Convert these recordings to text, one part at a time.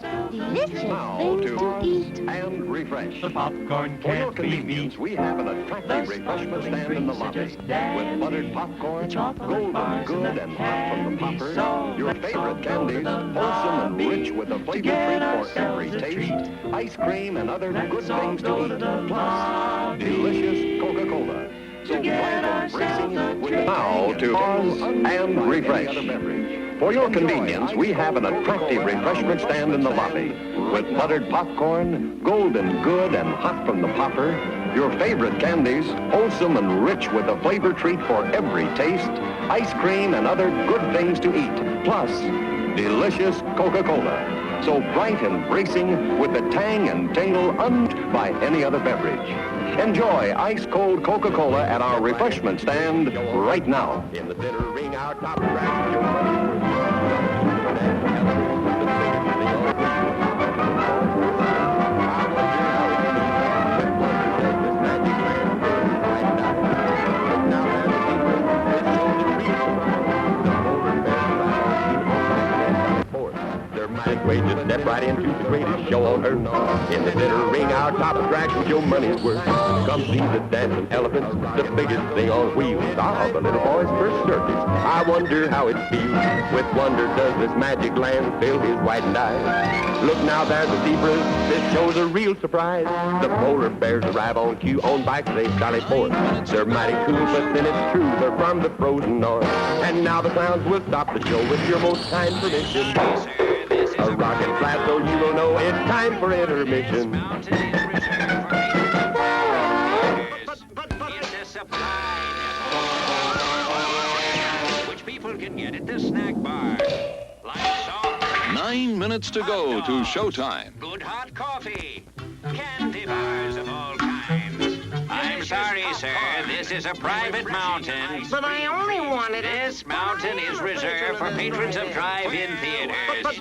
Delicious Now things to to eat. and refresh. The popcorn For your can't be convenience, beat. we have an attractive refreshment stand in the lobby with buttered popcorn, golden good and hot from the popper, your favorite candies, wholesome and rich with a flavor treat for every taste, ice cream and other good things to eat, plus delicious Coca-Cola. So bright and bracing with now to pause and refresh. For your convenience, we have an attractive refreshment stand in the lobby with buttered popcorn, golden good and hot from the popper, your favorite candies, wholesome and rich with a flavor treat for every taste, ice cream and other good things to eat, plus delicious Coca-Cola. So bright and bracing with the tang and tingle unmatched by any other beverage. Enjoy ice-cold Coca-Cola at our refreshment stand right now. In the center ring, our top track, your money's worth. Way to step right into the greatest show on earth. In the center ring, our top attraction, your money's worth. Come see the dancing elephants, the biggest thing on wheels. Ah, the little boy's first circus. I wonder how it feels. With wonder does this magic land fill his whitened eyes. Look now, there's the zebras. This show's a real surprise. The polar bears arrive on cue on bikes they sally forth. They're mighty cool, but then it's true, they're from the frozen north. And now the clowns will stop the show with your most kind permission. A rocket flat so you will know it's time for intermission. It's a supply depot, which people can get at the snack bar. Like soft 9 minutes to go to showtime. good hot coffee, candy bars of all kinds. I'm sorry, sir, this is a private mountain. But I only wanted it. This mountain is reserved for patrons of drive-in theaters. But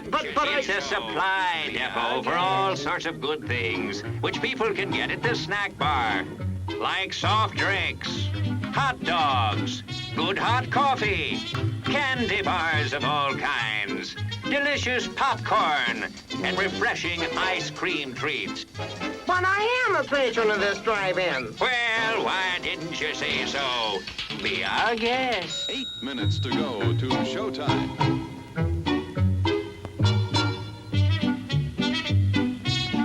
It's a supply depot for all sorts of good things, which people can get at the snack bar. Like soft drinks, hot dogs, good hot coffee, candy bars of all kinds, delicious popcorn, and refreshing ice cream treats. But I am a patron of this drive-in. Well, why didn't you say so? Be our guest. 8 minutes to go to showtime.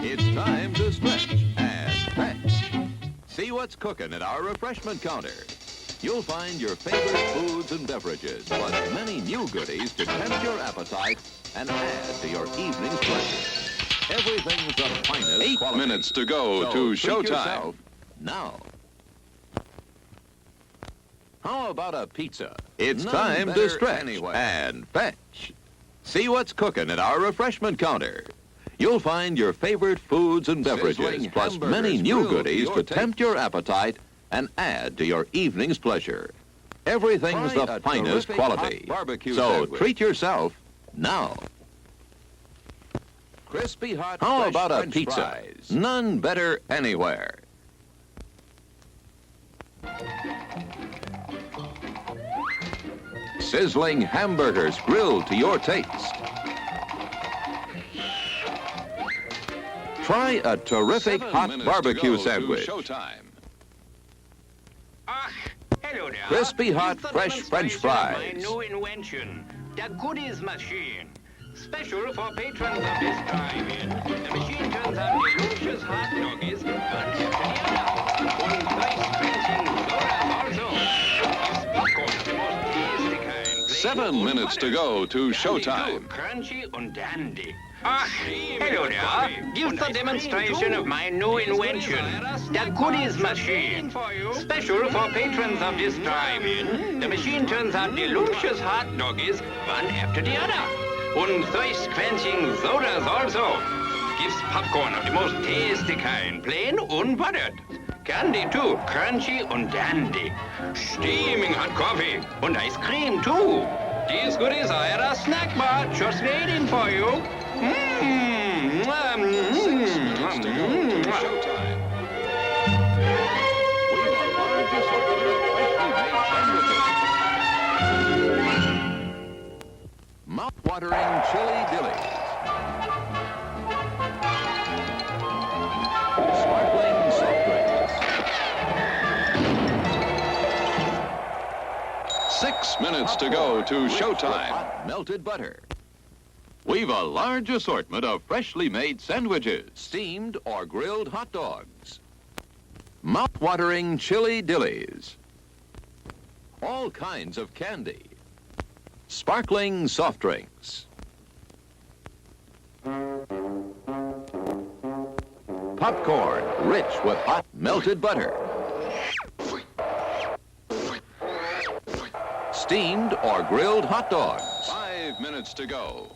It's time to stretch and fetch. See what's cooking at our refreshment counter. You'll find your favorite foods and beverages, plus many new goodies to tempt your appetite and add to your evening's pleasure. Everything's the finest 8 quality. Minutes to go So to treat showtime. yourself Now. How about a pizza? It's None time better to stretch anywhere. and fetch. See what's cooking at our refreshment counter. You'll find your favorite foods and beverages, Sizzling plus many hamburgers new grilled to goodies your to tempt your appetite and add to your evening's pleasure. Everything's Try the a finest terrific quality. hot barbecue So sandwich. treat yourself now. Crispy hot How fresh about a French pizza? fries. None better anywhere. Sizzling hamburgers grilled to your taste. Try a terrific 7 hot minutes barbecue to go sandwich. To showtime. Ah, hello there. Crispy hot It's the fresh French demonstration of fries. My new invention, the goodies machine. Special for patrons of this drive-in. The machine turns out delicious hot doggies, one after the other. Und nice crunching sodas also. Gives popcorn of the most tasty kind. Plain 7 und minutes to buttered. go to Dandy showtime. too, crunchy and dandy. Ah, hello there. Give the demonstration of my new invention, the goodies machine. Special for patrons of this drive-in. The machine turns out delicious hot doggies, one after the other. Und thirst-quenching sodas also. Gives popcorn of the most tasty kind, plain unbuttered. Candy too, crunchy and dandy. Steaming hot coffee and ice cream too. These goodies are at a snack bar just waiting for you. Mmm. 6 minutes to go to showtime. We've a large assortment of freshly made sandwiches. Mouth-watering chili dillies. minutes to go to showtime. Melted butter. We've a large assortment of freshly made sandwiches, steamed or grilled hot dogs, mouth-watering chili dillies, all kinds of candy, sparkling soft drinks, popcorn rich with hot melted butter, steamed or grilled hot dogs. 5 minutes to go.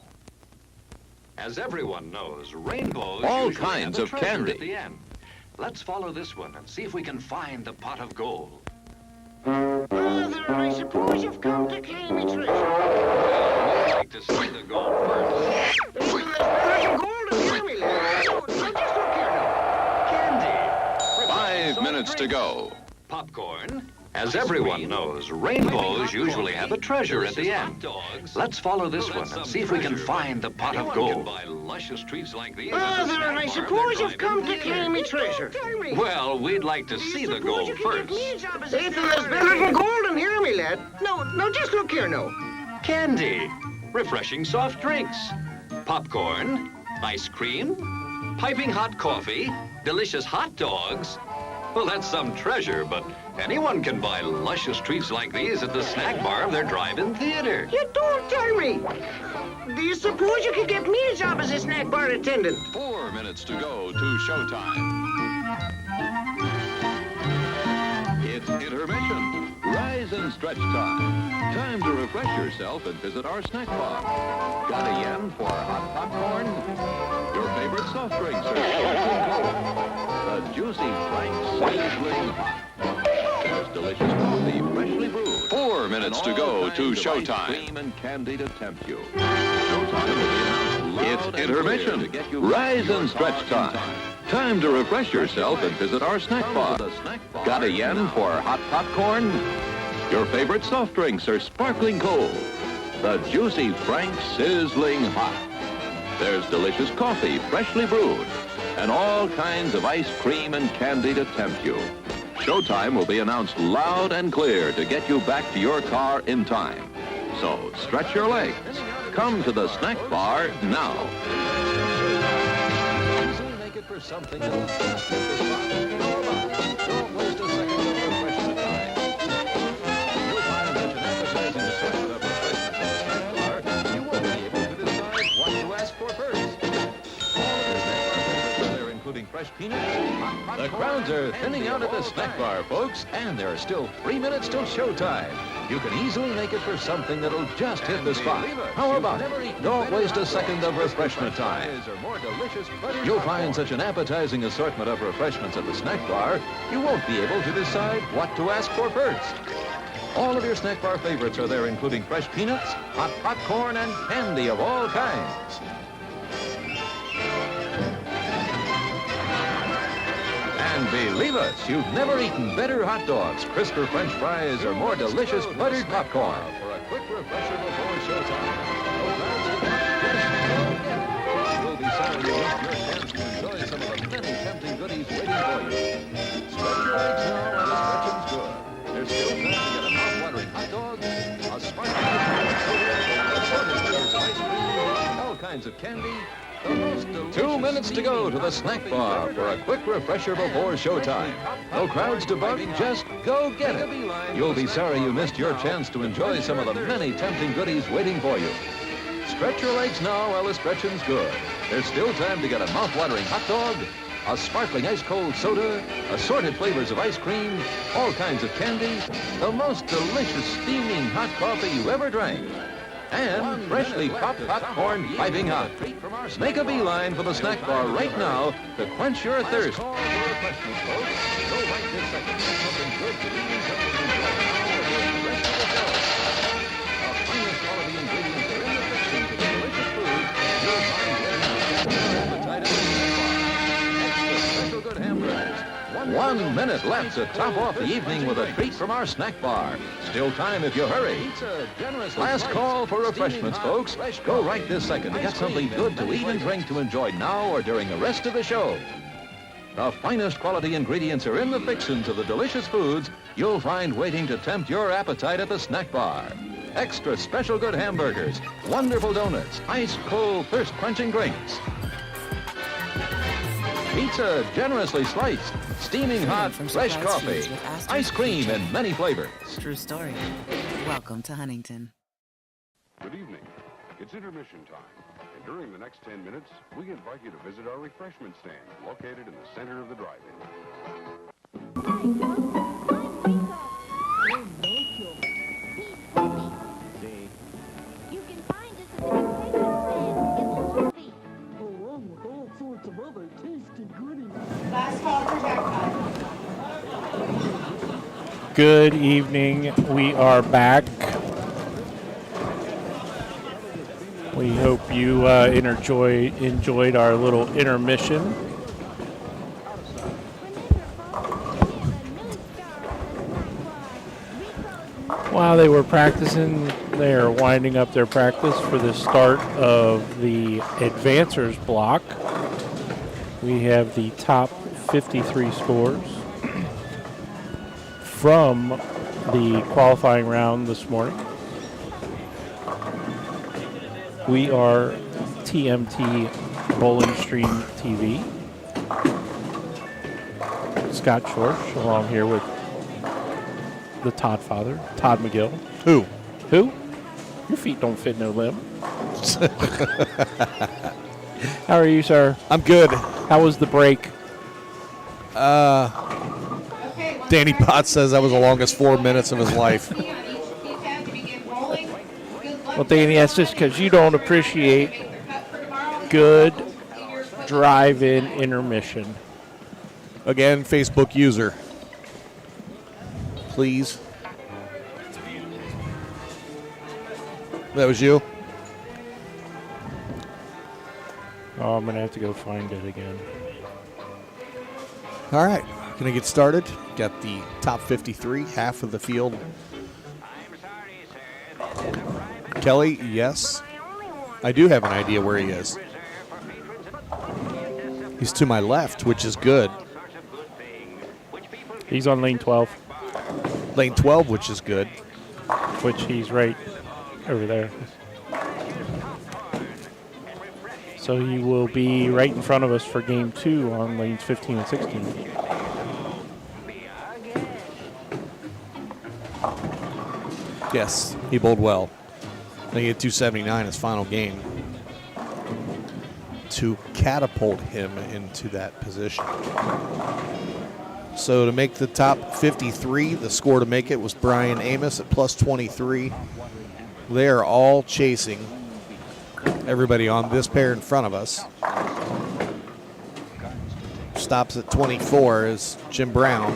As everyone knows, rainbows All usually kinds have a of treasure candy. at the end. Let's follow this one and see if we can find the pot of gold. Father, I suppose you've come to claim me treasure. I'd like to see the gold first. Even there's better gold in here, me lad. So just look here now. Candy. 5 minutes to go. Popcorn. As everyone knows, rainbows usually have a treasure at the end. Let's follow this one and see if we can find the pot of gold. Father, I suppose you've come to claim me treasure. Well, we'd like to see the gold first. Ethan, there's better than gold in here, me lad. No, just look here now. Candy. Refreshing soft drinks. Popcorn. Ice cream. Piping hot coffee. Delicious hot dogs. Well, that's some treasure, but anyone can buy luscious treats like these at the snack bar of their drive-in theater. You don't tell me. Do you suppose you could get me a job as a snack bar attendant? 4 minutes to go to showtime. It's intermission. Rise and stretch time. Time to refresh yourself and visit our snack bar. Got a yen for hot popcorn? Your favorite soft drinks are sparkling cold. The juicy Frank's sizzling hot. There's delicious coffee, freshly brewed. 4 minutes to go to showtime. Cream and candy to tempt you. Showtime will be announced loud. It's intermission. To get you rise and stretch time. Time to refresh yourself and visit our snack bar. Got a yen for hot popcorn? Your favorite soft drinks are sparkling cold. The juicy Frank's sizzling hot. There's delicious coffee, freshly brewed, and all kinds of ice cream and candy to tempt you. Showtime will be announced loud and clear to get you back to your car in time. So stretch your legs. Come to the snack bar now. Make it for something that'll just hit the spot. How about? Don't waste a second of refreshment time. You'll find such an appetizing assortment of refreshments at the snack bar, you won't be able to decide what to ask for first. Including fresh peanuts. The crowds are thinning out at the snack bar, folks, and there are still 3 minutes till showtime. You can easily make it for something that'll just hit the spot. How about it? Don't waste a second of refreshment time. You'll find such an appetizing assortment of refreshments at the snack bar, you won't be able to decide what to ask for first. All of your snack bar favorites are there, including fresh peanuts, hot popcorn, and candy of all kinds. And believe us, you've never eaten better hot dogs, crisper French fries, or more delicious buttered popcorn. For a quick refresher before showtime. You'll be sorry you missed your chance to enjoy some of the many tempting goodies waiting for you. Stretch your legs now and the stretching's good. There's still time to get a mouth-watering hot dog, a sparkling ice cream, all kinds of candy, 2 minutes to go to the snack bar for a quick refresher before showtime. No crowds to buck, just go get it. You'll be sorry you missed your chance to enjoy some of the many tempting goodies waiting for you. Stretch your legs now while the stretching's good. There's still time to get a mouth-watering hot dog, a sparkling ice-cold soda, assorted flavors of ice cream, all kinds of candy, the most delicious steaming hot coffee you ever drank, and freshly popped popcorn piping hot. Make a beeline for the snack bar right now to quench your thirst. Good hamburgers. 1 minute left to top off the evening with a treat from our snack bar. Still time if you hurry. Last call for refreshments, folks. Go right this second to get something good to eat and drink to enjoy now or during the rest of the show. The finest quality ingredients are in the fixins of the delicious foods you'll find waiting to tempt your appetite at the snack bar. extra special good hamburgers, wonderful donuts, ice cold thirst-quenching drinks. Pizza generously sliced, steaming hot, fresh coffee, ice cream in many flavors. True story. Welcome to Huntington. Good evening. It's intermission time. And during the next 10 minutes, we invite you to visit our refreshment stand located in the center of the drive-in. You can find us at the refreshment stand in the lobby. Along with all sorts of other tasty goodies. Last call for jackpot. Good evening. We are back. We hope you enjoyed our little intermission. While they were practicing, they are winding up their practice for the start of the advancers block. We have the top 53 scores from the qualifying round this morning. We are TMT Bowling Stream TV. Scott Schorsch, along here with the Todd father, Todd McGill. Who? Your feet don't fit no limb. How are you, sir? I'm good. How was the break? Danny Potts says that was the longest 4 minutes of his life. Well, Danny, that's just because you don't appreciate good drive-in intermission. Again, Facebook user. Please. That was you? Oh, I'm going to have to go find it again. All right. Going to get started. Got the top 53, half of the field. Kelly, yes. I do have an idea where he is. He's to my left, which is good. He's on lane 12. Lane 12, which is good. Which he's right over there. So he will be right in front of us for game 2 on lanes 15 and 16. Yes, he bowled well. He had 279 his final game to catapult him into that position. So to make the top 53, the score to make it was Brian Amos at plus 23. They are all chasing everybody on this pair in front of us. Stops at 24 is Jim Brown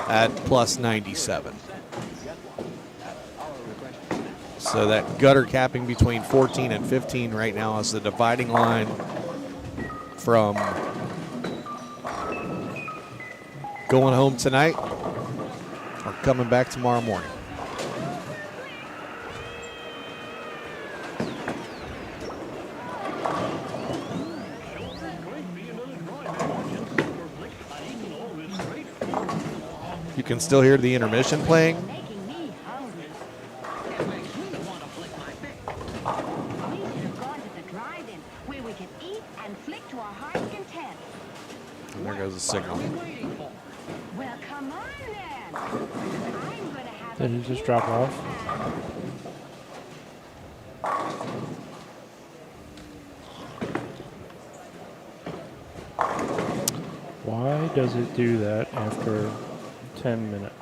at plus 97. So that gutter capping between 14 and 15 right now is the dividing line from going home tonight or coming back tomorrow morning. You can still hear the intermission playing. And there goes the signal. Well, come on then. I'm gonna have Did he just drop off? Why does it do that after 10 minutes?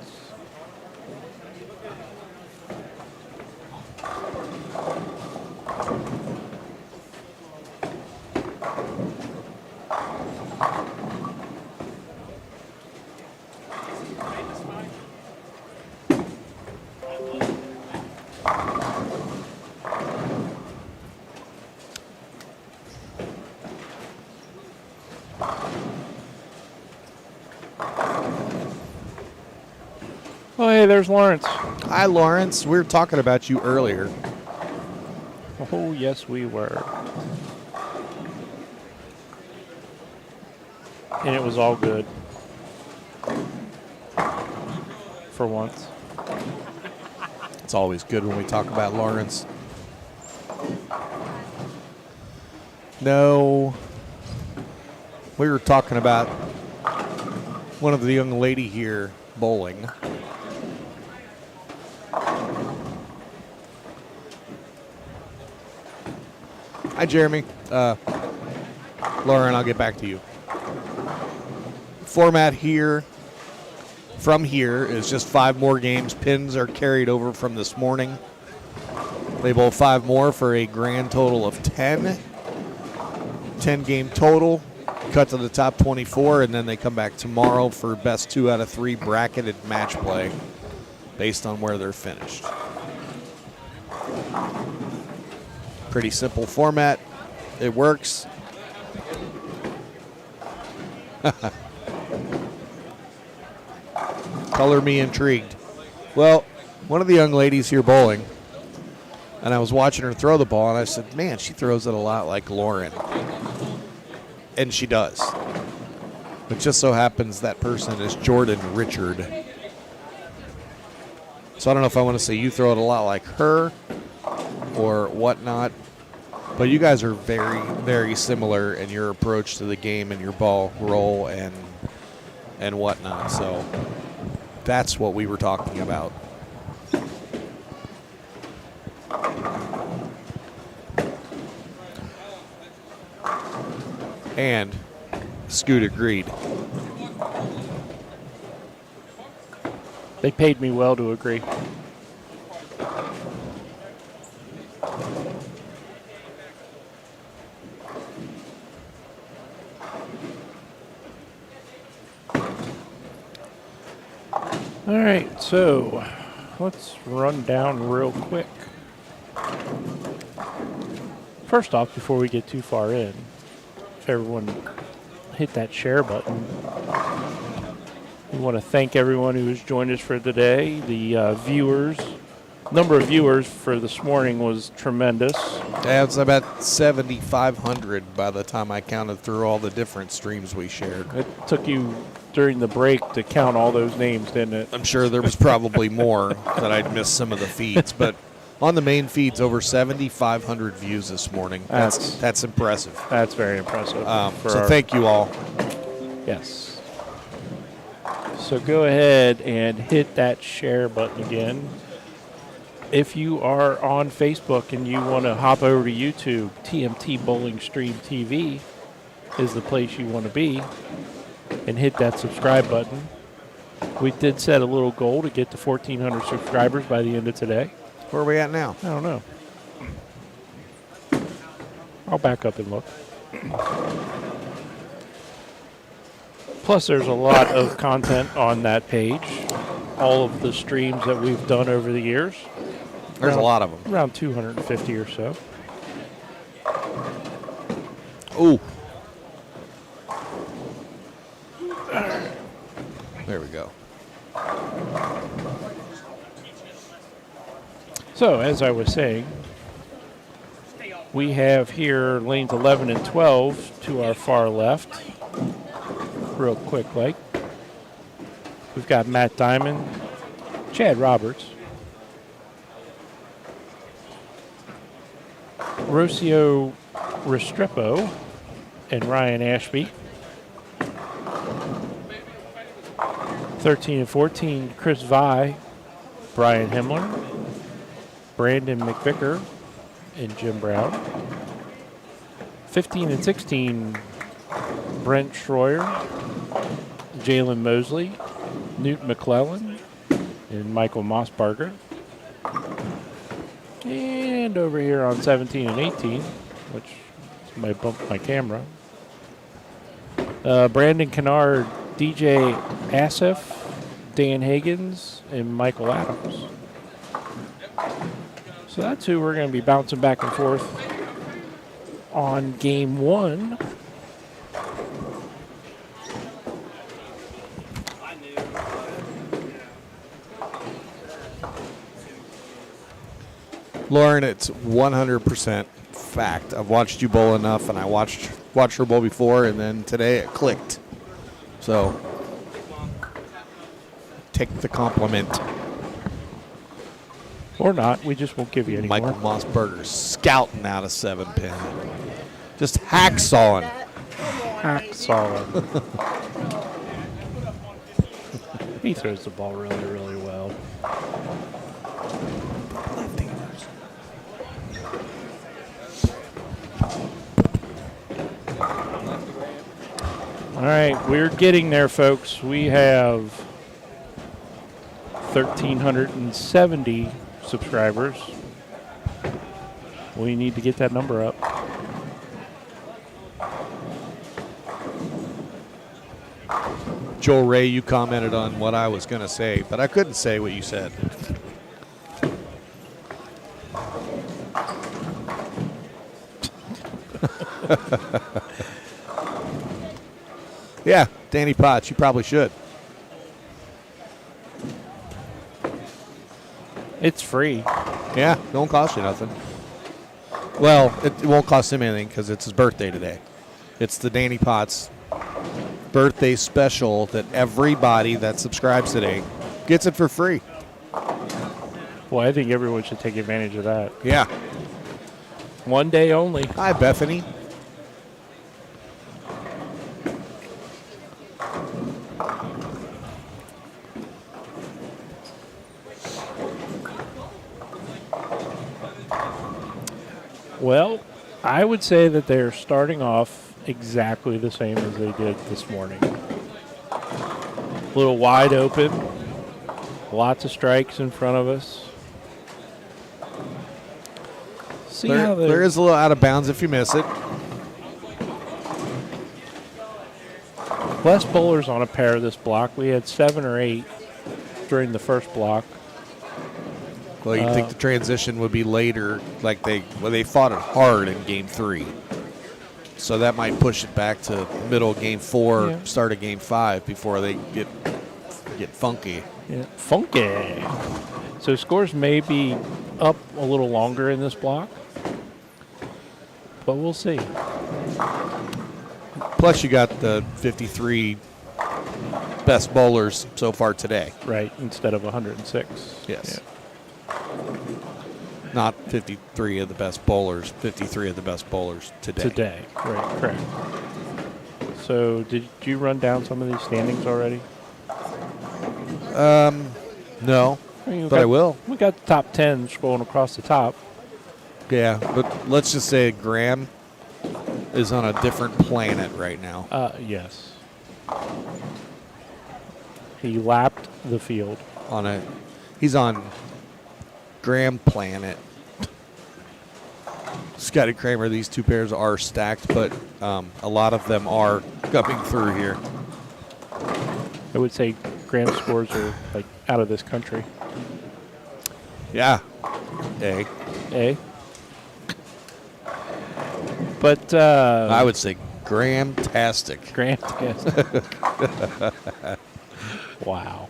Oh, hey, there's Lawrence. Hi, Lawrence. We were talking about you earlier. Oh, yes, we were. And it was all good. For once. It's always good when we talk about Lawrence. No, we were talking about one of the young lady here bowling. Hi, Jeremy. Lauren, I'll get back to you. Format here, from here, is just 5 more games. Pins are carried over from this morning. They bowl 5 more for a grand total of 10. 10-game total. Cut to the top 24, and then they come back tomorrow for best 2 out of 3 bracketed match play based on where they're finished. Pretty simple format. It works. Color me intrigued. Well, one of the young ladies here bowling, and I was watching her throw the ball, and I said, man, she throws it a lot like Lauren. And she does. It just so happens that person is Jordan Richard. So I don't know if I want to say you throw it a lot like her or whatnot. But you guys are very, very similar in your approach to the game and your ball roll and whatnot. So that's what we were talking about. And Scoot agreed. They paid me well to agree. All right, so let's run down real quick. First off, before we get too far in, if everyone hit that share button, we want to thank everyone who has joined us for today. The number of viewers for this morning was tremendous. Yeah, it's about 7,500 by the time I counted through all the different streams we shared. It took you during the break to count all those names, didn't it? I'm sure there was probably more that I'd missed some of the feeds, but on the main feeds, over 7,500 views this morning. That's impressive. That's very impressive. So thank you all. Yes. So go ahead and hit that share button again. If you are on Facebook and you want to hop over to YouTube, TMT Bowling Stream TV is the place you want to be, and hit that subscribe button. We did set a little goal to get to 1,400 subscribers by the end of today. Where are we at now? I don't know. I'll back up and look. Plus, there's a lot of content on that page. All of the streams that we've done over the years. There's a lot of them. Around 250 or so. Ooh. There we go. So, as I was saying, we have here lanes 11 and 12 to our far left. Real quick, like. We've got Matt Diamond, Chad Roberts, Rocio Restrepo, and Ryan Ashby. 13 and 14, Chris Vi, Brian Himmler, Brandon McVicker, and Jim Brown. 15 and 16, Brent Schroyer, Jalen Mosley, Newt McClellan, and Michael Mossbarger. And over here on 17 and 18, which might bump my camera, Brandon Kennard, DJ Asif, Dan Higgins, and Michael Adams. So that's who we're going to be bouncing back and forth on game one. Lauren, it's 100% fact. I've watched you bowl enough, and I watched her bowl before, and then today it clicked. So take the compliment. Or not. We just won't give you any Michael more. Mossberger scouting out a 7-pin. Just hacksawing. Hacksawing. He throws the ball really, really well. All right, we're getting there, folks. We have 1,370 subscribers. We need to get that number up. Joel Ray, you commented on what I was going to say, but I couldn't say what you said. Yeah, Danny Potts, you probably should. It's free. Yeah, don't cost you nothing. Well, it won't cost him anything because it's his birthday today. It's the Danny Potts birthday special that everybody that subscribes today gets it for free. Well, I think everyone should take advantage of that. Yeah. One day only. Hi, Bethany. Well, I would say that they're starting off exactly the same as they did this morning. A little wide open. Lots of strikes in front of us. See how there is a little out of bounds if you miss it. Less bowlers on a pair this block. We had 7 or 8 during the first block. Well, you'd think the transition would be later, like they fought it hard in Game 3. So that might push it back to middle of Game 4, Yeah. start of Game 5 before they get funky. Yeah, funky. So scores may be up a little longer in this block, but we'll see. Plus, you got the 53 best bowlers so far today. Right, instead of 106. Yes. Yeah. Not 53 of the best bowlers, 53 of the best bowlers today. Today, right, correct. So did you run down some of these standings already? No, but I will. We got the top 10 scrolling across the top. Yeah, but let's just say Graham is on a different planet right now. Yes. He lapped the field. He's on Graham planet. Scotty Kramer, these two pairs are stacked, but a lot of them are coming through here. I would say Graham's scores are like out of this country. Yeah. A. But I would say Graham-tastic. Graham-tastic. Wow.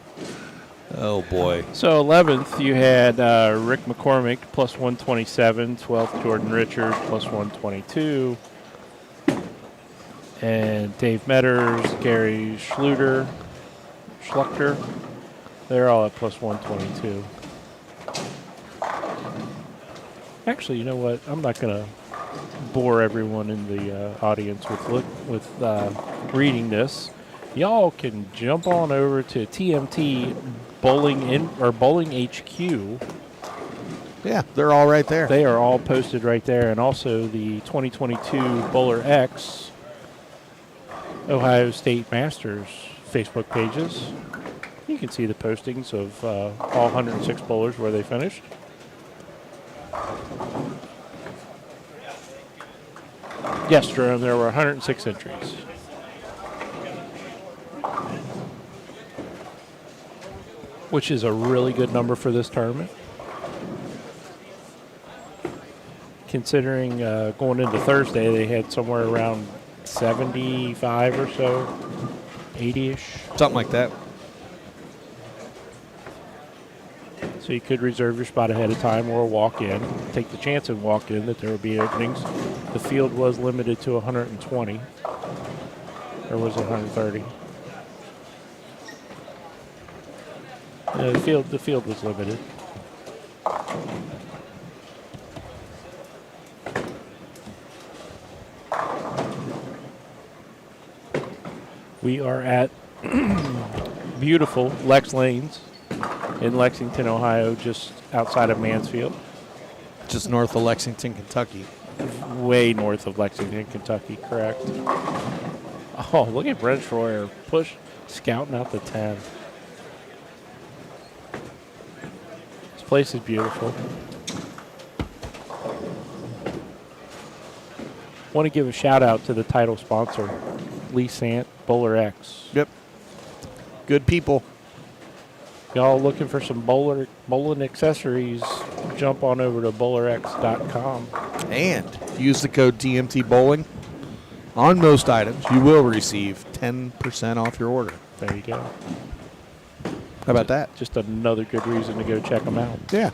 Oh, boy. So 11th, you had Rick McCormick, plus 127. 12th, Jordan Richard, plus 122. And Dave Metters, Gary Schluter, they're all at plus 122. Actually, you know what? I'm not going to bore everyone in the audience with reading this. Y'all can jump on over to TMT Bowling HQ. Yeah, they're all right there. They are all posted right there, and also the 2022 BowlerX Ohio State Masters Facebook pages. You can see the postings of all 106 bowlers where they finished. Yes, Jerome, there were 106 entries. Which is a really good number for this tournament. Considering going into Thursday, they had somewhere around 75 or so, 80-ish. Something like that. So you could reserve your spot ahead of time or walk in. Take the chance and walk in that there will be openings. The field was limited to 120. Or was it 130? The field was limited. We are at beautiful Lex Lanes in Lexington, Ohio, just outside of Mansfield. Just north of Lexington, Kentucky. Way north of Lexington, Kentucky, correct. Oh, look at Brent Schroyer scouting out the 10. This place is beautiful. Want to give a shout out to the title sponsor, Lee Sant, BowlerX. Yep. Good people. Y'all looking for some bowling accessories, jump on over to BowlerX.com. And use the code TMT Bowling on most items. You will receive 10% off your order. There you go. How about that? Just another good reason to go check them out. Yeah.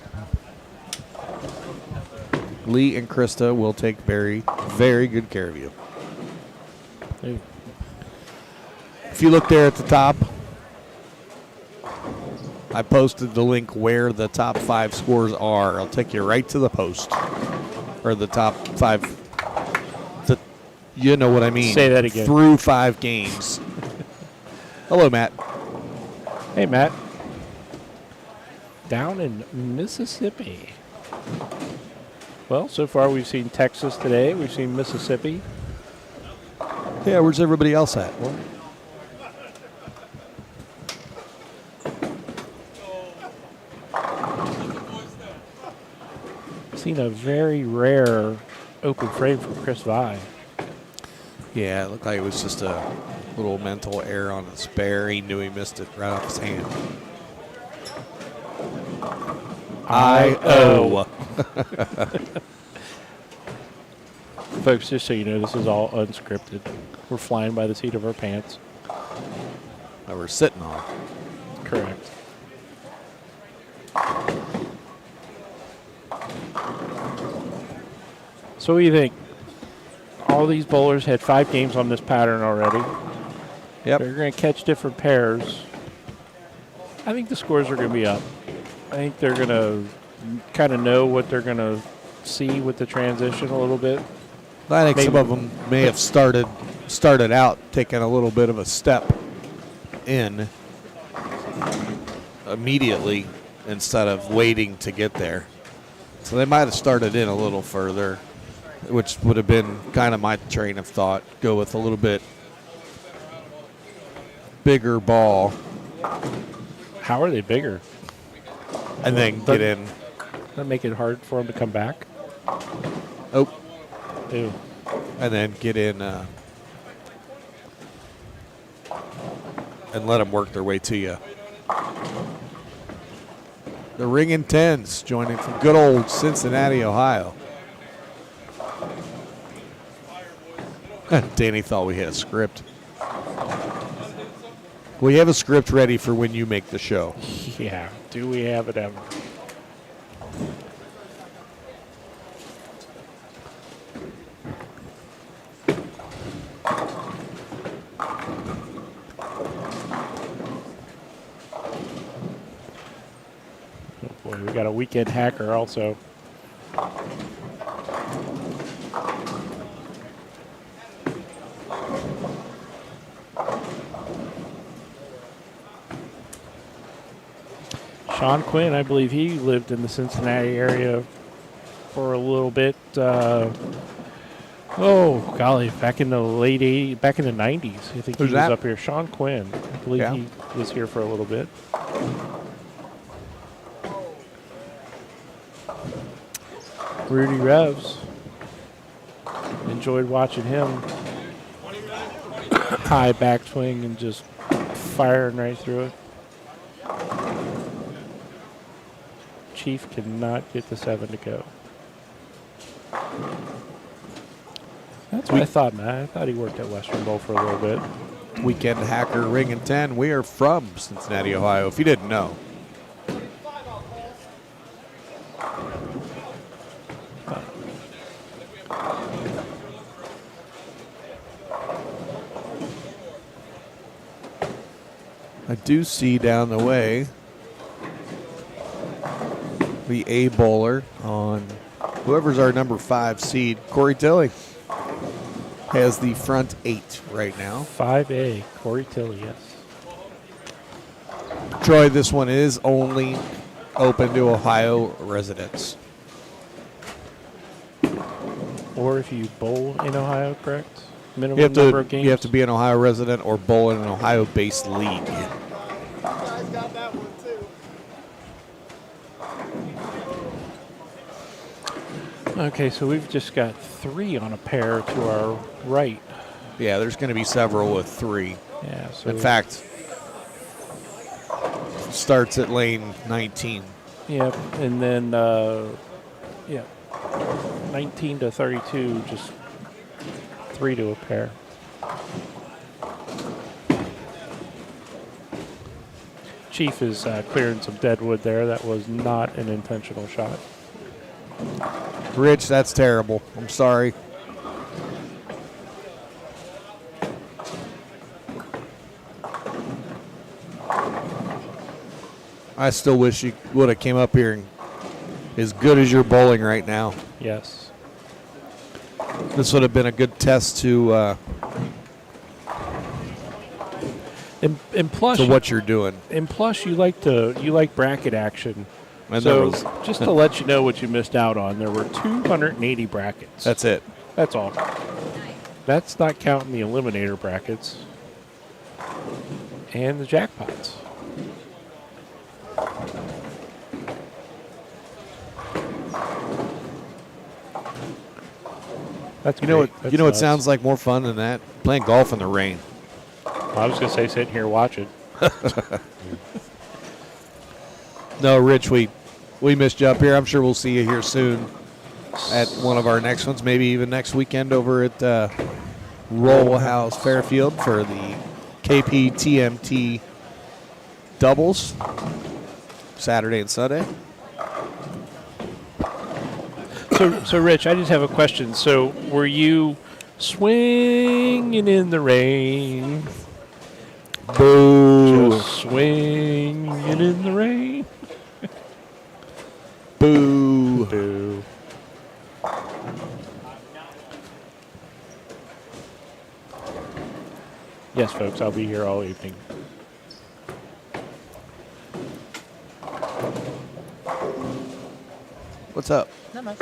Lee and Krista will take very, very good care of you. Hey. If you look there at the top, I posted the link where the top 5 scores are. I'll take you right to the post. Or the top 5. You know what I mean. Say that again. Through 5 games. Hello, Matt. Hey, Matt. Down in Mississippi. Well, so far we've seen Texas today. We've seen Mississippi. Yeah, where's everybody else at? Well, seen a very rare open frame from Chris Vi. yeah, it looked like it was just a little mental error on the spare. He knew he missed it right off his hand. I-O. Folks, just so you know, this is all unscripted. We're flying by the seat of our pants. That we're sitting on. Correct. So what do you think? All these bowlers had 5 games on this pattern already. Yep. They're going to catch different pairs. I think the scores are going to be up. I think they're going to kind of know what they're going to see with the transition a little bit. I think some of them may have started out taking a little bit of a step in immediately instead of waiting to get there. So they might have started in a little further, which would have been kind of my train of thought. Go with a little bit bigger ball. How are they bigger? And then get in. That make it hard for them to come back? Oh. Ew. And then get in and let them work their way to you. The Ringin' Tens joining from good old Cincinnati, Ohio. Danny thought we had a script. We have a script ready for when you make the show. Yeah. Do we have it ever? Oh boy, we got a weekend hacker also. Sean Quinn, I believe he lived in the Cincinnati area for a little bit. Oh, golly, back in the late 80s, back in the 90s. I think he was up here. Sean Quinn, I believe he was here for a little bit. Rudy Revs. Enjoyed watching him. High backswing and just firing right through it. Chief cannot get the 7 to go. That's what I thought, man. I thought he worked at Western Bowl for a little bit. Weekend hacker Ringin' 10. We are from Cincinnati, Ohio, if you didn't know. I do see down the way the A bowler on whoever's our number 5 seed. Corey Tilley has the front 8 right now. 5A, Corey Tilley, yes. Troy, this one is only open to Ohio residents. Or if you bowl in Ohio, correct? Minimum You have number of games? You have to be an Ohio resident or bowl in an Ohio-based league. Okay, so we've just got 3 on a pair to our right. Yeah, there's going to be several with 3. Yeah. So in fact, starts at lane 19. Yep, and then 19 to 32, just 3 to a pair. Chief is clearing some dead wood there. That was not an intentional shot. Rich, that's terrible. I'm sorry. I still wish you would have came up here and as good as you're bowling right now. Yes. This would have been a good test to and plus to what you're doing. And plus, you like bracket action. And so just to let you know what you missed out on, there were 280 brackets. That's it. That's all. That's not counting the eliminator brackets and the jackpots. That's you know what great. you know what sounds like more fun than that? Playing golf in the rain. I was gonna say sitting here watching. No, Rich, we missed you up here. I'm sure we'll see you here soon at one of our next ones, maybe even next weekend over at Roll House Fairfield for the KP TMT doubles, Saturday and Sunday. So Rich, I just have a question. So were you swinging in the rain? Boo. Just swinging in the rain? Boo. Boo. Yes, folks, I'll be here all evening. What's up? Not much.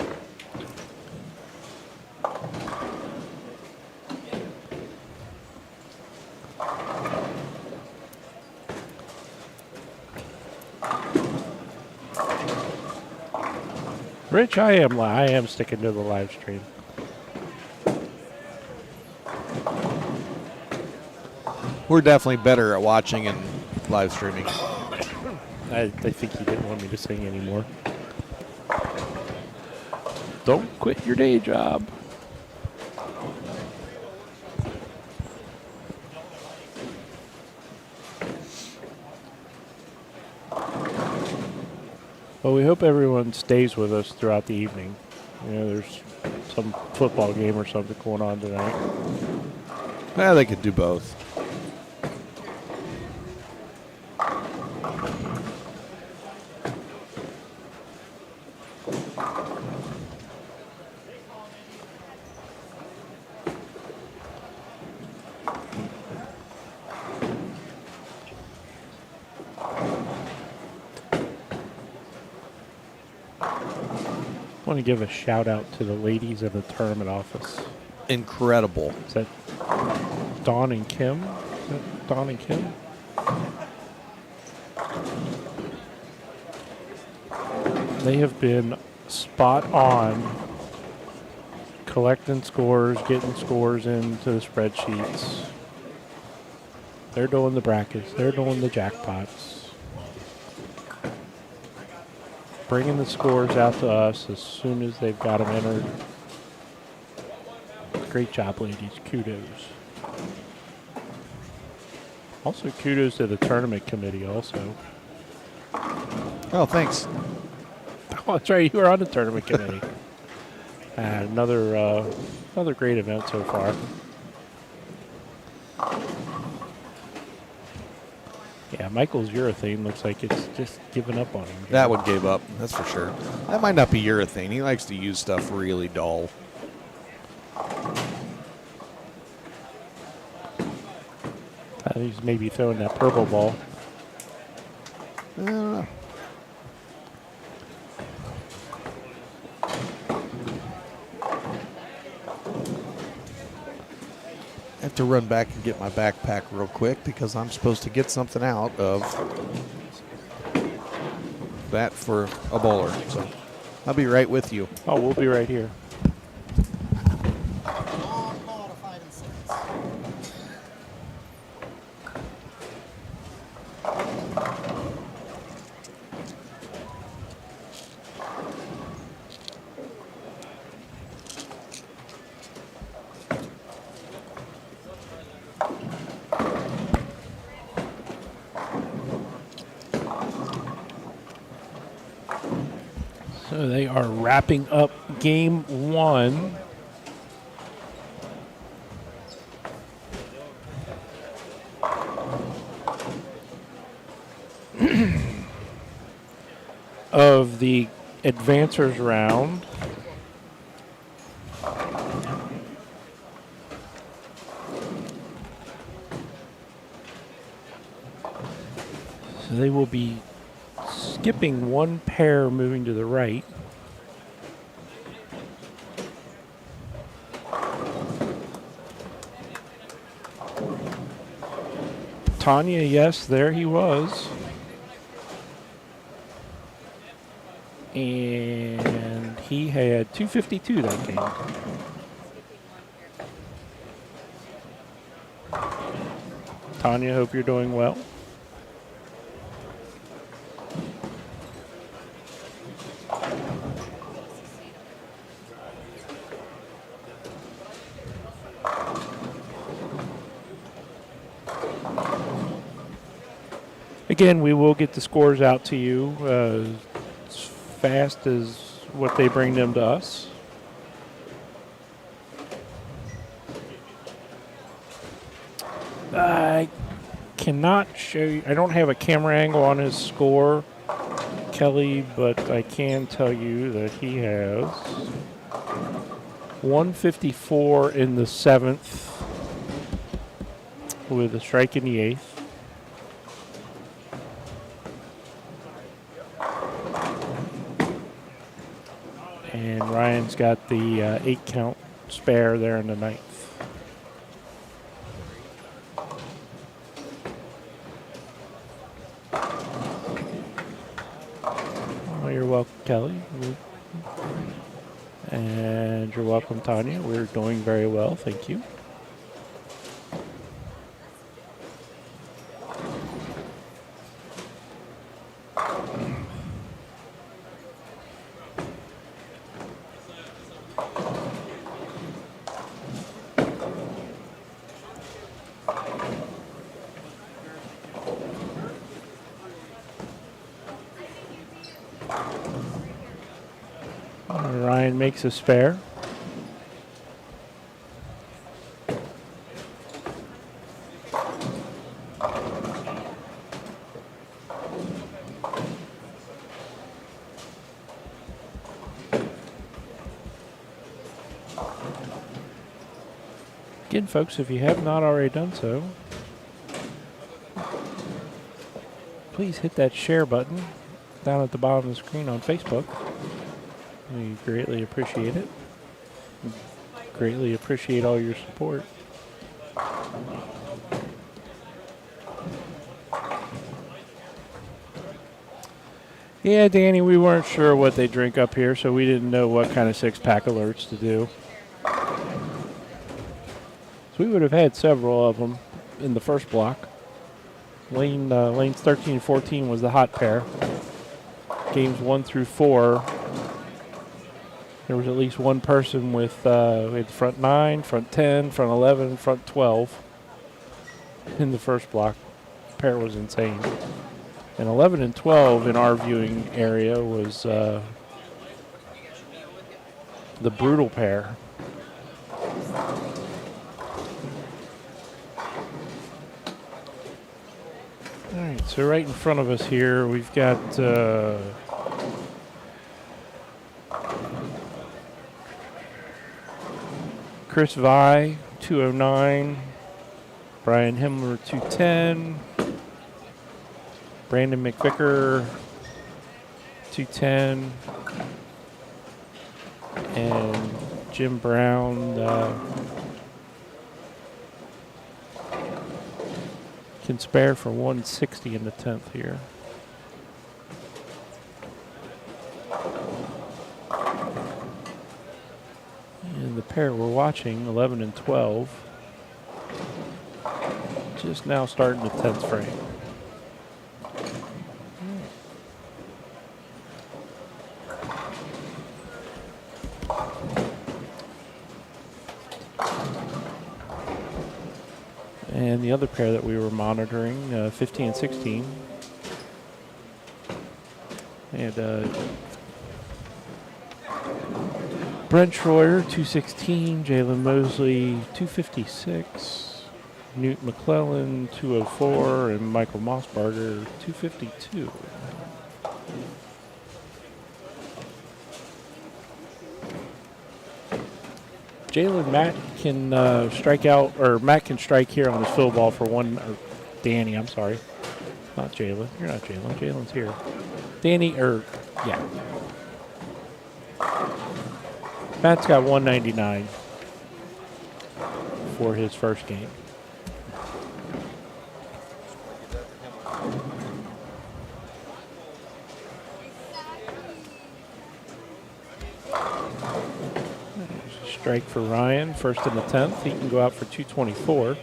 Rich, I am sticking to the live stream. We're definitely better at watching and live streaming. I think he didn't want me to sing anymore. Don't quit your day job. Well, we hope everyone stays with us throughout the evening. You know, there's some football game or something going on tonight. Yeah, they could do both. I want to give a shout out to the ladies in the tournament office. Incredible. Is that Dawn and Kim? Is that Dawn and Kim? They have been spot on collecting scores, getting scores into the spreadsheets. They're doing the brackets. They're doing the jackpots. Bringing the scores out to us as soon as they've got them entered. Great job, ladies. Kudos. Also, kudos to the tournament committee also. Oh, thanks. Oh, that's right. You were on the tournament committee. Another great event so far. Yeah, Michael's urethane looks like it's just given up on him. That one gave up, that's for sure. That might not be urethane. He likes to use stuff really dull. He's maybe throwing that purple ball. I don't know. I have to run back and get my backpack real quick because I'm supposed to get something out of that for a bowler. So I'll be right with you. Oh, we'll be right here. So they are wrapping up game one. Of the advancers round. So they will be skipping one pair, moving to the right. Tanya, yes, there he was. And he had 252 that game. Tanya, hope you're doing well. Again, we will get the scores out to you as fast as what they bring them to us. I cannot show you. I don't have a camera angle on his score, Kelly, but I can tell you that he has 154 in the 7th with a strike in the 8th. And Ryan's got the 8-count spare there in the 9th. Oh, you're welcome, Kelly. And you're welcome, Tanya. We're doing very well, thank you. Ryan makes a spare. Again, folks, if you have not already done so, please hit that share button down at the bottom of the screen on Facebook. We greatly appreciate it. Greatly appreciate all your support. Yeah, Danny, we weren't sure what they drink up here, so we didn't know what kind of 6-pack alerts to do. So we would have had several of them in the first block. Lanes 13 and 14 was the hot pair. Games 1 through 4, there was at least one person with front 9, front 10, front 11, front 12 in the first block. Pair was insane. And 11 and 12 in our viewing area was the brutal pair. All right, so right in front of us here, we've got Chris Vi, 209. Brian Himmler, 210. Brandon McVicker, 210. And Jim Brown can spare for 160 in the 10th here. And the pair we're watching, 11 and 12, just now starting the 10th frame. And the other pair that we were monitoring, 15 and 16. And Brent Schroyer, 216. Jalen Mosley, 256. Newt McClellan, 204. And Michael Mossberger, 252. Jalen, Matt can strike out, or Matt can strike here on his fill ball for one, or Danny, I'm sorry. Not Jalen. You're not Jalen. Jalen's here. Danny, yeah. Matt's got 199 for his first game. Strike for Ryan, first in the 10th. He can go out for 224.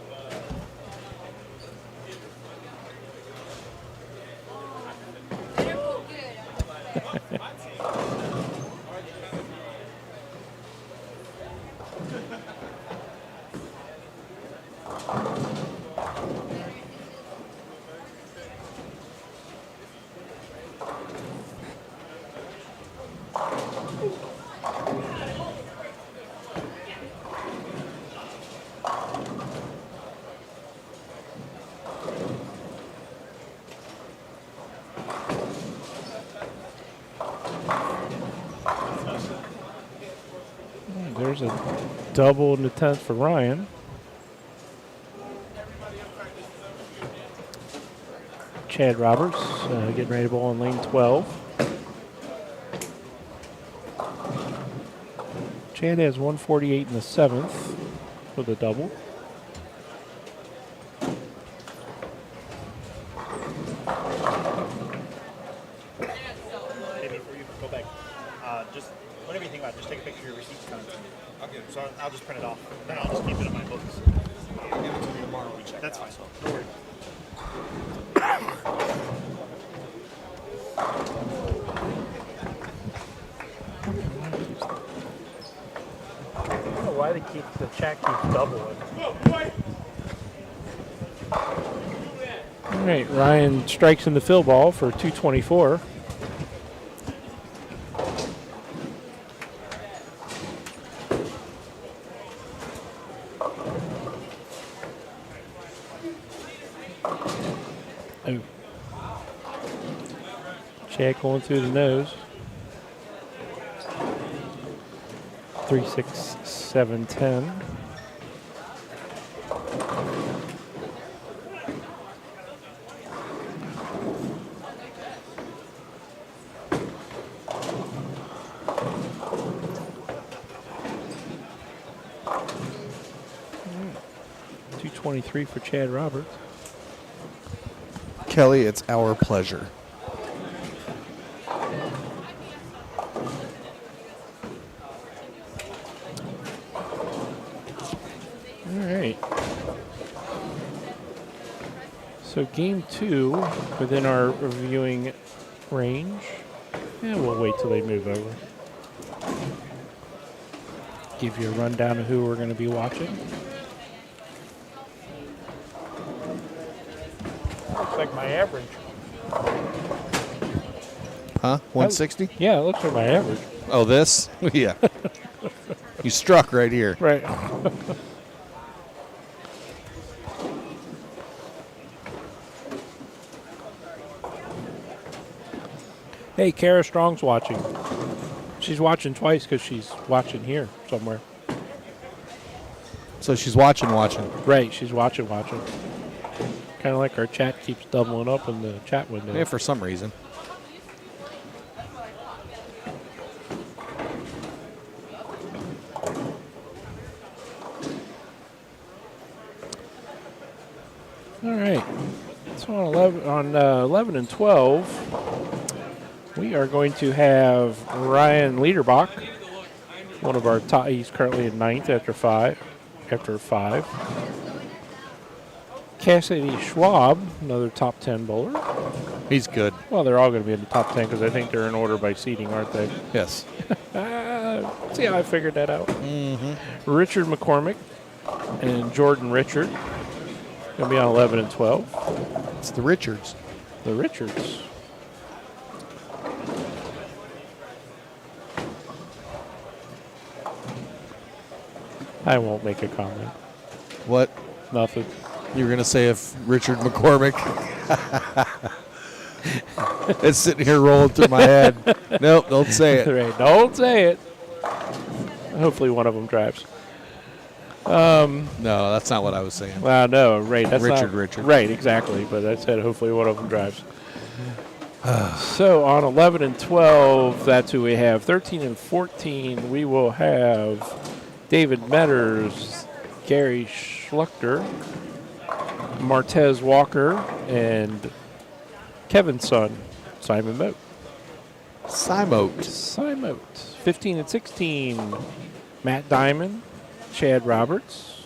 There's a double in the 10th for Ryan. Chad Roberts getting ready to bowl on lane 12. Chad has 148 in the 7th with a double. Just whatever you think about it, just take a picture of your receipts coming to me. Okay, so I'll just print it off. Then I'll just keep it in my books. I'll give it to you tomorrow when we check. That's fine. Don't worry. I don't know why the check keeps doubling. All right, Ryan strikes in the fill ball for 224. Oh. Chad going through the nose. 3, 6, 7, 10. $223 for Chad Roberts. Kelly, it's our pleasure. All right. So game 2 within our reviewing range. And we'll wait till they move over. Give you a rundown of who we're going to be watching. Looks like my average. Huh? 160? Yeah, it looks like my average. Oh, this? Yeah. You struck right here. Right. Hey, Kara Strong's watching. She's watching twice because she's watching here somewhere. So she's watching. Right, she's watching. Kind of like our chat keeps doubling up in the chat window. Yeah, for some reason. All right. So on 11 and 12, we are going to have Ryan Liederbach, one of our top. He's currently in ninth after five. Cassidy Schwab, another top 10 bowler. He's good. Well, they're all going to be in the top 10 because I think they're in order by seeding, aren't they? Yes. See how I figured that out? Mm-hmm. Richard McCormick and Jordan Richard going to be on 11 and 12. It's the Richards. The Richards. I won't make a comment. What? Nothing. You were going to say if Richard McCormick. It's sitting here rolling through my head. Nope, don't say it. Right, don't say it. Hopefully one of them drives. No, that's not what I was saying. Well, no, right. That's Richard. Right, exactly. But I said hopefully one of them drives. So on 11 and 12, that's who we have. 13 and 14, we will have David Metters, Gary Schluchter, Martez Walker, and Kevin's son, Simon Moat. Simote. 15 and 16, Matt Diamond, Chad Roberts,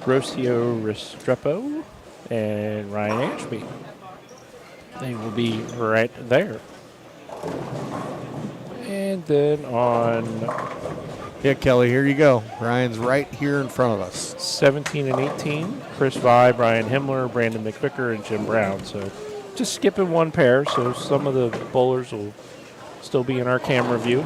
Rocio Restrepo, and Ryan Ashby. They will be right there. And then on... Yeah, Kelly, here you go. Ryan's right here in front of us. 17 and 18, Chris Vi, Brian Himmler, Brandon McVicker, and Jim Brown. So just skipping one pair, so some of the bowlers will still be in our camera view.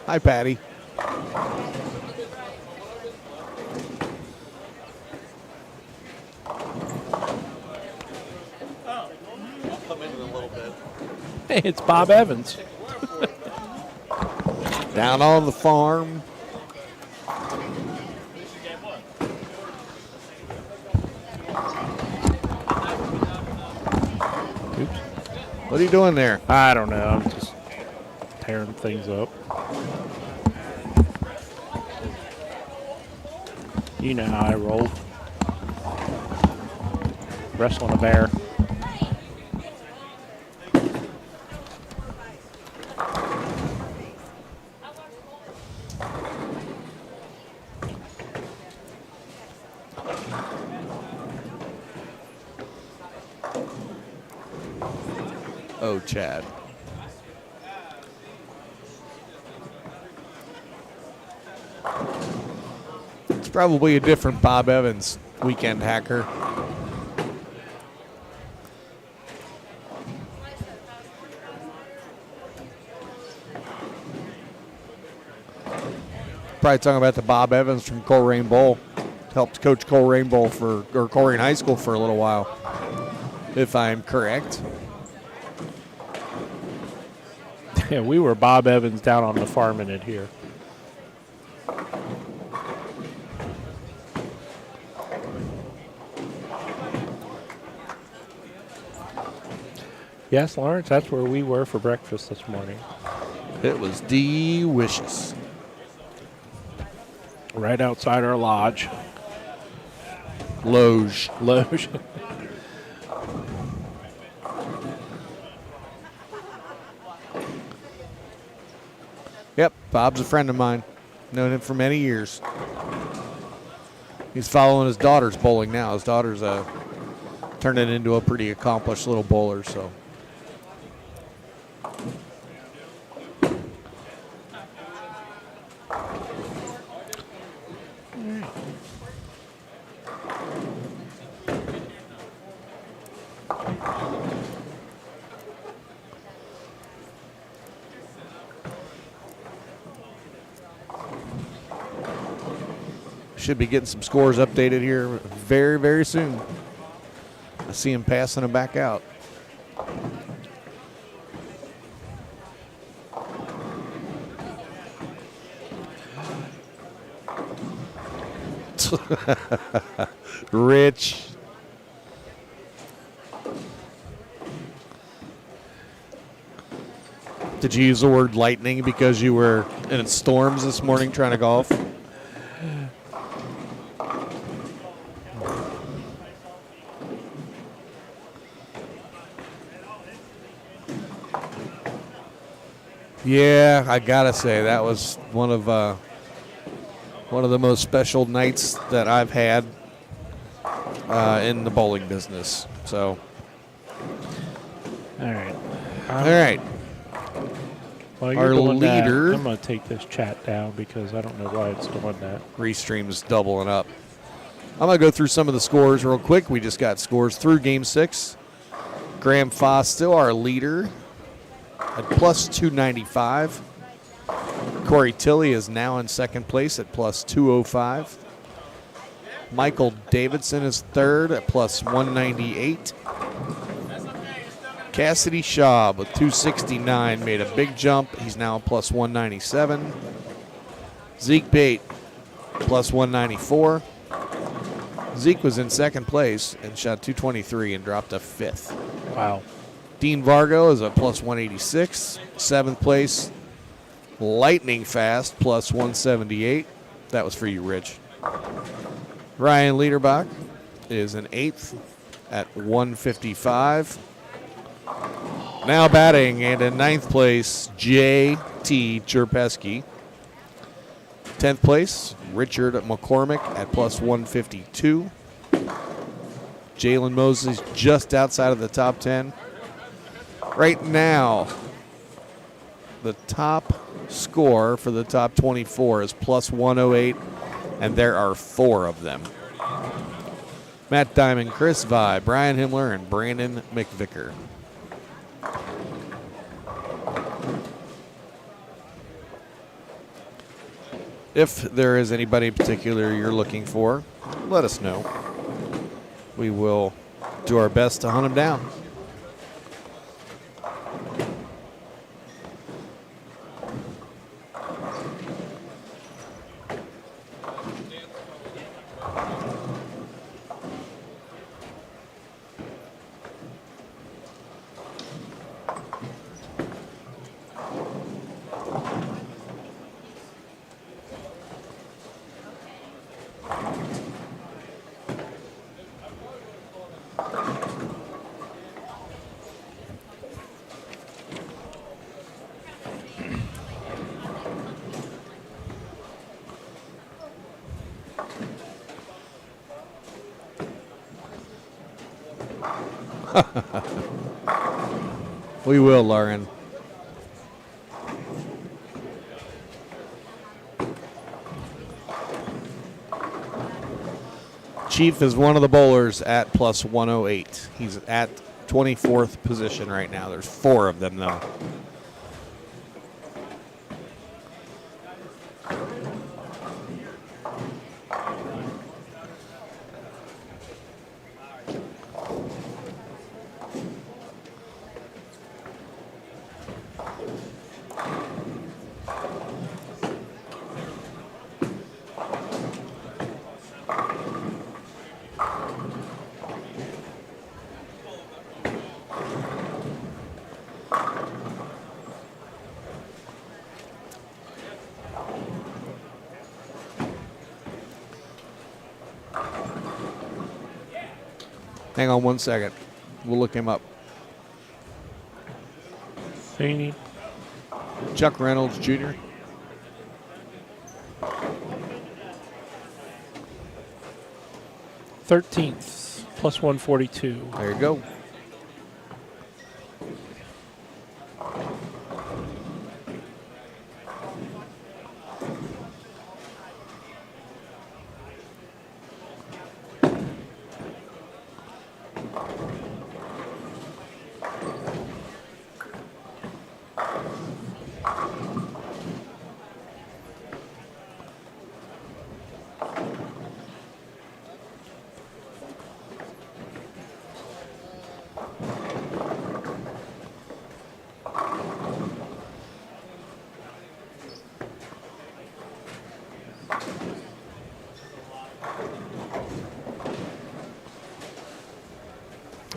Hi, Patty. Hey, it's Bob Evans. Down on the farm. Oops. What are you doing there? I don't know. I'm just tearing things up. You know how I roll. Wrestling a bear. Oh, Chad. It's probably a different Bob Evans weekend hacker. Probably talking about the Bob Evans from Coleraine Bowl. Helped coach Coleraine Bowl or Coleraine High School for a little while, if I'm correct. Yeah, we were Bob Evans down on the farm in it here. Yes, Lawrence, that's where we were for breakfast this morning. It was delicious. Right outside our lodge. Loge. Yep, Bob's a friend of mine. Known him for many years. He's following his daughter's bowling now. His daughter's turning into a pretty accomplished little bowler, so. should be getting some scores updated here very, very soon. I see him passing them back out. Rich. Did you use the word lightning because you were in storms this morning trying to golf? Yeah, I gotta say that was one of the most special nights that I've had in the bowling business. So, all right, all right. While Our you're doing leader. that, I'm going to take this chat down because I don't know why it's doing that. Restream's doubling up. I'm going to go through some of the scores real quick. We just got scores through Game 6. Graham Foss still our leader at plus 295. Corey Tilley is now in second place at plus 205. Michael Davidson is third at plus 198. Cassidy Schaub with 269 made a big jump. He's now plus 197. Zeke Bate plus 194. Zeke was in second place and shot 223 and dropped to fifth. Wow. Dean Vargo is at plus 186. Seventh place. Lightning Fast plus 178. That was for you, Rich. Ryan Liederbach is in eighth at 155. Now batting and in ninth place, J.T. Cherpesky. 10th place, Richard McCormick at plus 152. Jalen Moses just outside of the top 10. Right now, the top score for the top 24 is plus 108, and there are 4 of them. Matt Diamond, Chris Vi, Brian Himmler, and Brandon McVicker. If there is anybody in particular you're looking for, let us know. We will do our best to hunt them down. We will, Lauren. Chief is one of the bowlers at plus 108. He's at 24th position right now. There's 4 of them, though. Hang on 1 second. We'll look him up. Haney. Chuck Reynolds Jr. +13th, plus 142. There you go.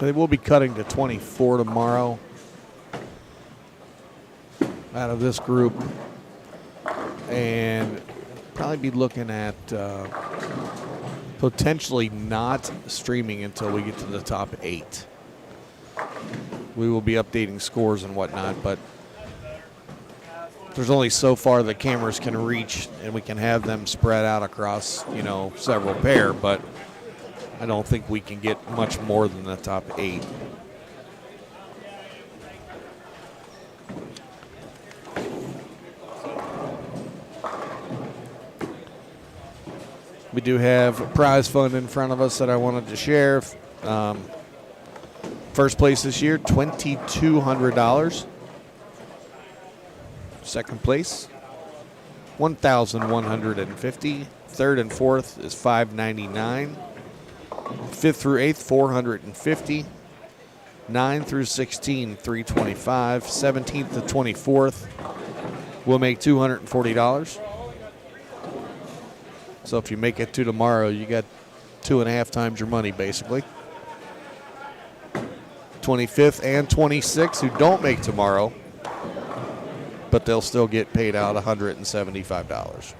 They will be cutting to 24 tomorrow out of this group. And probably be looking at potentially not streaming until we get to the top 8. We will be updating scores and whatnot, but there's only so far the cameras can reach, and we can have them spread out across, you know, several pair, but I don't think we can get much more than the top 8. We do have a prize fund in front of us that I wanted to share. First place this year, $2,200. Second place, $1,150. Third and fourth is $599. Fifth through eighth, $450. 9 through 16, $325. 17th to 24th will make $240. So if you make it to tomorrow, you got 2.5 times your money, basically. 25th and 26th who don't make tomorrow, but they'll still get paid out $175.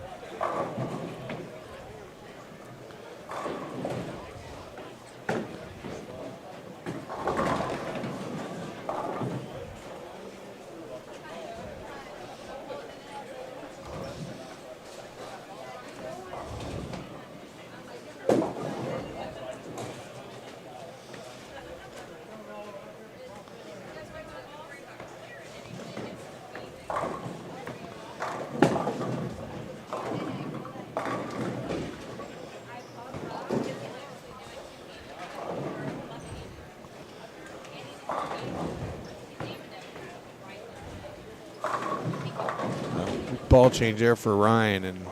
Ball change there for Ryan, and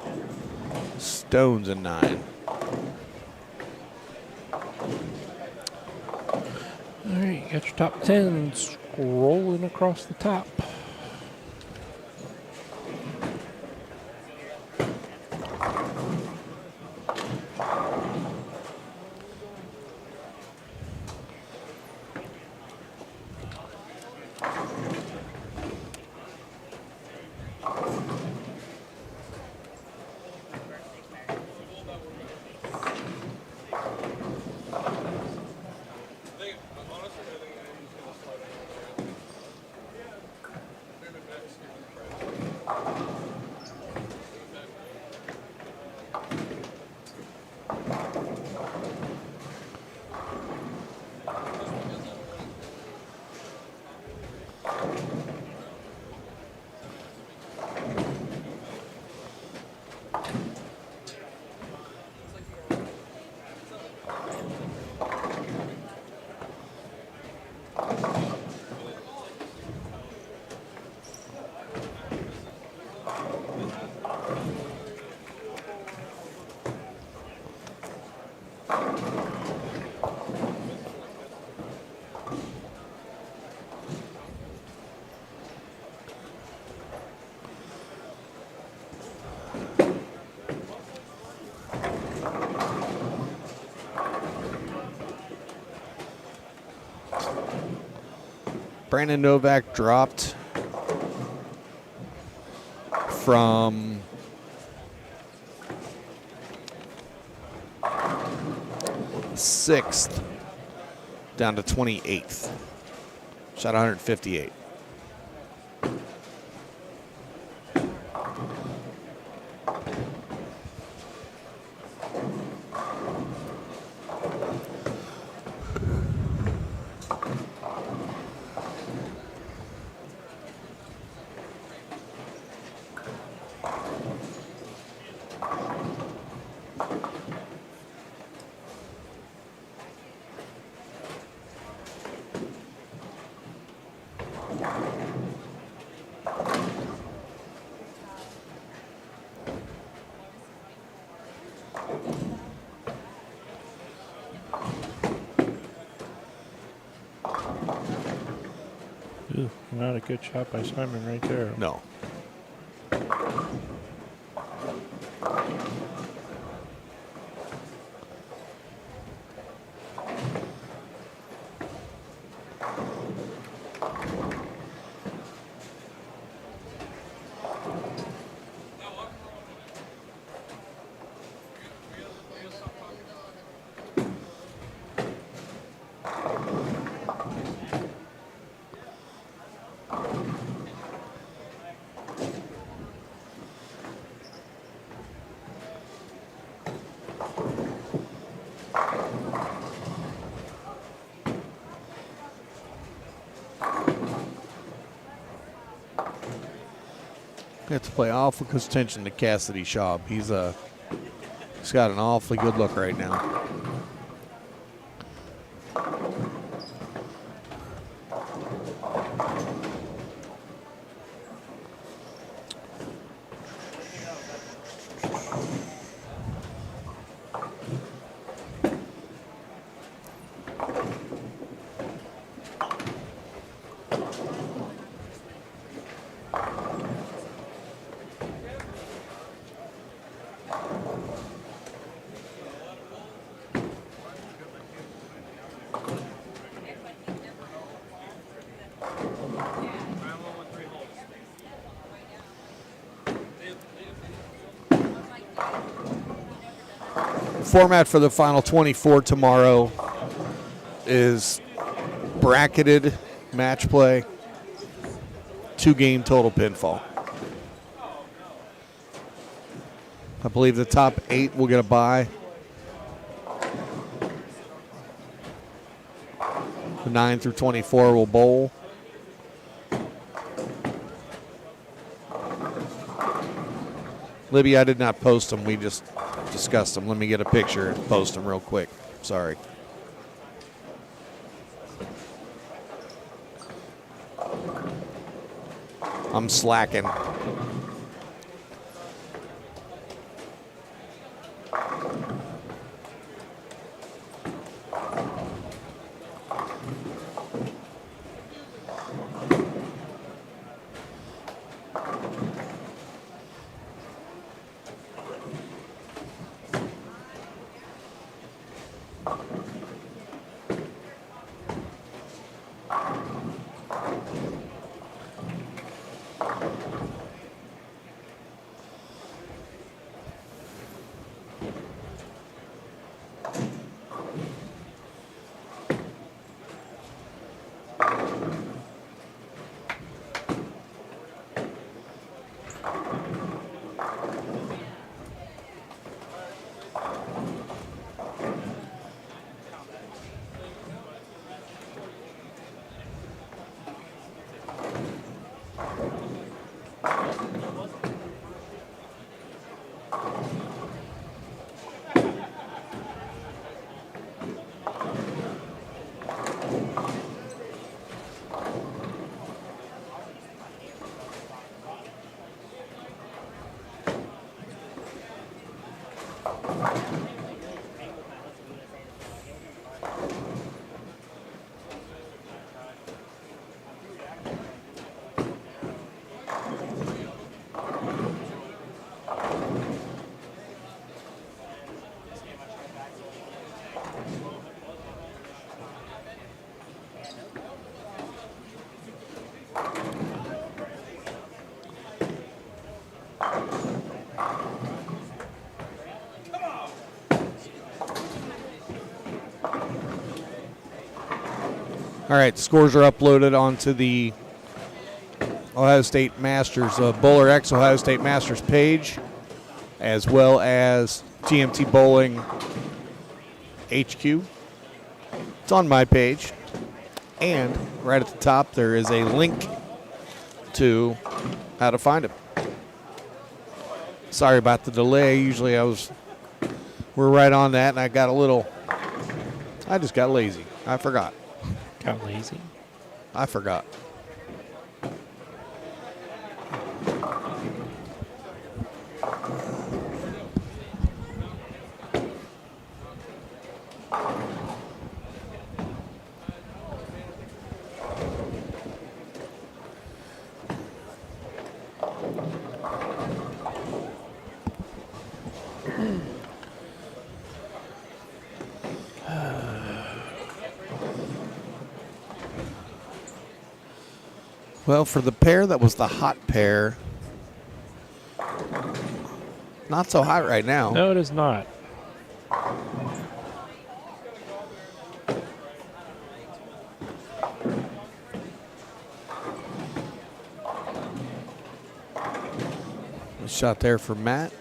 Stone's a 9. All right, you got your top 10 scrolling across the top. Brandon Novak dropped from sixth down to 28th. Shot 158. Ooh, not a good shot by Simon right there. No. We have to play awful close attention to Cassidy Schaub. He's got an awfully good look right now. Format for the final 24 tomorrow is bracketed match play, 2-game total pinfall. I believe the top 8 will get a bye. The 9 through 24 will bowl. Libby, I did not post them. We just discussed them. Let me get a picture and post them real quick. Sorry. I'm slacking. All right, scores are uploaded onto the Ohio State Masters, BowlerX Ohio State Masters page, as well as TMT Bowling HQ. It's on my page. And right at the top, there is a link to how to find them. Sorry about the delay. Usually we're right on that, and I just got lazy. I forgot. Got lazy? I forgot. Well, for the pair that was the hot pair, not so hot right now. No, it is not. Shot there for Matt.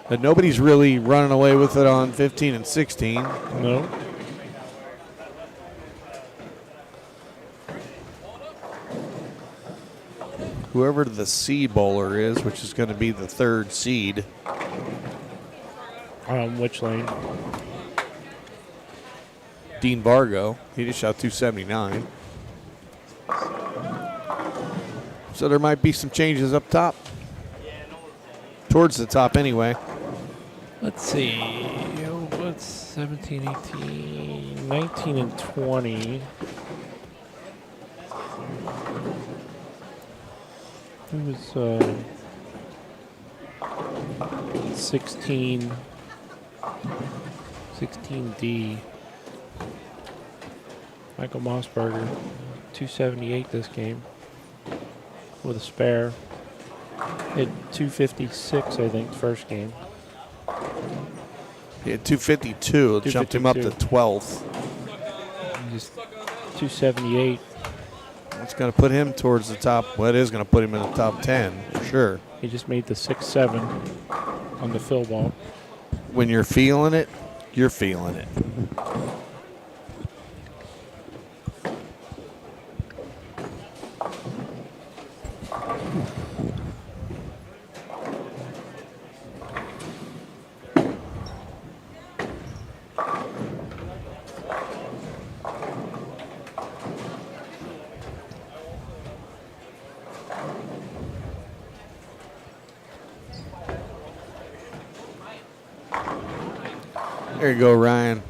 But nobody's really running away with it on 15 and 16. No. Whoever the seed bowler is, which is going to be the third seed. Which lane? Dean Vargo. He just shot 279. So there might be some changes up top. Towards the top anyway. Let's see. What's 17, 18, 19, and 20? It was 16D. Michael Mossberger, 278 this game with a spare. Hit 256, I think, first game. He had 252. It jumped him up to 12th. He's 278. That's going to put him towards the top. Well, it is going to put him in the top 10, for sure. He just made the 6-7 on the fill ball. When you're feeling it, you're feeling it. There you go, Ryan.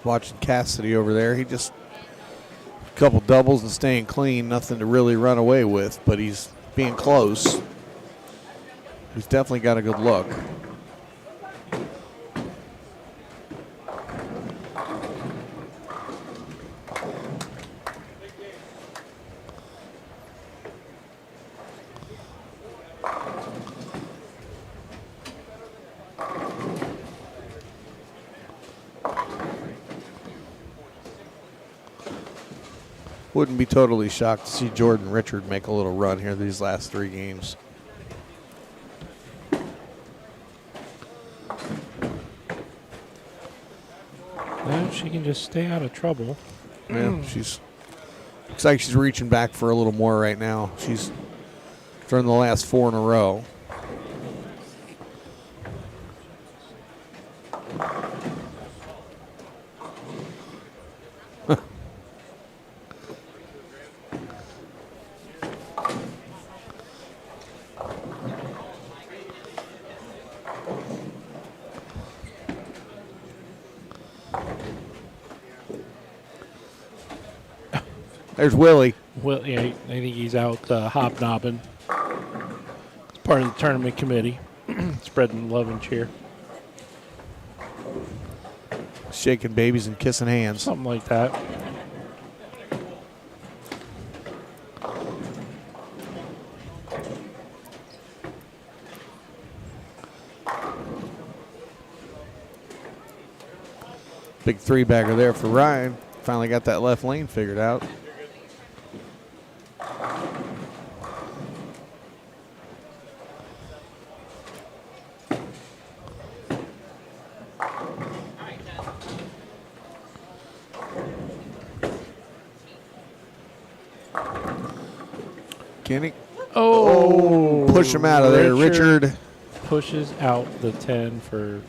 Watching Cassidy over there. He just a couple doubles and staying clean. Nothing to really run away with, but he's being close. He's definitely got a good look. Wouldn't be totally shocked to see Jordan Richard make a little run here these last 3 games. Well, she can just stay out of trouble. Yeah, looks like she's reaching back for a little more right now. She's thrown the last 4 in a row. There's Willie. Well, yeah, I think he's out hobnobbing. It's part of the tournament committee, spreading love and cheer. Shaking babies and kissing hands. Something like that. Big 3-bagger there for Ryan. Finally got that left lane figured out. Kenny. Oh, push him out of there. Richard pushes out the 10 for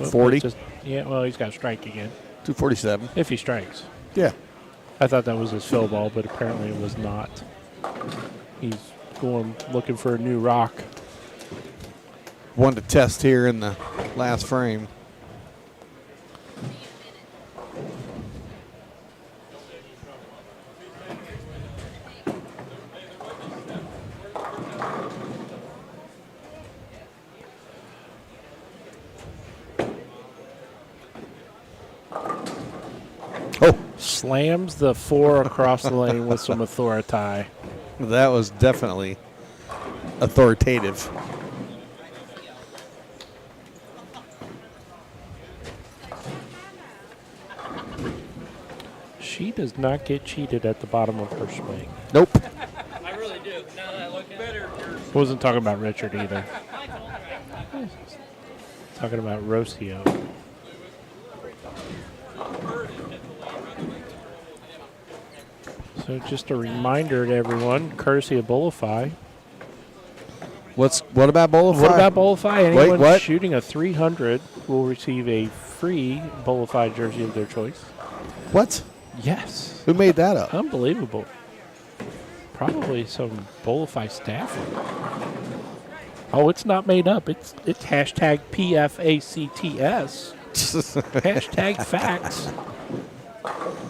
40. Yeah, well, he's got to strike again. 247. If he strikes. Yeah. I thought that was his fill ball, but apparently it was not. He's going looking for a new rock. One to test here in the last frame. slams the 4 across the lane with some authority. That was definitely authoritative. She does not get cheated at the bottom of her swing. Nope. I really do. Now that I look better. Wasn't talking about Richard either. Talking about Rocio. So just a reminder to everyone, courtesy of BowlerFi. What about BowlerFi? What about BowlerFi? Anyone what? shooting a 300 will receive a free BowlerFi jersey of their choice. What? Yes. Who made that up? Unbelievable. Probably some BowlerFi staff. Oh, it's not made up. It's hashtag PFACTS. Hashtag facts.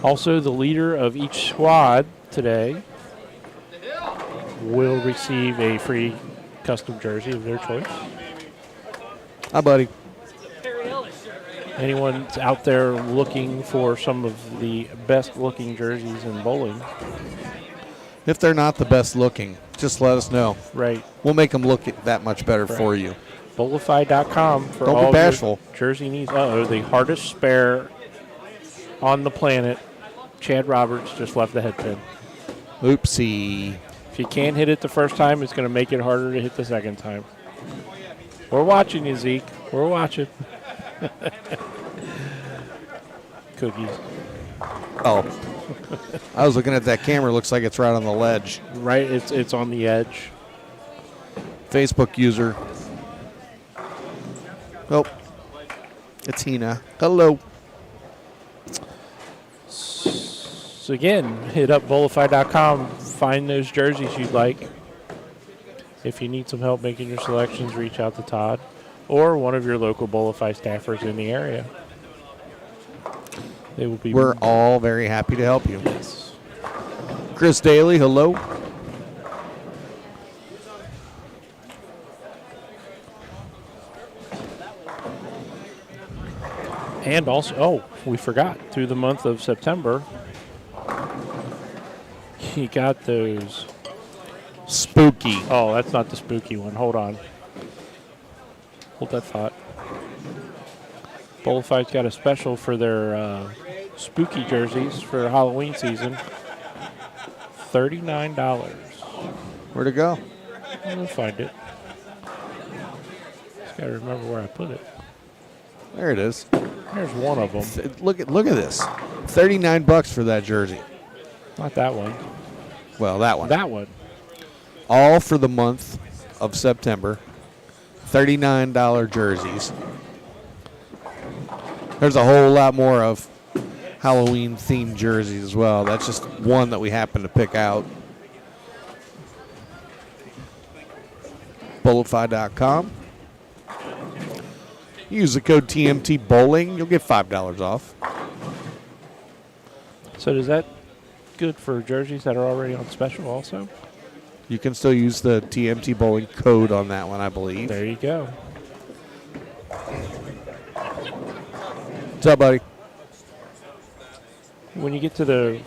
Also, the leader of each squad today will receive a free custom jersey of their choice. Hi, buddy. Anyone out there looking for some of the best-looking jerseys in bowling? If they're not the best looking, just let us know. Right. We'll make them look that much better for you. BowlerFi.com for Don't all be bashful. your jersey needs. Uh-oh, the hardest spare on the planet. Chad Roberts just left the head pin. Oopsie. If you can't hit it the first time, it's going to make it harder to hit the second time. We're watching you, Zeke. We're watching. Cookies. Oh. I was looking at that camera. Looks like it's right on the ledge. Right, it's on the edge. Facebook user. Oh. It's Hina. Hello. So again, hit up BowlerFi.com. Find those jerseys you'd like. If you need some help making your selections, reach out to Todd or one of your local BowlerFi staffers in the area. They will be. We're all very happy to help you. Yes. Chris Daly, hello. And also, we forgot, through the month of September, he got those. Spooky. Oh, that's not the spooky one. Hold on. Hold that thought. BowlerFi's got a special for their spooky jerseys for Halloween season. $39. Where'd it go? We'll find it. Just got to remember where I put it. There it is. There's one of them. Look at this. $39 for that jersey. Not that one. Well, that one. That one. All for the month of September. $39 jerseys. There's a whole lot more of Halloween-themed jerseys as well. That's just one that we happen to pick out. BowlerFi.com. Use the code TMT Bowling. You'll get $5 off. So is that good for jerseys that are already on special also? You can still use the TMT Bowling code on that one, I believe. There you go. What's up, buddy? When you get to the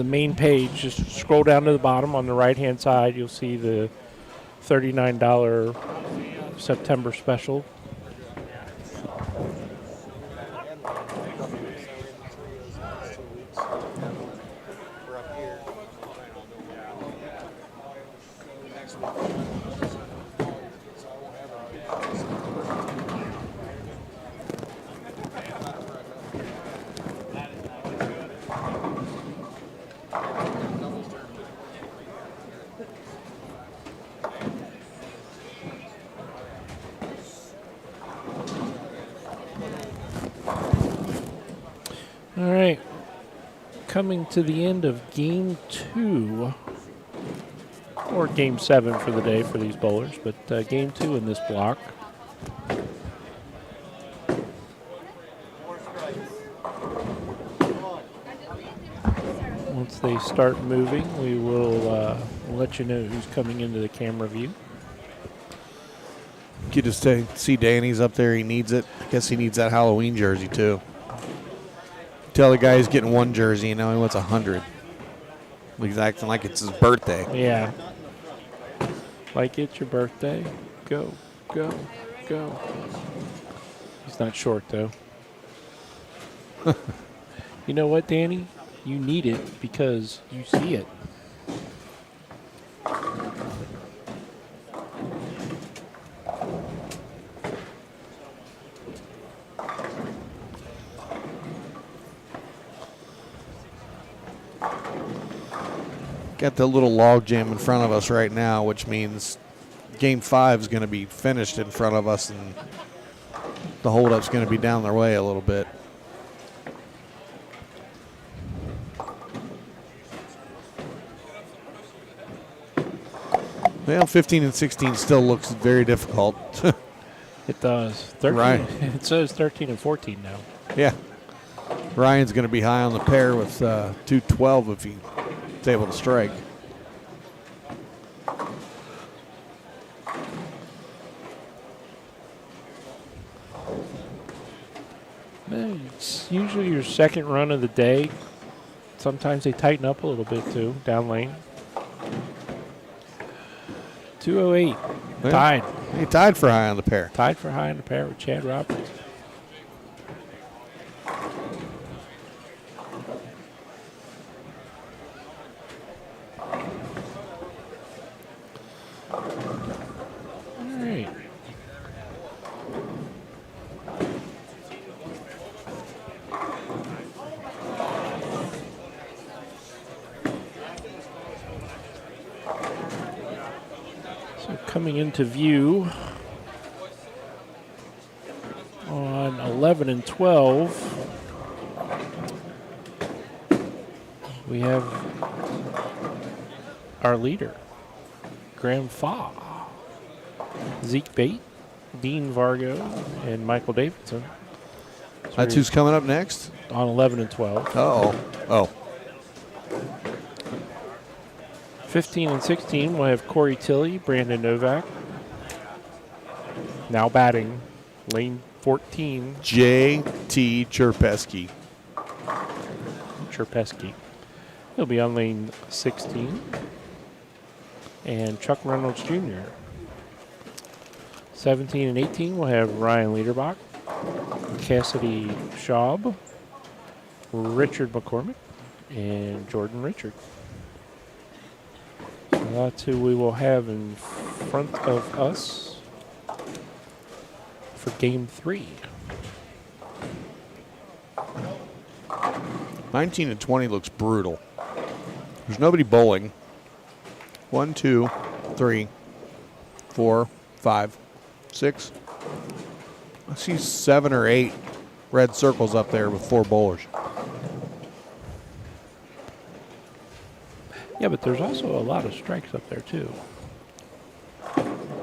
main page, just scroll down to the bottom on the right-hand side. You'll see the $39 September special. All right, coming to the end of Game 2, or Game 7 for the day for these bowlers, but Game 2 in this block. Once they start moving, we will let you know who's coming into the camera view. You just see Danny's up there. He needs it. I guess he needs that Halloween jersey, too. Tell the guy he's getting one jersey, and now he wants 100. He's acting like it's his birthday. Yeah. Like it's your birthday. Go, go, go. He's not short, though. You know what, Danny? You need it because you see it. Got the little log jam in front of us right now, which means Game 5 is going to be finished in front of us, and the holdup's going to be down their way a little bit. Well, 15 and 16 still looks very difficult. It does. 13. Right. It says 13 and 14 now. Yeah. Ryan's going to be high on the pair with 212 if he's able to strike. It's usually your second run of the day. Sometimes they tighten up a little bit, too, down lane. 208. Yeah. Tied. He tied for high on the pair. Tied for high on the pair with Chad Roberts. All right. Coming into view on 11 and 12, we have our leader, Graham Faw, Zeke Bate, Dean Vargo, and Michael Davidson. So that's who's coming up next? On 11 and 12. Uh-oh. Oh. 15 and 16, we'll have Corey Tilley, Brandon Novak. Now batting, lane 14. J.T. Cherpesky. He'll be on lane 16. And Chuck Reynolds Jr. 17 and 18, we'll have Ryan Liederbach, Cassidy Schaub, Richard McCormick, and Jordan Richard. That's who we will have in front of us for Game 3. 19 and 20 looks brutal. There's nobody bowling. 1, 2, 3, 4, 5, 6. I see 7 or 8 red circles up there with 4 bowlers. Yeah, but there's also a lot of strikes up there, too.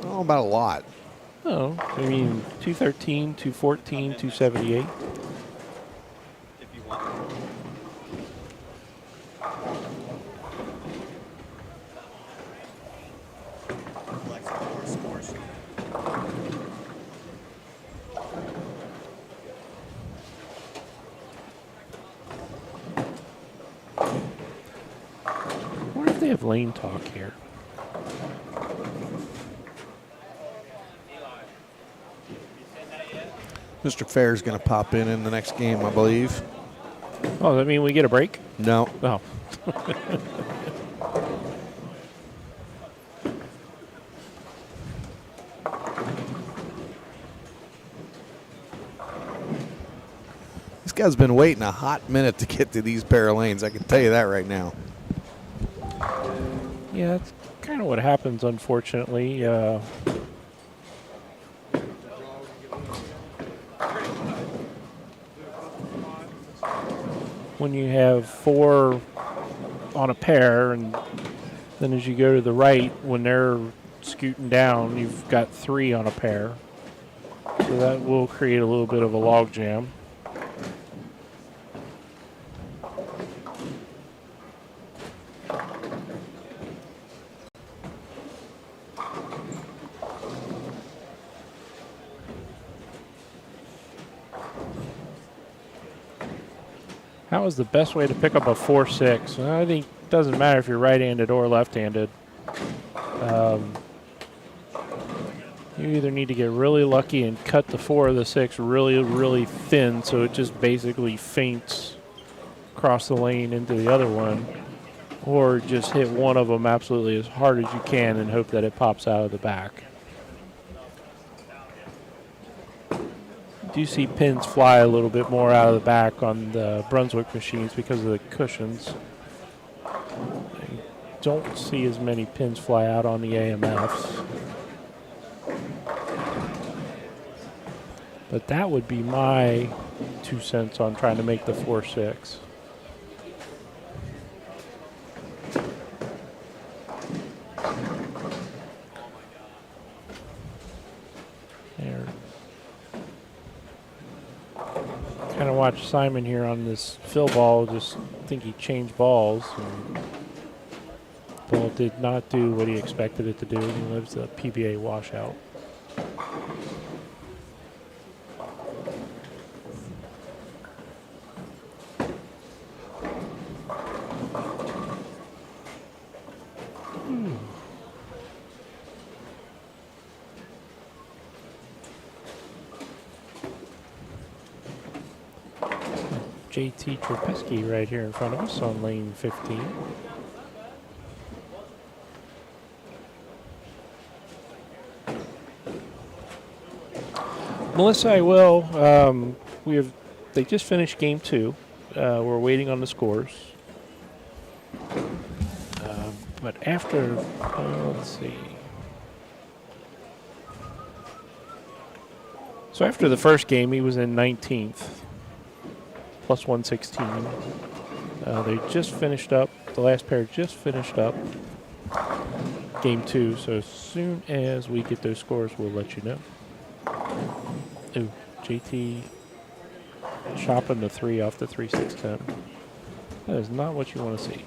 Oh, about a lot. Oh, I mean, 213, 214, 278. They have lane talk here. Mr. Fair's going to pop in the next game, I believe. Oh, does that mean we get a break? No. Oh. This guy's been waiting a hot minute to get to these pair of lanes. I can tell you that right now. Yeah, that's kind of what happens, unfortunately. When you have 4 on a pair, and then as you go to the right, when they're scooting down, you've got 3 on a pair. So that will create a little bit of a log jam. How is the best way to pick up a 4-6? Well, I think it doesn't matter if you're right-handed or left-handed. You either need to get really lucky and cut the 4 or the 6 really, really thin so it just basically faints across the lane into the other one, or just hit one of them absolutely as hard as you can and hope that it pops out of the back. Do see pins fly a little bit more out of the back on the Brunswick machines because of the cushions. I don't see as many pins fly out on the AMFs. But that would be my 2 cents on trying to make the 4-6. There. Kind of watch Simon here on this fill ball. Just think he changed balls. And ball did not do what he expected it to do. He lives a PBA washout. JT Trapesky right here in front of us on lane 15. Melissa, I will. They just finished game 2. We're waiting on the scores. But after, let's see. So after the first game, he was in 19th. Plus 116. They just finished up, the last pair just finished up game 2, so as soon as we get those scores, we'll let you know. Ooh, JT chopping the 3 off the 3-6-10. That is not what you want to see.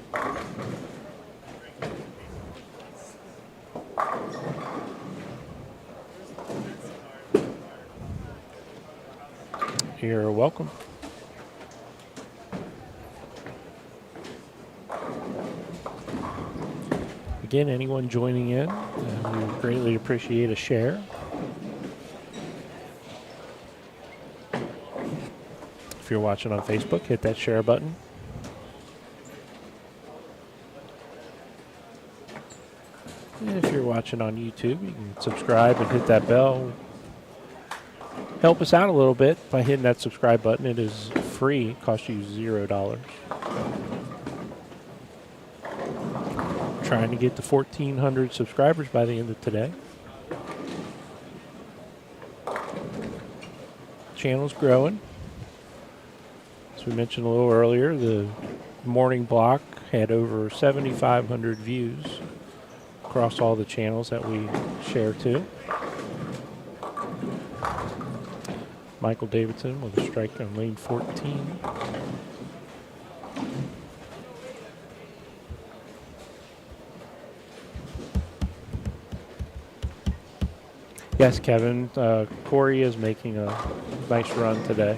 You're welcome. Again, anyone joining in, we greatly appreciate a share. If you're watching on Facebook, hit that share button. And if you're watching on YouTube, you can subscribe and hit that bell. Help us out a little bit by hitting that subscribe button. It is free, it costs you $0. Trying to get to 1,400 subscribers by the end of today. Channel's growing. As we mentioned a little earlier, the morning block had over 7,500 views across all the channels that we share to. Michael Davidson with a strike on lane 14. Yes, Kevin. Corey is making a nice run today.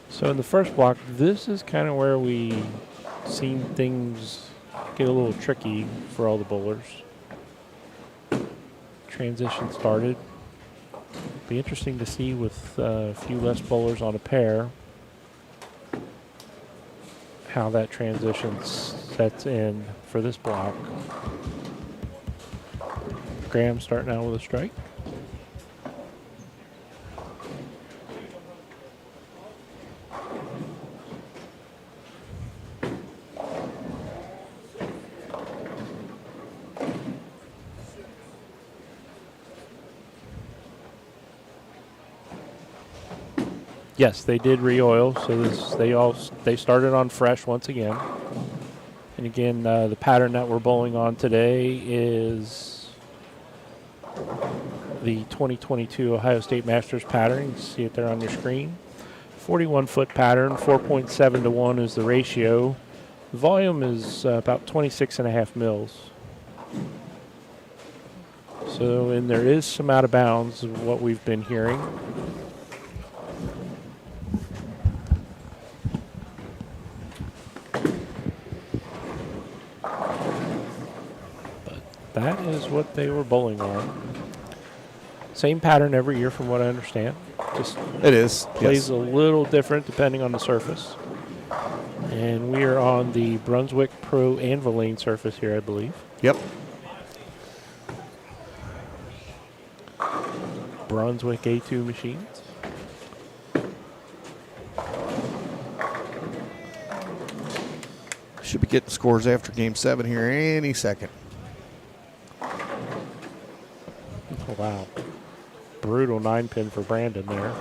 So in the first block, this is kind of where we seen things get a little tricky for all the bowlers. Transition started. Be interesting to see with a few less bowlers on a pair how that transition sets in for this block. Graham starting out with a strike. Yes, they did re-oil, so they started on fresh once again. And again, the pattern that we're bowling on today is the 2022 Ohio State Masters pattern. You can see it there on your screen. 41-foot pattern, 4.7 to 1 is the ratio. The volume is about 26.5 mils. So, and there is some out of bounds of what we've been hearing. But that is what they were bowling on. Same pattern every year from what I understand. Just it is. Plays a little different depending on the surface. And we are on the Brunswick Pro Anvilene surface here, I believe. Yep. Brunswick A2 machines. Should be getting scores after Game 7 here any second. Oh, wow. Brutal 9-pin for Brandon there.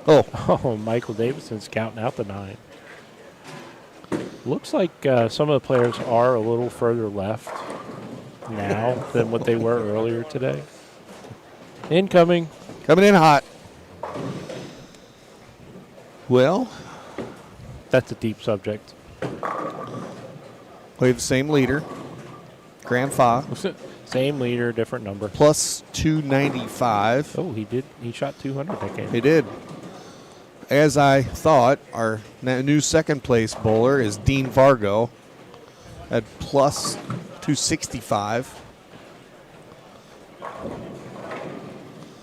Oh, Michael Davidson's counting out the 9. Looks like some of the players are a little further left now than what they were earlier today. Incoming. Coming in hot. Well, that's a deep subject. We have the same leader, Grand Fa. Same leader, different number. Plus 295. Oh, he did. He shot 200 that game. He did. As I thought, our new second place bowler is Dean Vargo at plus 265.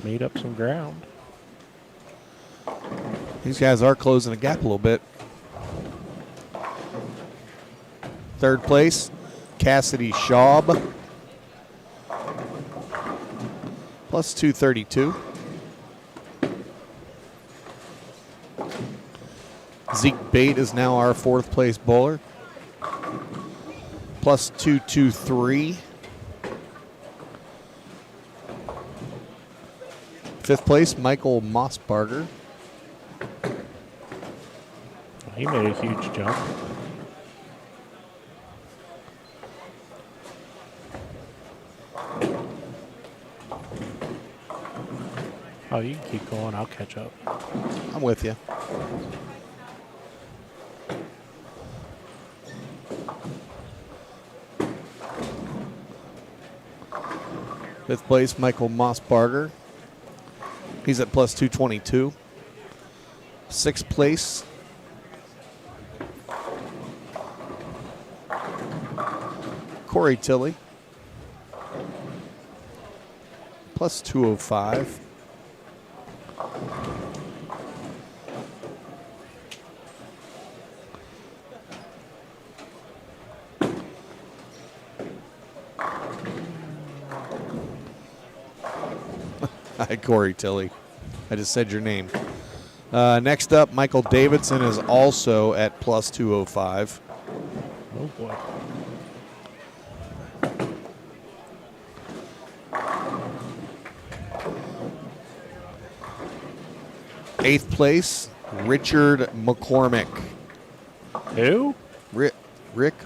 Made up some ground. These guys are closing the gap a little bit. Third place, Cassidy Schaub, plus 232. Zeke Bate is now our fourth place bowler, plus 223. Fifth place, Michael Mossbarger. He made a huge jump. Oh, you can keep going. I'll catch up. I'm with you. Fifth place, Michael Mossbarger. He's at plus 222. Sixth place, Corey Tilley, plus 205. Hi, Corey Tilley. I just said your name. Next up, Michael Davidson is also at plus 205. Oh, boy. Eighth place, Richard McCormick. Who? Rick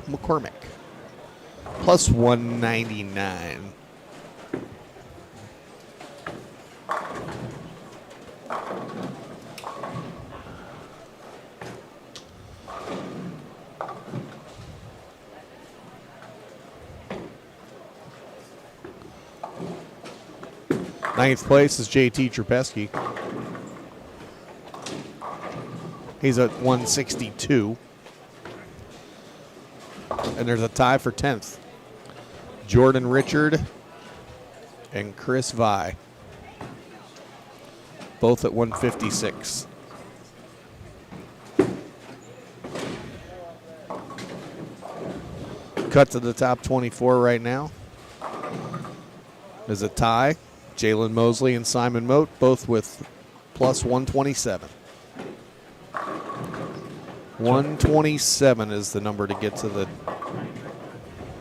McCormick. Plus 199. Ninth place is JT Trubesky. He's at 162. And there's a tie for 10th. Jordan Richard and Chris Vi. Both at 156. Cut to the top 24 right now. There's a tie. Jalen Mosley and Simon Mote, both with plus 127. 127 is the number to get to the...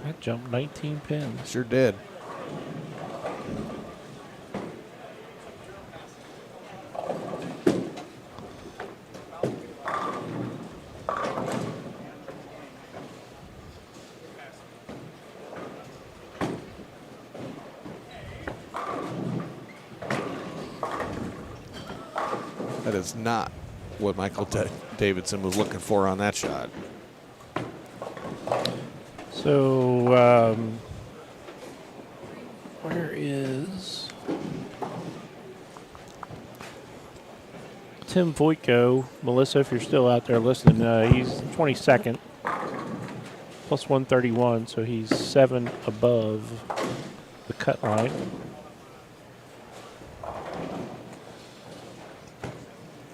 That jumped 19 pins. Sure did. That is not what Michael Davidson was looking for on that shot. So, where is Tim Voitko? Melissa, if you're still out there listening, he's 22nd, plus 131, so he's 7 above the cut line.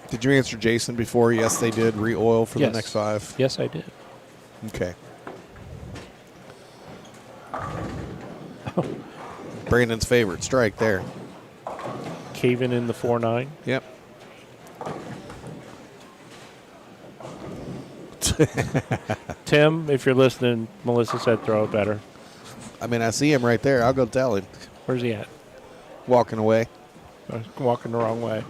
Did you answer Jason before? Yes, they did re-oil for the next 5? Yes, I did. Okay. Brandon's favorite strike there. Caving in the 4-9. Yep. Tim, if you're listening, Melissa said throw it better. I mean, I see him right there. I'll go tell him. Where's he at? Walking away. Walking the wrong way.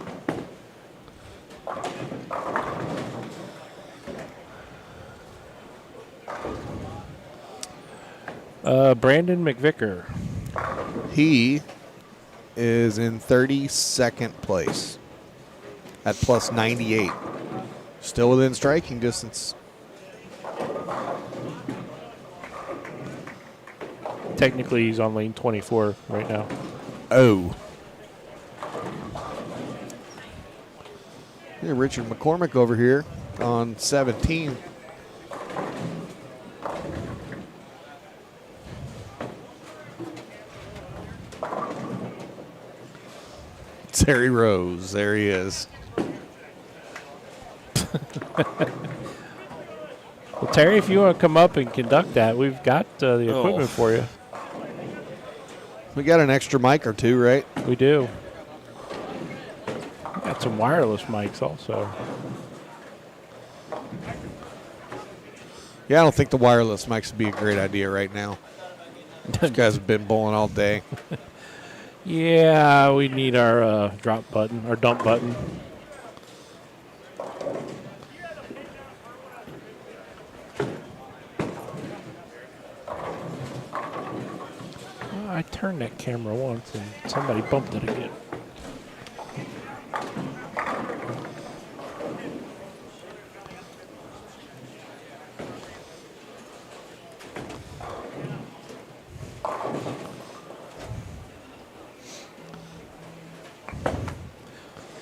Brandon McVicker. He is in 32nd place at plus 98. Still within striking distance. Technically, he's on lane 24 right now. Oh. Yeah, Richard McCormick over here on 17. Terry Rose, there he is. Well, Terry, if you want to come up and conduct that, we've got the equipment for you. We got an extra mic or two, right? We do. We got some wireless mics also. Yeah, I don't think the wireless mics would be a great idea right now. These guys have been bowling all day. Yeah, we need our drop button, our dump button. I turned that camera once and somebody bumped it again.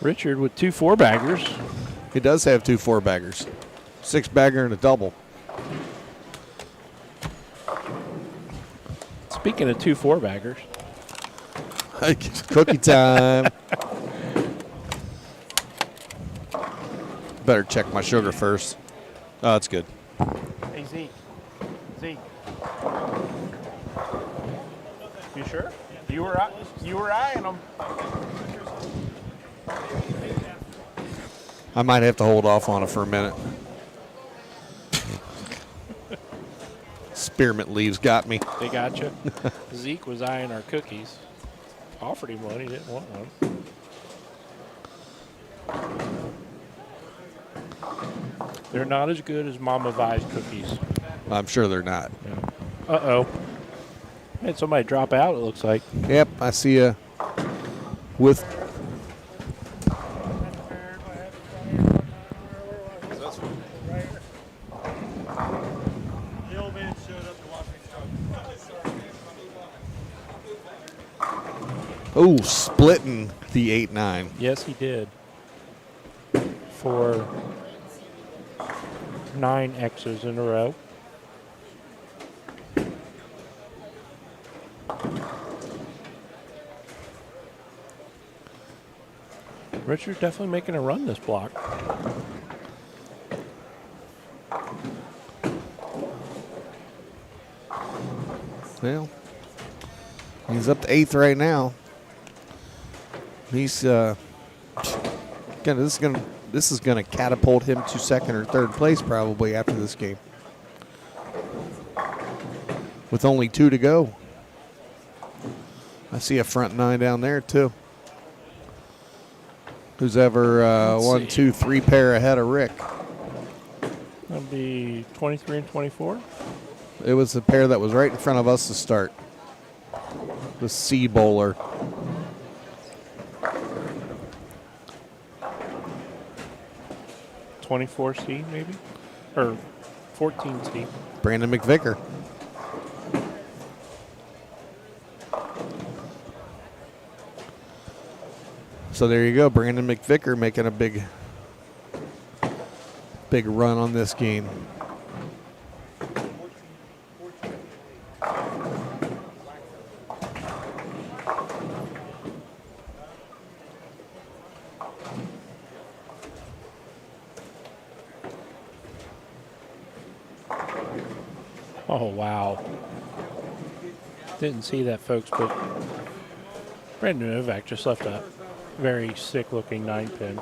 Richard with 2 4-baggers. He does have 2 4-baggers. 6-bagger and a double. Speaking of 2 4-baggers. Cookie time. Better check my sugar first. Oh, that's good. Hey, Zeke. You sure? You were eyeing them. I might have to hold off on it for a minute. Spearmint leaves got me. They got you. Zeke was eyeing our cookies. Offered him one. He didn't want one. They're not as good as Mama Vi's cookies. I'm sure they're not. Yeah. Uh-oh. Had somebody drop out, it looks like. Yep, I see you with... Oh, splitting the 8-9. Yes, he did. For 9 X's in a row. Richard's definitely making a run this block. Well, he's up to 8th right now. He's this is gonna catapult him to 2nd or 3rd place probably after this game. With only 2 to go. I see a front 9 down there too. Who's ever 1, 2, 3 pair ahead of Rick? That'll be 23 and 24. It was the pair that was right in front of us to start. The C bowler. 24 seed, maybe? Or 14 seed. Brandon McVicker. So there you go. Brandon McVicker making a big run on this game. Oh, wow. Didn't see that, folks, but Brandon Novak just left a very sick-looking 9-pin.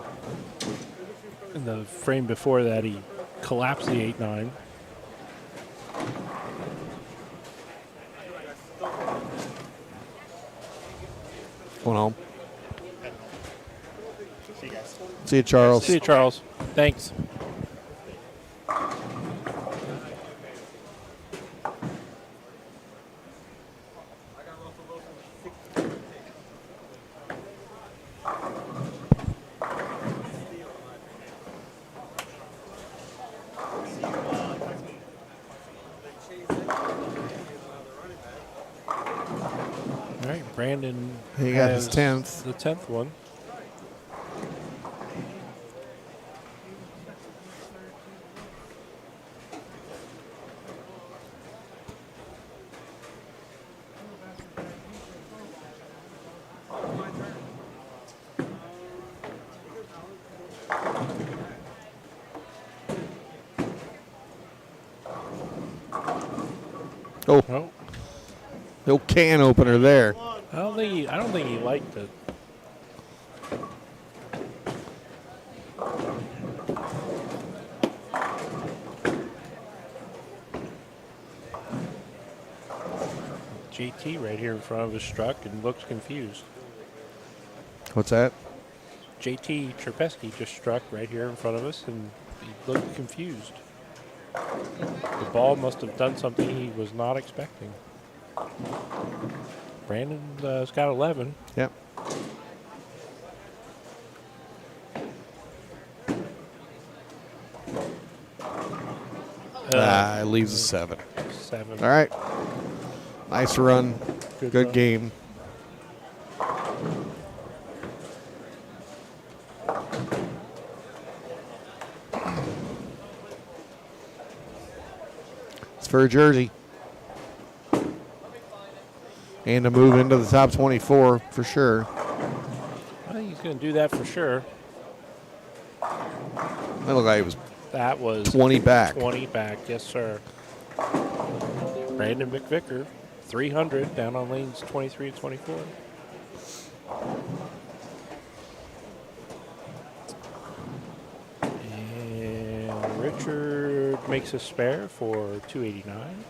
In the frame before that, he collapsed the 8-9. Going home. See you guys. See you, Charles. See you, Charles. Thanks. All right, Brandon. He got his has 10th. The 10th one. Oh. Oh. No can opener there. I don't think he liked it. JT right here in front of us struck and looks confused. What's that? JT Trepesky just struck right here in front of us and he looked confused. The ball must have done something he was not expecting. Brandon's got 11. Yep. It leaves a 7. 7. All right. Nice run. Good run. game. It's for a jersey. And to move into the top 24 for sure. I think he's going to do that for sure. That looked like it was That was 20 back. 20 back, yes, sir. Brandon McVicker, 300 down on lanes 23 and 24. And Richard makes a spare for 289.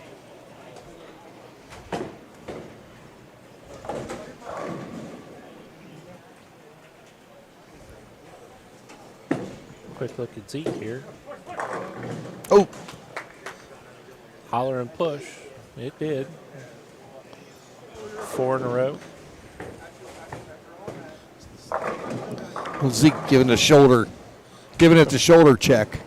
Quick look at Zeke here. Oh. Holler and push. It did. 4 in a row. Well, Zeke giving it the shoulder check.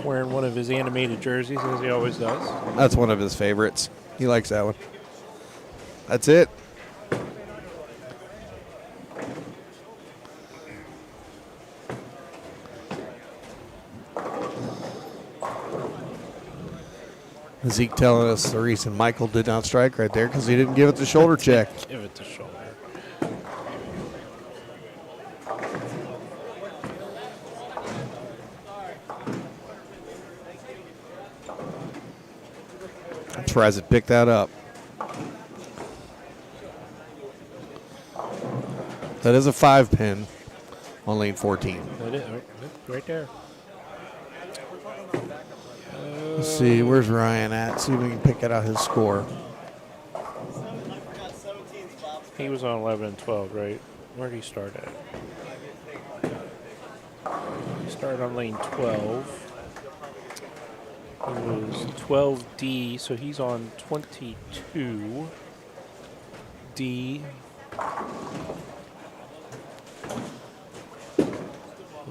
Wearing one of his animated jerseys, as he always does. That's one of his favorites. He likes that one. That's it. Zeke telling us the reason Michael did not strike right there because he didn't give it the shoulder check. Give it the shoulder. I'm surprised it picked that up. That is a 5-pin on lane 14. That is, right there. Let's see, where's Ryan at? See if we can pick it out his score. He was on 11 and 12, right? Where did he start at? He started on lane 12. He was 12D, so he's on 22D.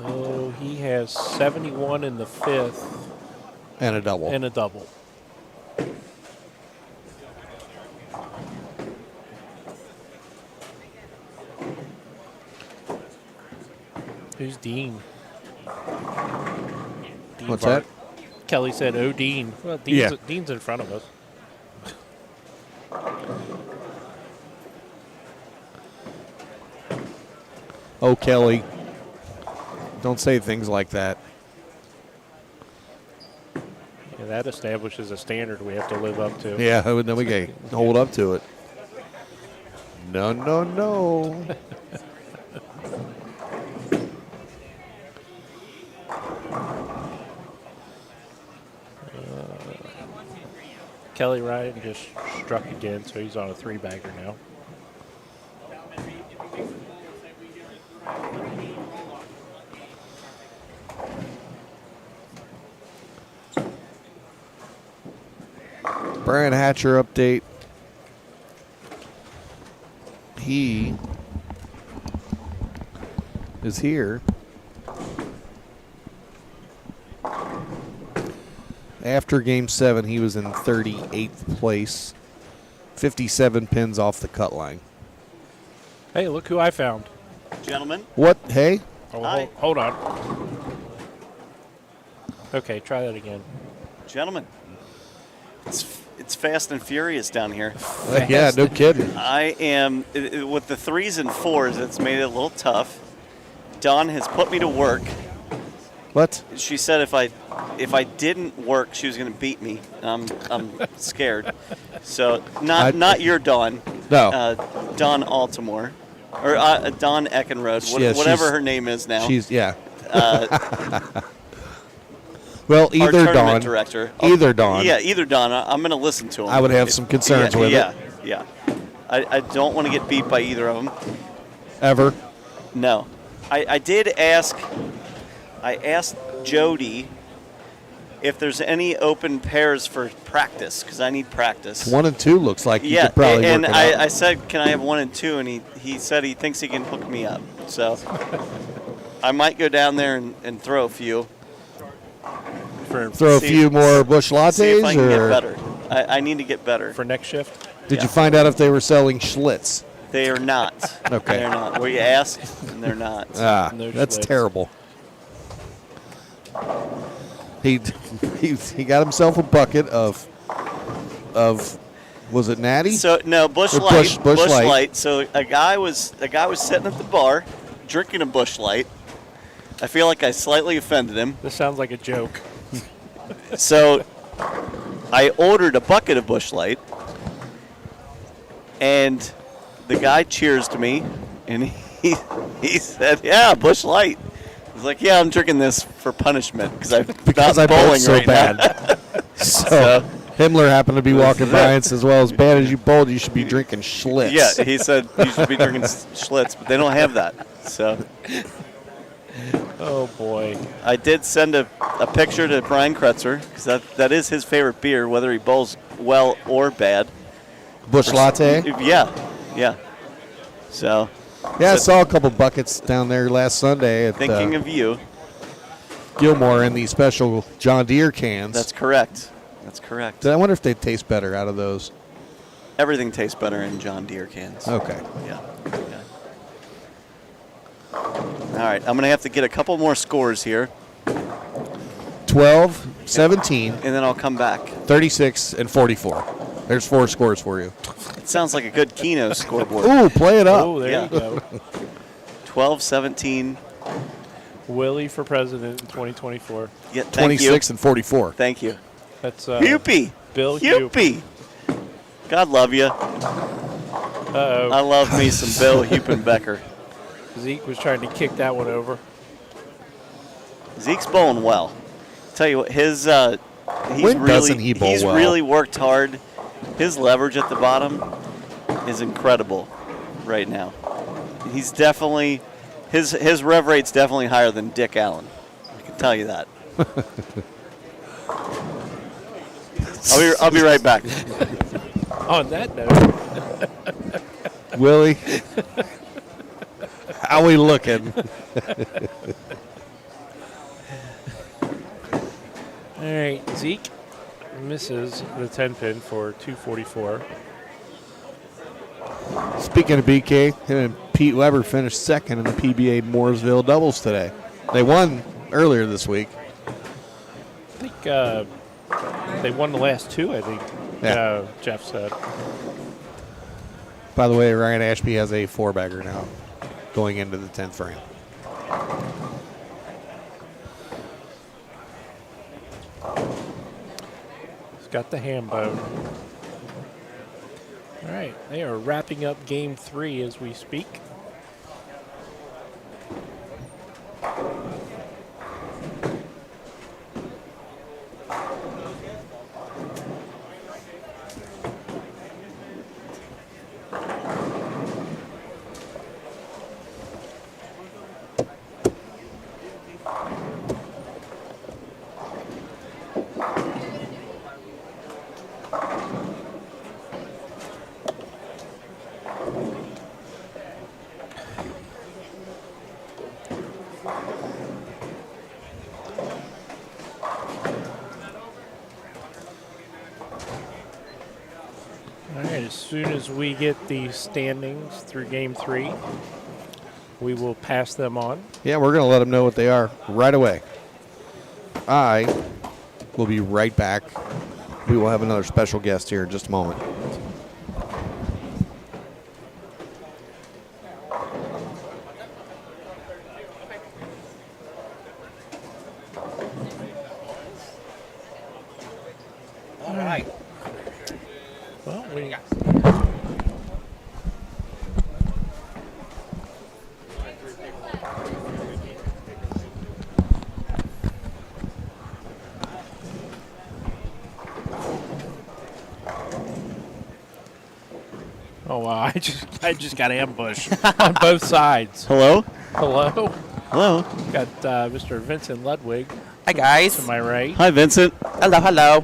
Oh, he has 71 in the 5th. And a double. And a double. Who's Dean? What's that? Kelly said, "Oh, Dean." Well, Dean's in front of us. Oh, Kelly. Don't say things like that. Yeah, that establishes a standard we have to live up to. Yeah, then we can hold up to it. No, no, no. Kelly Ryan just struck again, so he's on a 3-bagger now. Brian Hatcher update. He is here. After Game 7, he was in 38th place. 57 pins off the cut line. Hey, look who I found. Gentlemen. What? Hey? Oh, hold on. Okay, try that again. Gentlemen. It's fast and furious down here. Yeah, no kidding. I am, with the 3s and 4s, it's made it a little tough. Dawn has put me to work. What? She said if I didn't work, she was going to beat me. I'm scared. So not your Dawn. No. Dawn Altimore. Or Dawn Eckenrode, Yeah, whatever her name is now. Yeah. Well, either our Dawn. Director. Either Dawn. Yeah, either Dawn. I'm going to listen to him. I would have some concerns with it. Yeah. I don't want to get beat by either of them. Ever? No. I did ask. I asked Jody if there's any open pairs for practice, because I need practice. 1 and 2 looks like you could probably and work it out. I said, can I have 1 and 2? And he said he thinks he can hook me up. So I might go down there and throw a few. Throw a few more Busch Lattes? See if I can or get better. I need to get better. For next shift? Did you find out if they were selling Schlitz? They are not. Okay. They're not. Where you ask, and they're not. That's terrible. He got himself a bucket of was it Natty? So no, Busch Or Light. Busch Light. Light. So a guy was sitting at the bar drinking a Busch Light. I feel like I slightly offended him. This sounds like a joke. So I ordered a bucket of Busch Light, and the guy cheers to me, and he said, "Yeah, Busch Light." I was like, "Yeah, I'm drinking this for punishment because I bowling bowled so right bad." now." So Himmler happened to be walking by and says, "Well, as bad as you bowled, you should be drinking Schlitz." Yeah, he said you should be drinking Schlitz, but they don't have that. So. Oh, boy. I did send a picture to Brian Kretzer, because that is his favorite beer, whether he bowls well or bad. Busch Latte? Yeah. So. Yeah, I saw a couple buckets down there last Sunday at Thinking of you. Gilmore in the special John Deere cans. That's correct. I wonder if they taste better out of those. Everything tastes better in John Deere cans. Okay. Yeah. All right, I'm going to have to get a couple more scores here. 12, 17. And then I'll come back. 36, and 44. There's 4 scores for you. It sounds like a good Keno scoreboard. Ooh, play it up. Oh, there you go. 12, 17. Willie for president in 2024. Yeah, thank 26 you. and 44. Thank you. That's Hupie. Bill Hupie. God love you. Uh-oh. I love me some Bill Hupenbecker. Zeke was trying to kick that one over. Zeke's bowling well. Tell you what, he's When doesn't he bowl well? really worked hard. His leverage at the bottom is incredible right now. He's definitely his rev rate's definitely higher than Dick Allen. I can tell you that. I'll be right back. On that note, Willie, how we looking? Zeke misses the 10 pin for 244. Speaking of BK, him and Pete Weber finished second in the PBA Mooresville doubles today. They won earlier this week. I think they won the last two, I think, Yeah. Jeff said. By the way, Ryan Ashby has a 4-bagger now going into the 10th frame. He's got the ham bone. All right, they are wrapping up game 3 as we speak. All right, as soon as we get the standings through game 3, we will pass them on. Yeah, we're going to let them know what they are right away. I will be right back. We will have another special guest here in just a moment. All right. Well, we Oh wow! I just got ambushed on both sides. Hello? Hello. Hello. Got Mr. Vincent Ludwig. Hi guys. To my right. Hi, Vincent. Hello, hello.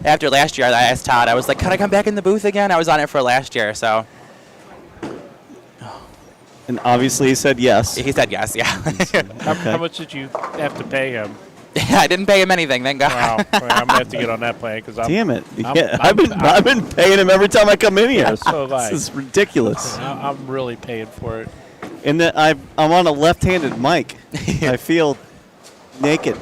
After last year, I asked Todd. I was like, "Can I come back in the booth again?" I was on it for last year, so. And obviously he said yes. He said yes. Yeah. How much did you have to pay him? I didn't pay him anything, thank God. Wow, well, I'm gonna have to get on that plan because Damn it! I've been paying him every time I come in here. Yeah, so have I. This is ridiculous. I'm really paying for it. And that I'm on a left-handed mic. I feel naked.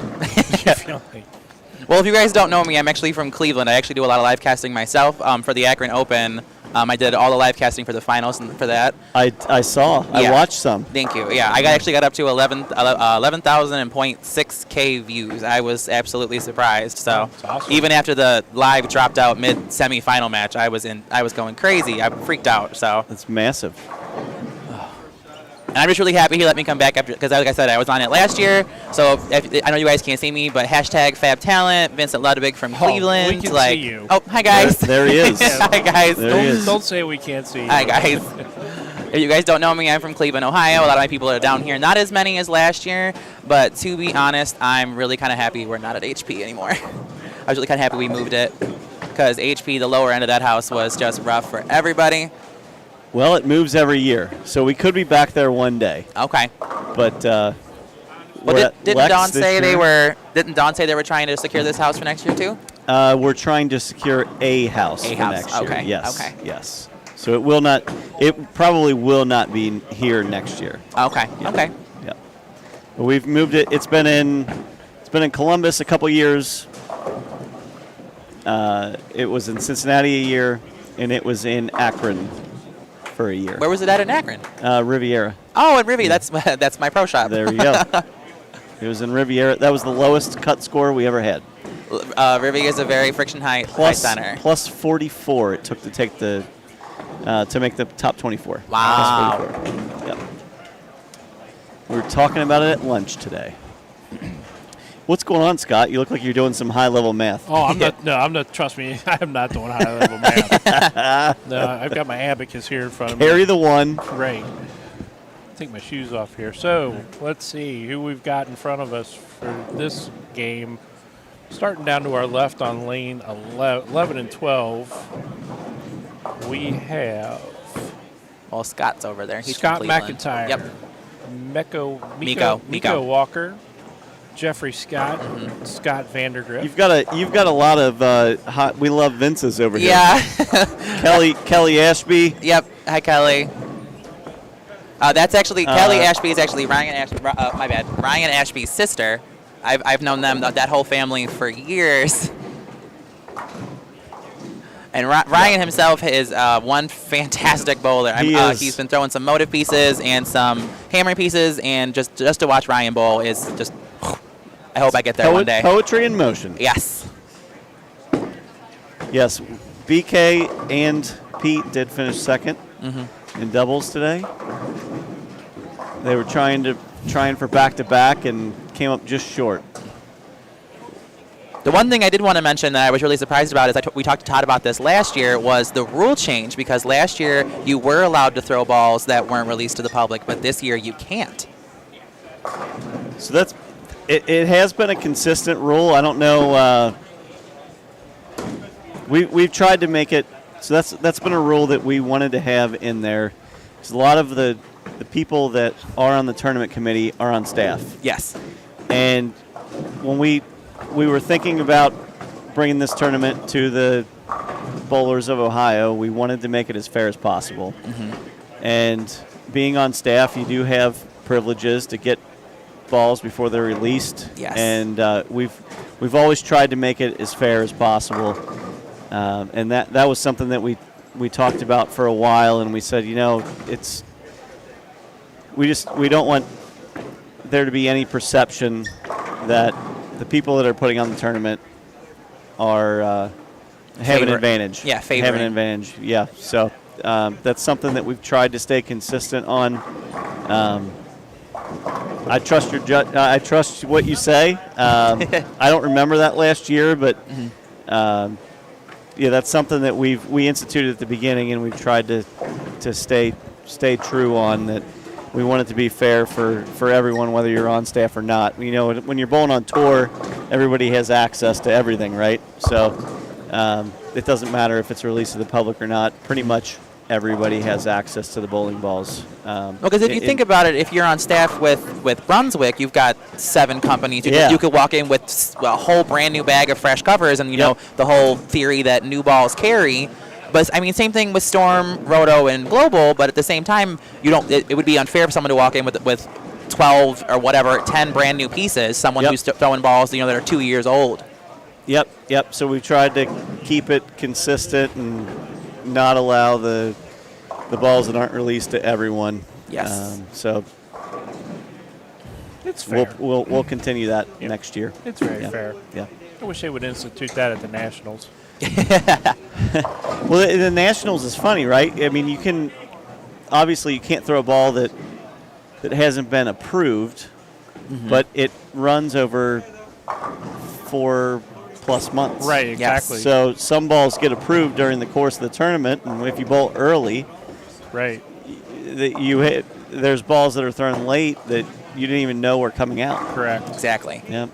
Well, if you guys don't know me, I'm actually from Cleveland. I actually do a lot of live casting myself for the Akron Open. I did all the live casting for the finals and for that. I saw. Yeah. I watched some. Thank you. Yeah, I actually got up to 11,000.6K views. I was absolutely surprised. So awesome. Even after the live dropped out mid semi-final match, I was going crazy. I freaked out. So That's massive. And I'm just really happy he let me come back after, because like I said, I was on it last year. So I know you guys can't see me, but hashtag Fab Talent, Vincent Ludwig from Cleveland. We can like, see you. Oh, hi guys. There he is. Hi guys. Don't say we can't see you. Hi guys. If you guys don't know me, I'm from Cleveland, Ohio. A lot of my people are down here. Not as many as last year, but to be honest, I'm really kind of happy we're not at HP anymore. I was really kind of happy we moved it, because HP, the lower end of that house, was just rough for everybody. Well, it moves every year, so we could be back there one day. Okay. But well, didn't Dawn say they were? Didn't Dawn say they were trying to secure this house for next year too? We're trying to secure a house for next year. Okay. Yes. Okay. Yes. So it will not. It probably will not be here next year. Okay. Yeah. Okay. Yeah. But we've moved it. It's been in Columbus a couple years. It was in Cincinnati a year, and it was in Akron for a year. Where was it at in Akron? Riviera. Oh, in Riviera. That's my pro shop. There you go. It was in Riviera. That was the lowest cut score we ever had. Riviera is a very friction high center. Plus 44 it took to take the to make the top 24. Wow. Plus 44. Yep. We were talking about it at lunch today. What's going on, Scott? You look like you're doing some high-level math. Oh, I'm not. No, I'm not. Trust me, I'm not doing high-level math. No, I've got my abacus here in front of me. Carry the one. Great. Take my shoes off here. So let's see who we've got in front of us for this game. Starting down to our left on lane 11 and 12, we have. Well, Scott's over there. He's Scott from Cleveland. McIntyre. Yep. Miko Walker. Jeffrey Scott, Scott Vandergrift. You've got a lot of hot. We love Vince's over here. Yeah. Kelly Ashby. Yep. Hi, Kelly. That's actually Kelly Ashby is actually Ryan Ashby. My bad. Ryan Ashby's sister. I've known them that whole family for years. And Ryan himself is one fantastic bowler. He's been throwing some motive pieces and some hammering pieces, and just to watch Ryan bowl is just. I hope I get there one day. Poetry in motion. Yes. Yes, BK and Pete did finish second in doubles today. They were trying for back-to-back and came up just short. The one thing I did want to mention that I was really surprised about is we talked to Todd about this last year was the rule change, because last year you were allowed to throw balls that weren't released to the public, but this year you can't. So it has been a consistent rule. I don't know. We've tried to make it so that's been a rule that we wanted to have in there. Because a lot of the people that are on the tournament committee are on staff. Yes. And when we were thinking about bringing this tournament to the bowlers of Ohio, we wanted to make it as fair as possible. And being on staff, you do have privileges to get balls before they're released. Yes. And we've always tried to make it as fair as possible. And that was something that we talked about for a while, and we said, we don't want there to be any perception that the people that are putting on the tournament are have an advantage. Yeah, favoring. Have an advantage. Yeah. So that's something that we've tried to stay consistent on. I trust your I trust what you say. I don't remember that last year, but yeah, that's something that we instituted at the beginning, and we've tried to stay true on that. We want it to be fair for everyone, whether you're on staff or not. When you're bowling on tour, everybody has access to everything, right? So it doesn't matter if it's released to the public or not. Pretty much everybody has access to the bowling balls. Because if you think about it, if you're on staff with Brunswick, you've got 7 companies. You could walk in with a whole brand new bag of fresh covers, and know the whole theory that new balls carry. But I mean, same thing with Storm, Roto, and Global. But at the same time, it would be unfair for someone to walk in with 12 or whatever, 10 brand new pieces. Someone who's throwing balls, that are 2 years old. Yep. So we tried to keep it consistent and not allow the balls that aren't released to everyone. Yes. So it's fair. We'll continue that next year. It's very fair. Yeah. I wish they would institute that at the Nationals. Well, the Nationals is funny, right? I mean, you can't throw a ball that hasn't been approved, but it runs over 4+ months. Right, exactly. Yes. So some balls get approved during the course of the tournament, and if you bowl early, right, there's balls that are thrown late that you didn't even know were coming out. Correct. Exactly. Yep.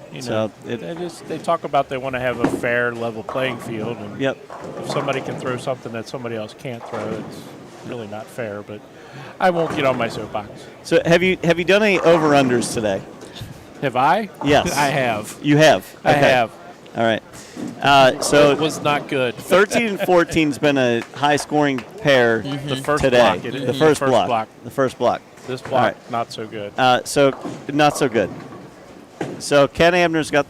They talk about they want to have a fair, level playing field, and if somebody can throw something that somebody else can't throw, it's really not fair. But I won't get on my soapbox. So have you done any over-unders today? Have I? Yes. I have. You have? Okay. I have. All right. So it was not good. 13 and 14 has been a high-scoring pair The first today. block. The first block. The first block. This block, not so good. So not so good. So Ken Abner's got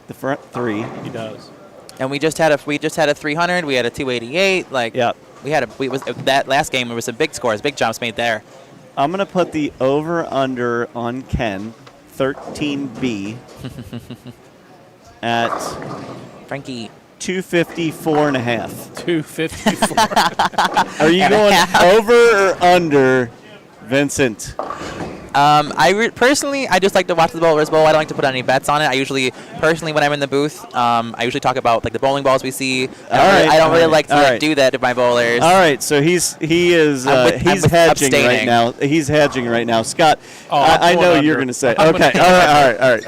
the front 3. He does. And we just had a 300. We had a 288. That last game. There was some big scores, big jumps made there. I'm gonna put the over/under on Ken, 13B, at Frankie 254.5. 254. Are you going over or under, Vincent? Personally, I just like to watch the Bowlers Bowl. I don't like to put any bets on it. I usually, when I'm in the booth, I usually talk about the bowling balls we see. I don't really like to do that to my bowlers. All right, so he's hedging right now. He's hedging right now. Scott, I know you're going to say. Okay, all right.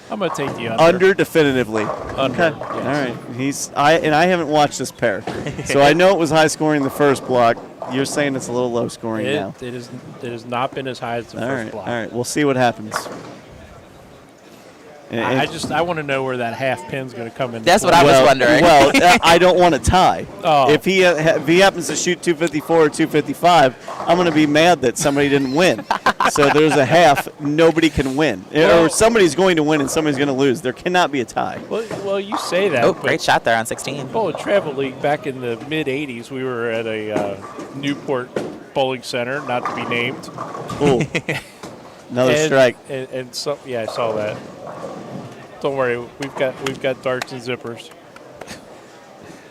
I'm going to take the under. Under definitively. Under. Okay. Yes. All right. I haven't watched this pair, so I know it was high scoring in the first block. You're saying it's a little low scoring now. It has not been as high as the first block. All right. We'll see what happens. I want to know where that half pin's going to come in. That's what I was wondering. Well, I don't want to tie. Oh. If he happens to shoot 254 or 255, I'm going to be mad that somebody didn't win. So there's a half. Nobody can win. Or somebody's going to win and somebody's going to lose. There cannot be a tie. Well, you say that. Oh, great shot there on 16. Well, in Travel League back in the mid-'80s, we were at a Newport bowling center, not to be named. Ooh. Another strike. And some, I saw that. Don't worry, we've got darts and zippers.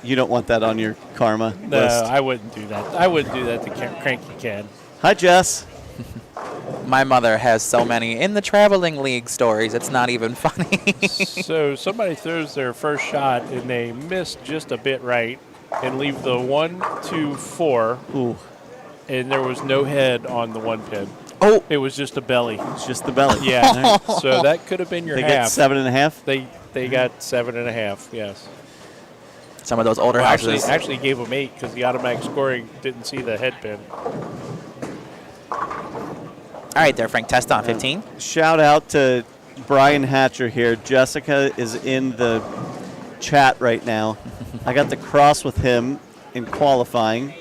You don't want that on your karma No, list. I wouldn't do that. I wouldn't do that to Cranky Ken. Hi, Jess. My mother has so many in the traveling league stories. It's not even funny. So somebody throws their first shot and they miss just a bit right and leave the 1, 2, 4. Ooh. And there was no head on the one pin. Oh, it was just a belly. It's just the belly. Yeah. So that could have been your they half. They got 7.5. They got 7.5. Yes. Some of those older houses actually gave them 8 because the automatic scoring didn't see the head pin. All right, there, Frank. Test on 15. Shout out to Brian Hatcher here. Jessica is in the chat right now. I got to cross with him in qualifying.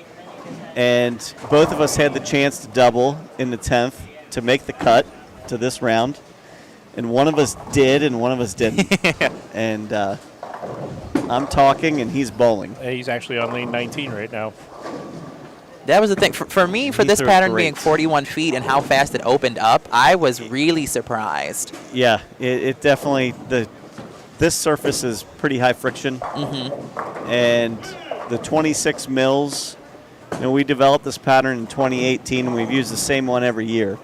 And both of us had the chance to double in the 10th to make the cut to this round. And one of us did and one of us didn't. And I'm talking and he's bowling. He's actually on lane 19 right now. That was the thing. For me, for this pattern being 41 feet and how fast it opened up, I was really surprised. Yeah, it definitely, this surface is pretty high friction. And the 26 mils, we developed this pattern in 2018 and we've used the same one every year.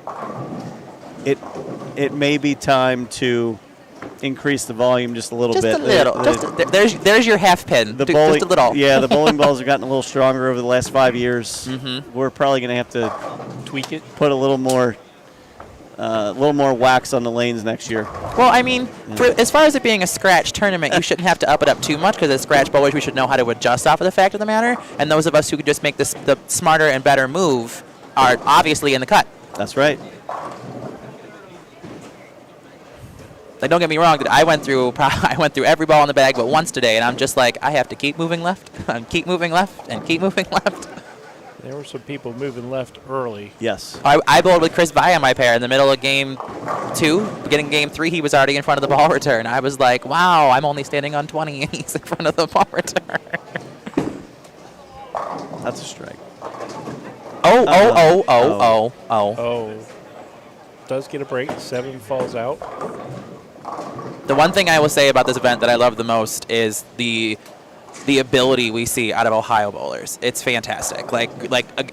It may be time to increase the volume just a little bit. Just a little. There's your half pin. The bowling, just a little. Yeah, the bowling balls have gotten a little stronger over the last 5 years. We're probably going to have to tweak it, put a little more wax on the lanes next year. Well, I mean, as far as it being a scratch tournament, you shouldn't have to up it up too much because as scratch bowlers, we should know how to adjust off of the fact of the matter. And those of us who could just make the smarter and better move are obviously in the cut. That's right. Like, don't get me wrong. I went through every ball in the bag but once today, and I'm just like, I have to keep moving left and keep moving left and keep moving left. There were some people moving left early. Yes. I bowled with Chris Vai on my pair in the middle of game 2. Beginning game 3, he was already in front of the ball return. I was like, wow, I'm only standing on 20, and he's in front of the ball return. That's a strike. Oh. Does get a break. 7 falls out. The one thing I will say about this event that I love the most is the ability we see out of Ohio bowlers. It's fantastic. Like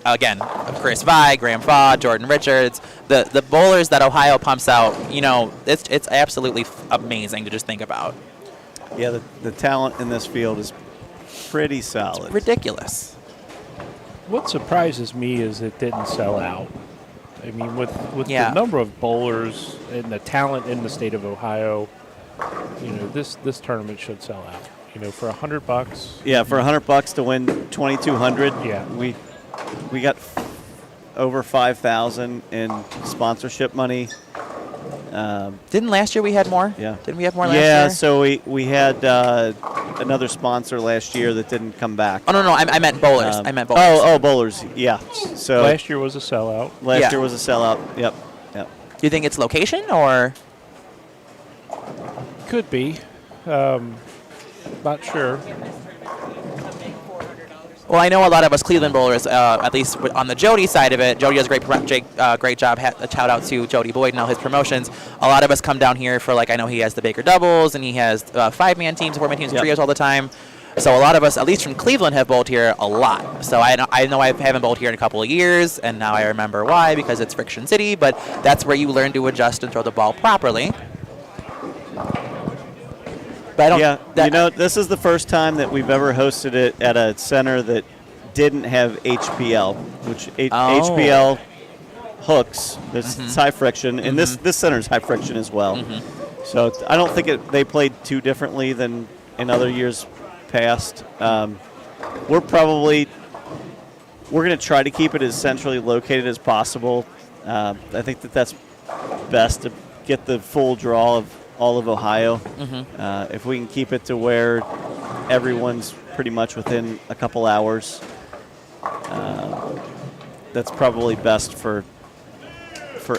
again, Chris Vai, Graham Faw, Jordan Richards, the bowlers that Ohio pumps out. It's absolutely amazing to just think about. Yeah, the talent in this field is pretty solid. It's ridiculous. What surprises me is it didn't sell out. I mean, with Yeah. the number of bowlers and the talent in the state of Ohio, this tournament should sell out. For $100. Yeah, for $100 to win 2,200. Yeah, we got over 5,000 in sponsorship money. Didn't last year we had more? Yeah. Didn't we have more last year? Yeah, so we had another sponsor last year that didn't come back. Oh, no, I meant bowlers. I meant bowlers. Oh, bowlers, yeah. So last year was a sellout. Last year was a sellout, yep. Do you think it's location or? Could be. Not sure. Well, I know a lot of us Cleveland bowlers, at least on the Jody side of it. Jody does a great job. A shout out to Jody Boyd and all his promotions. A lot of us come down here for, I know he has the Baker doubles and he has 5-man teams, 4-man teams, and trios all the time. So a lot of us, at least from Cleveland, have bowled here a lot. So I know I haven't bowled here in a couple of years, and now I remember why, because it's Friction City. But that's where you learn to adjust and throw the ball properly. But this is the first time that we've ever hosted it at a center that didn't have HPL, which HPL hooks. It's high friction, and this center is high friction as well. So I don't think they played too differently than in other years past. We're going to try to keep it as centrally located as possible. I think that's best to get the full draw of all of Ohio. Mm-hmm. If we can keep it to where everyone's pretty much within a couple hours, that's probably best for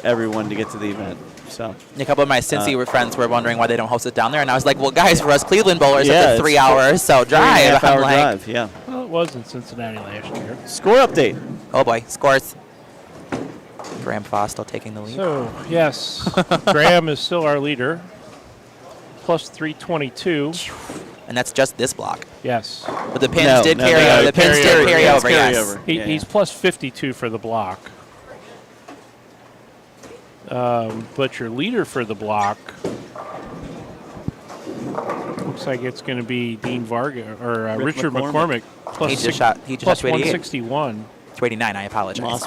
everyone to get to the event. So a couple of my Cincy friends were wondering why they don't host it down there, and I was like, well, guys, for us Cleveland bowlers, it's 3 hours, so drive. 3.5 hour like, drive, yeah. Well, it was in Cincinnati last year. Score update. Oh, boy. Scores. Graham Foss still taking the lead. So, yes, Graham is still our leader, plus 322. And that's just this block. Yes. But the pins did carry over. The pins did carry over, yes. He's plus 52 for the block. But your leader for the block looks like it's going to be Dean Varga or Richard McCormick. Plus he just shot 161. 289, I apologize.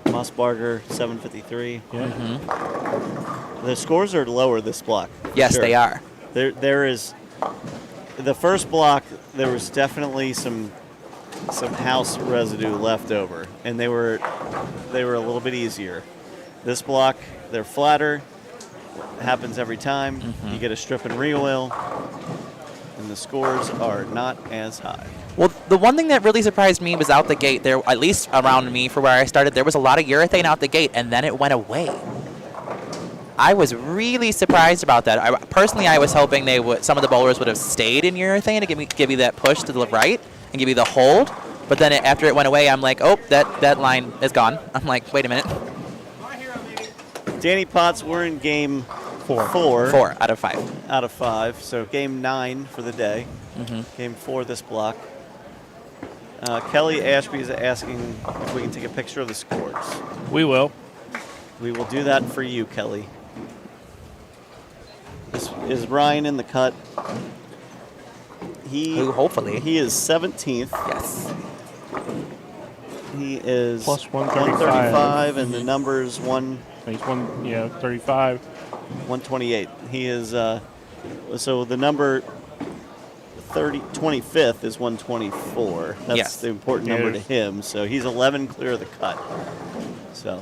Mossbarger 753. Yeah. Mm-hmm. The scores are lower this block. Yes, they are. There is the first block. There was definitely some house residue left over, and they were a little bit easier. This block, they're flatter. It happens every time. You get a strip and re-oil, and the scores are not as high. Well, the one thing that really surprised me was out the gate. There, at least around me for where I started, there was a lot of urethane out the gate, and then it went away. I was really surprised about that. Personally, I was hoping some of the bowlers would have stayed in urethane to give you that push to the right and give you the hold. But then after it went away, I'm like, oh, that line is gone. I'm like, wait a minute. Danny Potts, we're in game 4. 4 out of 5. Out of 5. So game 9 for the day. Mm-hmm. Game 4 this block. Kelly Ashby is asking if we can take a picture of the scores. We will. We will do that for you, Kelly. Is Ryan in the cut? Hopefully. He is 17th. Yes. He is plus 135, and the number's 35. 128. He is so the number 25th is 124. That's the important number to him. So he's 11 clear of the cut. So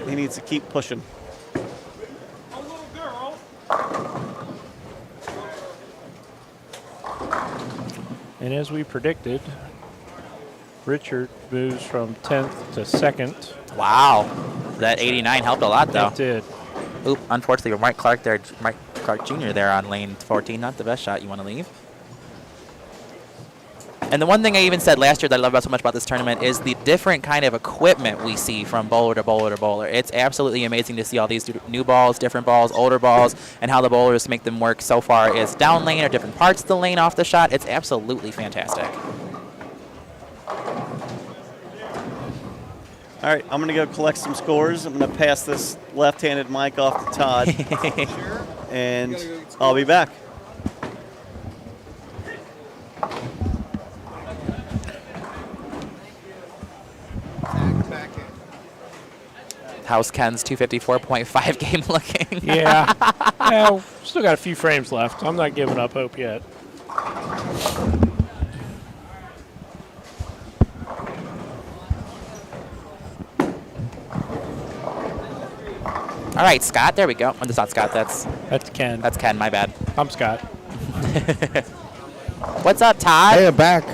he needs to keep pushing. And as we predicted, Richard moves from 10th to 2nd. Wow. That 89 helped a lot, though. It did. Oop, unfortunately, Mike Clark Jr. there on lane 14. Not the best shot you want to leave. And the one thing I even said last year that I love so much about this tournament is the different kind of equipment we see from bowler to bowler to bowler. It's absolutely amazing to see all these new balls, different balls, older balls, and how the bowlers make them work so far as down lane or different parts of the lane off the shot. It's absolutely fantastic. All right, I'm going to go collect some scores. I'm going to pass this left-handed mic off to Todd, and I'll be back. How's Ken's 254.5 game looking? Yeah. Well, still got a few frames left. I'm not giving up hope yet. All right, Scott. There we go. Oh, that's not Scott. That's Ken. That's Ken. My bad. I'm Scott. What's up, Todd? Hey, I'm back.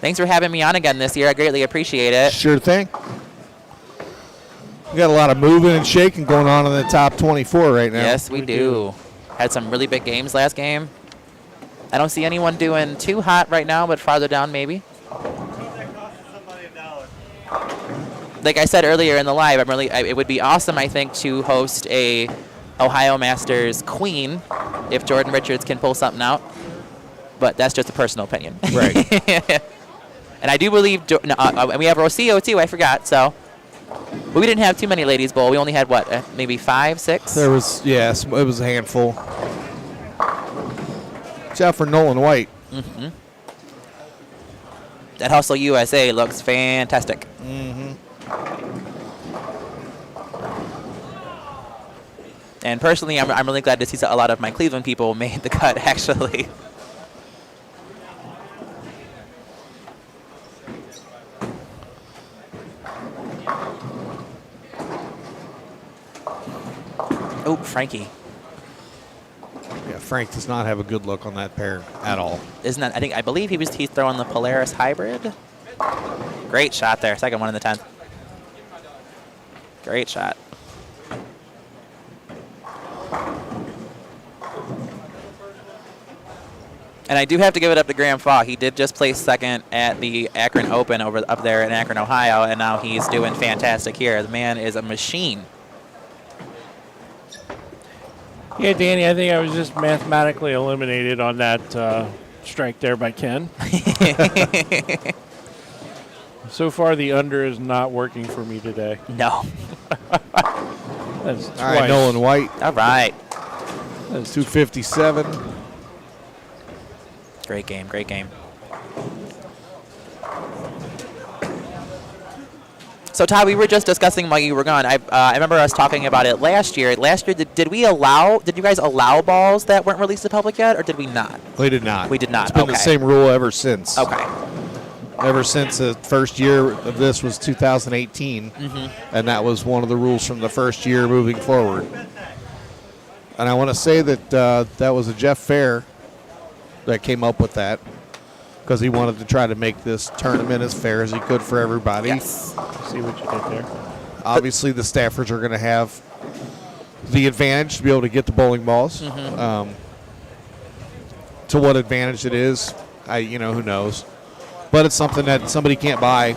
Thanks for having me on again this year. I greatly appreciate it. Sure thing. We got a lot of moving and shaking going on in the top 24 right now. Yes, we do. Had some really big games last game. I don't see anyone doing too hot right now, but farther down maybe. Like I said earlier in the live, it would be awesome, I think, to host a Ohio Masters Queen if Jordan Richards can pull something out. But that's just a personal opinion. Right. And I do believe, and we have Rocio too, I forgot, so. But we didn't have too many ladies bowl. We only had, what, maybe 5, 6? There was, yes, it was a handful. Except for Nolan White. Mm-hmm. That Hustle USA looks fantastic. Mm-hmm. And personally, I'm really glad to see a lot of my Cleveland people made the cut, actually. Oh, Frankie. Frank does not have a good look on that pair at all. Isn't that? I believe he's throwing the Polaris hybrid. Great shot there. Second one in the 10th. Great shot. And I do have to give it up to Graham Faw. He did just place second at the Akron Open up there in Akron, Ohio, and now he's doing fantastic here. The man is a machine. Yeah, Danny, I think I was just mathematically eliminated on that strike there by Ken. So far, the under is not working for me today. No. That's all right, Nolan White. All right. That's 257. Great game, great game. So, Todd, we were just discussing while you were gone. I remember us talking about it last year. Last year, did you guys allow balls that weren't released to the public yet, or did we not? We did not. We did not. It's been the same rule ever since. Okay. Ever since the first year of this was 2018, and that was one of the rules from the first year moving forward. And I want to say that that was a Jeff Fair that came up with that, because he wanted to try to make this tournament as fair as he could for everybody. Yes. See what you did there. Obviously, the staffers are going to have the advantage to be able to get the bowling balls. To what advantage it is, who knows. But it's something that somebody can't buy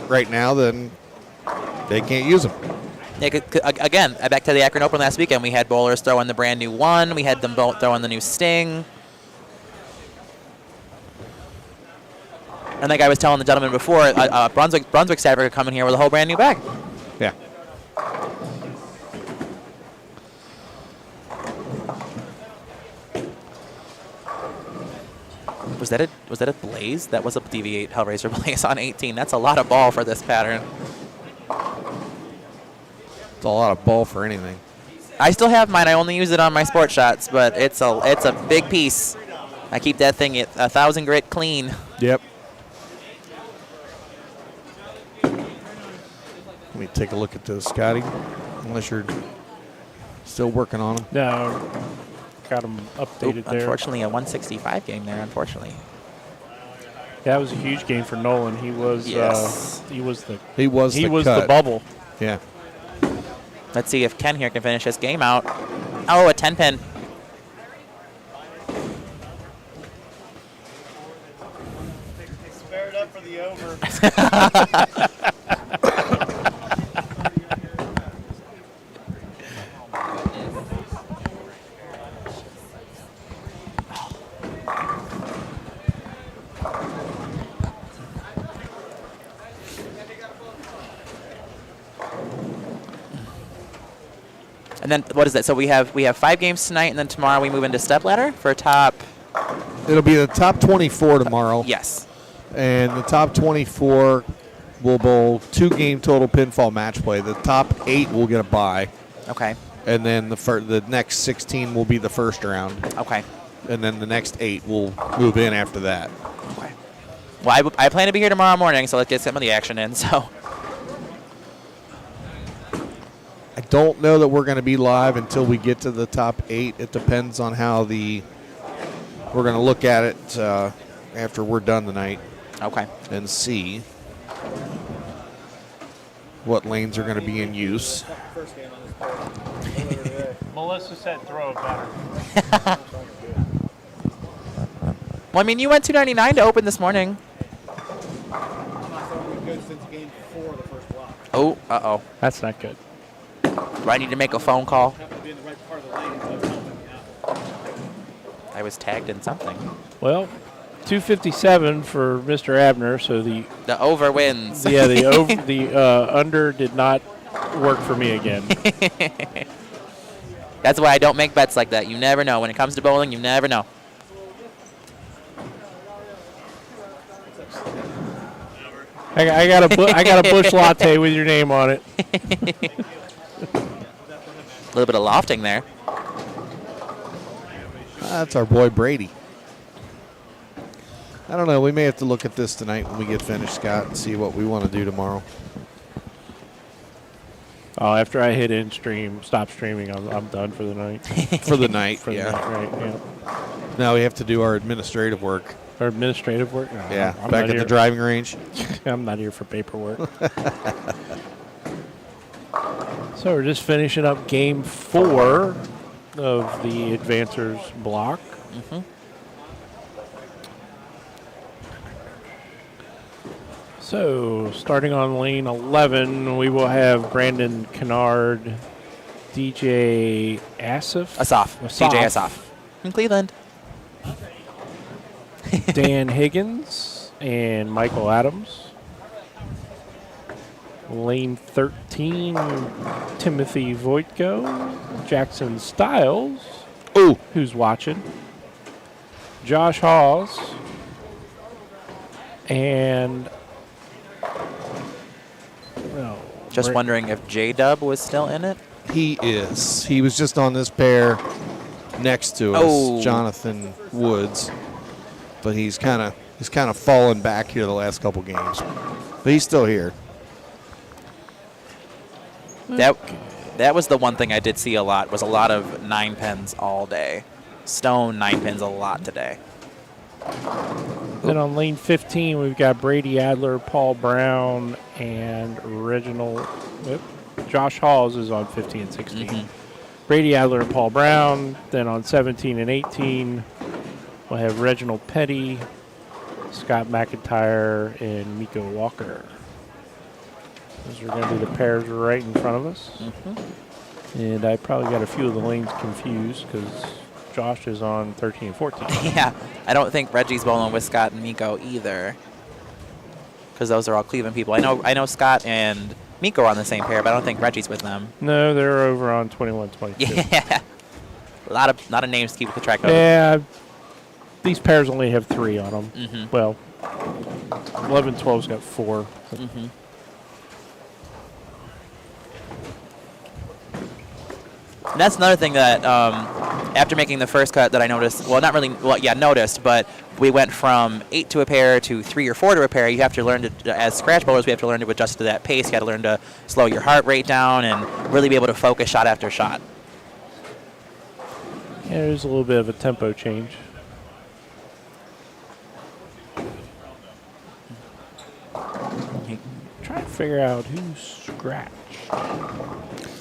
right now, then they can't use them. Yeah, again, back to the Akron Open last weekend, we had bowlers throwing the brand new one. We had them throwing the new Sting. And like I was telling the gentleman before, Brunswick staffer could come in here with a whole brand new bag. Yeah. Was that a Blaze? That was a DV8 Hellraiser Blaze on 18. That's a lot of ball for this pattern. It's a lot of ball for anything. I still have mine. I only use it on my sport shots, but it's a big piece. I keep that thing at 1,000 grit clean. Yep. Let me take a look at this, Scotty, unless you're still working on them. No, got them updated there. Unfortunately, a 165 game there, unfortunately. That was a huge game for Nolan. He was he was the bubble. Yeah. Let's see if Ken here can finish this game out. Oh, a 10-pin. Spare it up for the over. And then what is that? So we have 5 games tonight, and then tomorrow we move into stepladder for top. It'll be the top 24 tomorrow. Yes. And the top 24 will bowl 2-game total pinfall match play. The top 8 will get a bye. Okay. And then the next 16 will be the first round. Okay. And then the next 8 will move in after that. Okay. Well, I plan to be here tomorrow morning, so let's get some of the action in. So. I don't know that we're going to be live until we get to the top 8. It depends on how we're going to look at it after we're done tonight. Okay. And see what lanes are going to be in use. Melissa said throw it better. Well, I mean, you went 299 to open this morning. Oh, uh-oh. That's not good. Do I need to make a phone call? I was tagged in something. Well, 257 for Mr. Abner, so the over wins. Yeah, the under did not work for me again. That's why I don't make bets like that. You never know. When it comes to bowling, you never know. I got a bush latte with your name on it. A little bit of lofting there. That's our boy Brady. I don't know. We may have to look at this tonight when we get finished, Scott, and see what we want to do tomorrow. Oh, after I hit end stream, stop streaming, I'm done for the night. For the night, For the yeah. night, right, yeah. Now we have to do our administrative work. Our administrative work? No, Yeah, I'm back not at the here. driving range. I'm not here for paperwork. So we're just finishing up game 4 of the Advancers block. Mm-hmm. So starting on lane 11, we will have Brandon Kennard, DJ Asaf. DJ Asaf. In Cleveland. Dan Higgins and Michael Adams. Lane 13, Timothy Voitko, Jackson Stiles, who's watching, Josh Hawes, and Just wondering if J-Dub was still in it? He is. He was just on this pair next to us, Jonathan Woods. But he's kind of fallen back here the last couple games. But he's still here. That was the one thing I did see a lot, was a lot of 9-pins all day. Stone 9-pins a lot today. Then on lane 15, we've got Brady Adler, Paul Brown, and Reginald. Josh Halls is on 15 and 16. Mm-hmm. Brady Adler and Paul Brown. Then on 17 and 18, we'll have Reginald Petty, Scott McIntyre, and Miko Walker. Those are going to be the pairs right in front of us. Mm-hmm. And I probably got a few of the lanes confused because Josh is on 13 and 14. Yeah, I don't think Reggie's bowling with Scott and Miko either, because those are all Cleveland people. I know Scott and Miko are on the same pair, but I don't think Reggie's with them. No, they're over on 21, 22. Yeah, a lot of names to keep track of. Yeah, these pairs only have 3 on them. Mm-hmm. Well, 11, 12's got 4. Mm-hmm. And that's another thing that after making the first cut that I noticed, well, not really, well, yeah, noticed, but we went from 8 to a pair to 3 or 4 to a pair. You have to learn to, as scratch bowlers, we have to learn to adjust to that pace. You got to learn to slow your heart rate down and really be able to focus shot after shot. Yeah, there's a little bit of a tempo change. Trying to figure out who's scratched.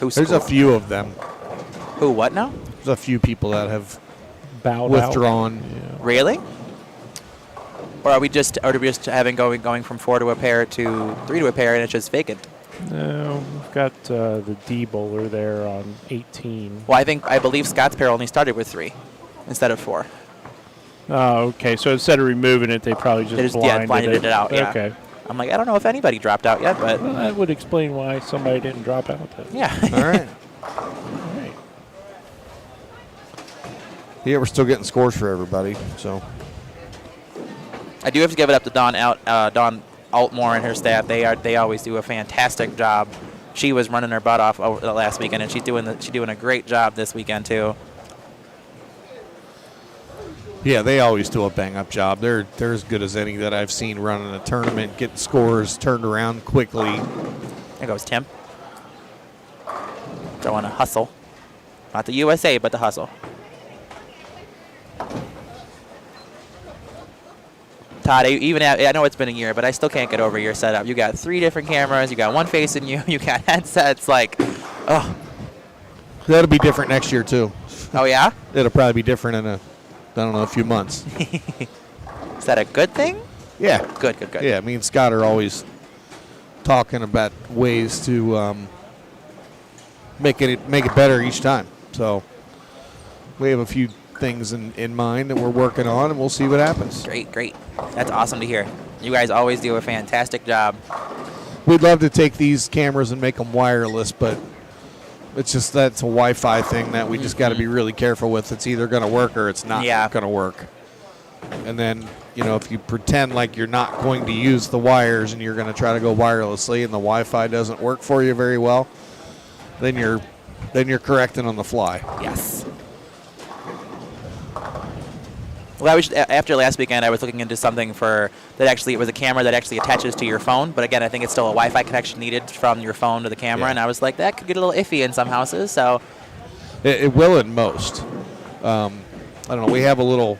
There's a few of them. Who, what now? There's a few people that have bowed withdrawn. Yeah. Really? Or are we just having going from 4 to a pair to 3 to a pair and it's just vacant? No, we've got the D bowler there on 18. Well, I believe Scott's pair only started with 3 instead of 4. Oh, okay. So instead of removing it, they probably just blinded it out. Yeah. Okay. I'm like, I don't know if anybody dropped out yet, but well, that would explain why somebody didn't drop out. Then. Yeah. All right. All right. Yeah, we're still getting scores for everybody. So I do have to give it up to Dawn Altmore and her staff. They always do a fantastic job. She was running her butt off over the last weekend, and she's doing a great job this weekend too. yeah, they always do a bang-up job. They're as good as any that I've seen running a tournament, getting scores turned around quickly. There goes Tim. Throwing a hustle. Not the USA, but the hustle. Todd, I know it's been a year, but I still can't get over your setup. You got 3 different cameras. You got one facing you. You got headsets. Like, oh. That'll be different next year, too. Oh, yeah? It'll probably be different in a few months. Is that a good thing? Yeah. Good. Yeah, me and Scott are always talking about ways to make it better each time. So we have a few things in mind that we're working on, and we'll see what happens. Great. That's awesome to hear. You guys always do a fantastic job. We'd love to take these cameras and make them wireless, but it's just that's a Wi-Fi thing that we just got to be really careful with. It's either going to work or it's not going to work. And then, if you pretend like you're not going to use the wires and you're going to try to go wirelessly and the Wi-Fi doesn't work for you very well, then you're correcting on the fly. Yes. Well, after last weekend, I was looking into something it was a camera that actually attaches to your phone. But again, I think it's still a Wi-Fi connection needed from your phone to the camera. And I was like, that could get a little iffy in some houses. So it will in most. I don't know.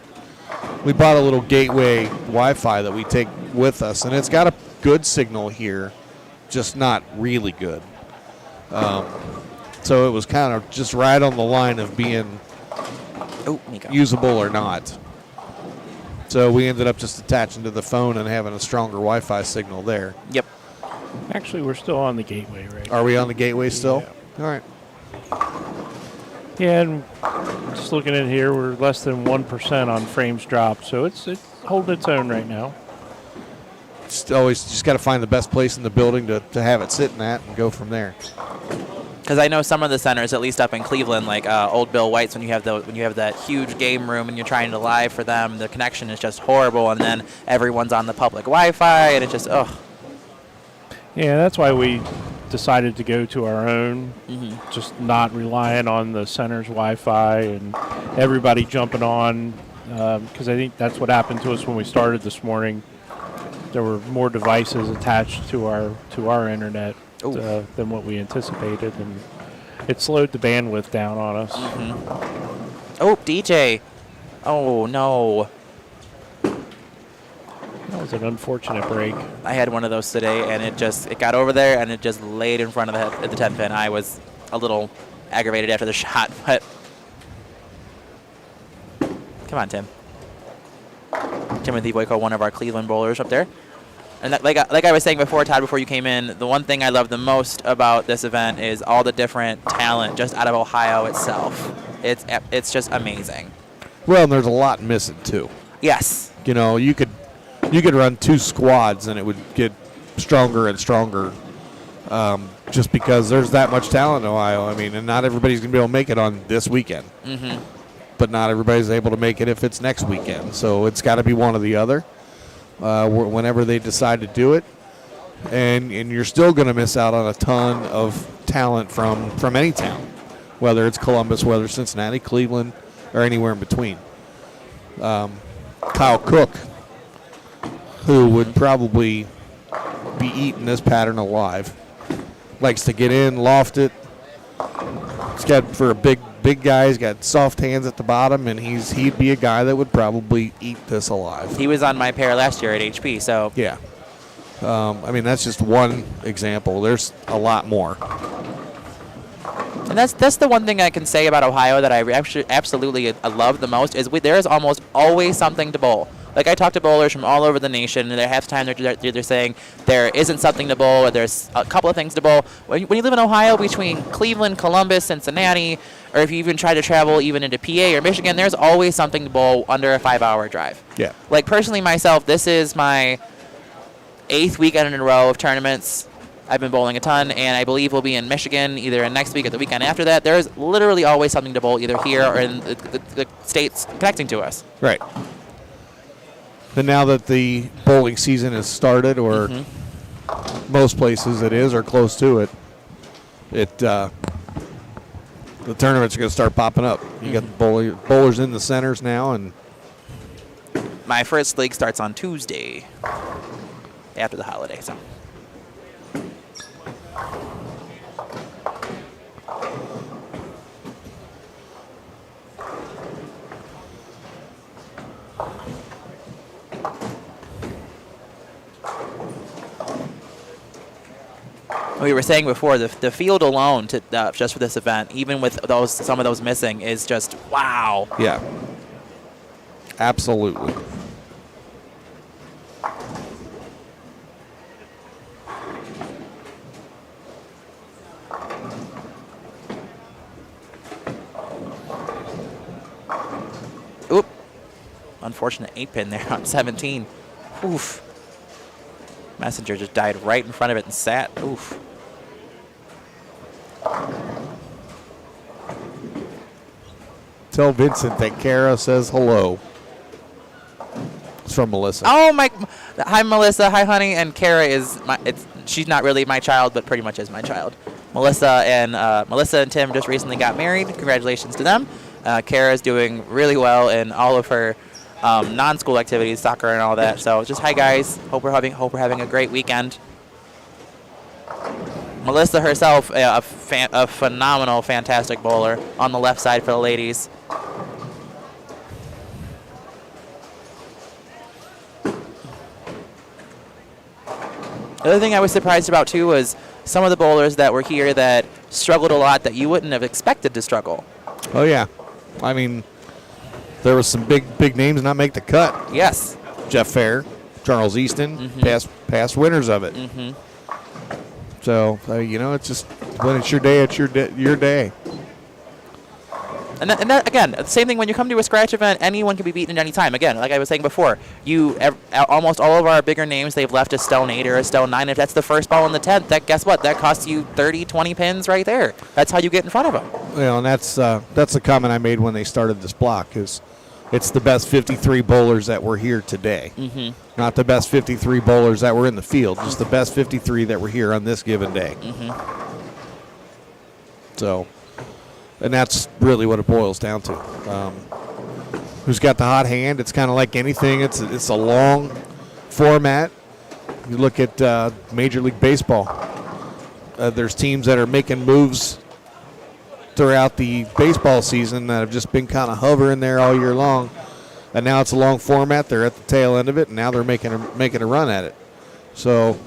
We bought a little gateway Wi-Fi that we take with us, and it's got a good signal here, just not really good. So it was kind of just right on the line of being usable or not. So we ended up just attaching to the phone and having a stronger Wi-Fi signal there. Yep. Actually, we're still on the gateway, right? Are we on the gateway still? Yeah. All right. Yeah, and just looking at here, we're less than 1% on frames dropped, so it's holding its own right now. Just got to find the best place in the building to have it sitting at and go from there. Because I know some of the centers, at least up in Cleveland, like Old Bill White's, when you have that huge game room and you're trying to live for them, the connection is just horrible, and then everyone's on the public Wi-Fi, and it's just Yeah, that's why we decided to go to our own, just not relying on the center's Wi-Fi and everybody jumping on, because I think that's what happened to us when we started this morning. There were more devices attached to our internet than what we anticipated, and it slowed the bandwidth down on us. Oh, DJ. Oh, no. That was an unfortunate break. I had one of those today, and it got over there, and it just laid in front of the 10 pin. I was a little aggravated after the shot, but come on, Tim. Timothy Boyko, one of our Cleveland bowlers up there. And like I was saying before, Todd, before you came in, the one thing I love the most about this event is all the different talent just out of Ohio itself. It's just amazing. Well, and there's a lot missing too. Yes. You know, you could run 2 squads and it would get stronger and stronger, just because there's that much talent in Ohio. I mean, and not everybody's gonna be able to make it on this weekend. But not everybody's able to make it if it's next weekend. So it's got to be one or the other. Whenever they decide to do it, and you're still going to miss out on a ton of talent from any town, whether it's Columbus, whether it's Cincinnati, Cleveland, or anywhere in between. Kyle Cook, who would probably be eating this pattern alive, likes to get in, loft it. He's got, for a big guy, he's got soft hands at the bottom, and he'd be a guy that would probably eat this alive. He was on my pair last year at HP, so. Yeah. I mean, that's just one example. There's a lot more. And that's the one thing I can say about Ohio that I actually absolutely love the most is there is almost always something to bowl. Like, I talk to bowlers from all over the nation, and half the time they're saying there isn't something to bowl, or there's a couple of things to bowl. When you live in Ohio, between Cleveland, Columbus, Cincinnati, or if you even try to travel even into PA or Michigan, there's always something to bowl under a 5-hour drive. Yeah. Like, personally myself, this is my 8th weekend in a row of tournaments. I've been bowling a ton, and I believe we'll be in Michigan either next week or the weekend after that. There's literally always something to bowl either here or in the states connecting to us. Right. But now that the bowling season has started, or most places it is, or close to it, the tournaments are going to start popping up. You got the bowlers in the centers now, and my first league starts on Tuesday after the holiday. So. We were saying before, the field alone just for this event, even with some of those missing, is just wow. Yeah. Absolutely. Oop. Unfortunate 8-pin there on 17. Oof. Messenger just died right in front of it and sat. Oof. Tell Vincent that Kara says hello. It's from Melissa. Oh, my. Hi, Melissa. Hi, honey. And Kara is she's not really my child, but pretty much is my child. Melissa and Tim just recently got married. Congratulations to them. Kara is doing really well in all of her non-school activities, soccer and all that. So just hi guys. Hope we're having a great weekend. Melissa herself, a phenomenal, fantastic bowler on the left side for the ladies. The other thing I was surprised about too was some of the bowlers that were here that struggled a lot that you wouldn't have expected to struggle. Oh yeah, I mean, there was some big names not make the cut. Yes. Jeff Fair, Charles Easton, past winners of it. So you know, it's just when it's your day, it's your day. And that, again, the same thing when you come to a scratch event, anyone can be beaten at any time. Again, like I was saying before, almost all of our bigger names, they've left a stone 8 or a stone 9. If that's the first ball in the 10th, guess what? That costs you 30, 20 pins right there. That's how you get in front of them. Well, and that's the comment I made when they started this block is it's the best 53 bowlers that were here today. Not the best 53 bowlers that were in the field, just the best 53 that were here on this given day. So, and that's really what it boils down to. Who's got the hot hand? It's kind of like anything. It's a long format. You look at Major League Baseball. There's teams that are making moves throughout the baseball season that have just been kind of hovering there all year long. And now it's a long format. They're at the tail end of it, and now they're making a run at it. So,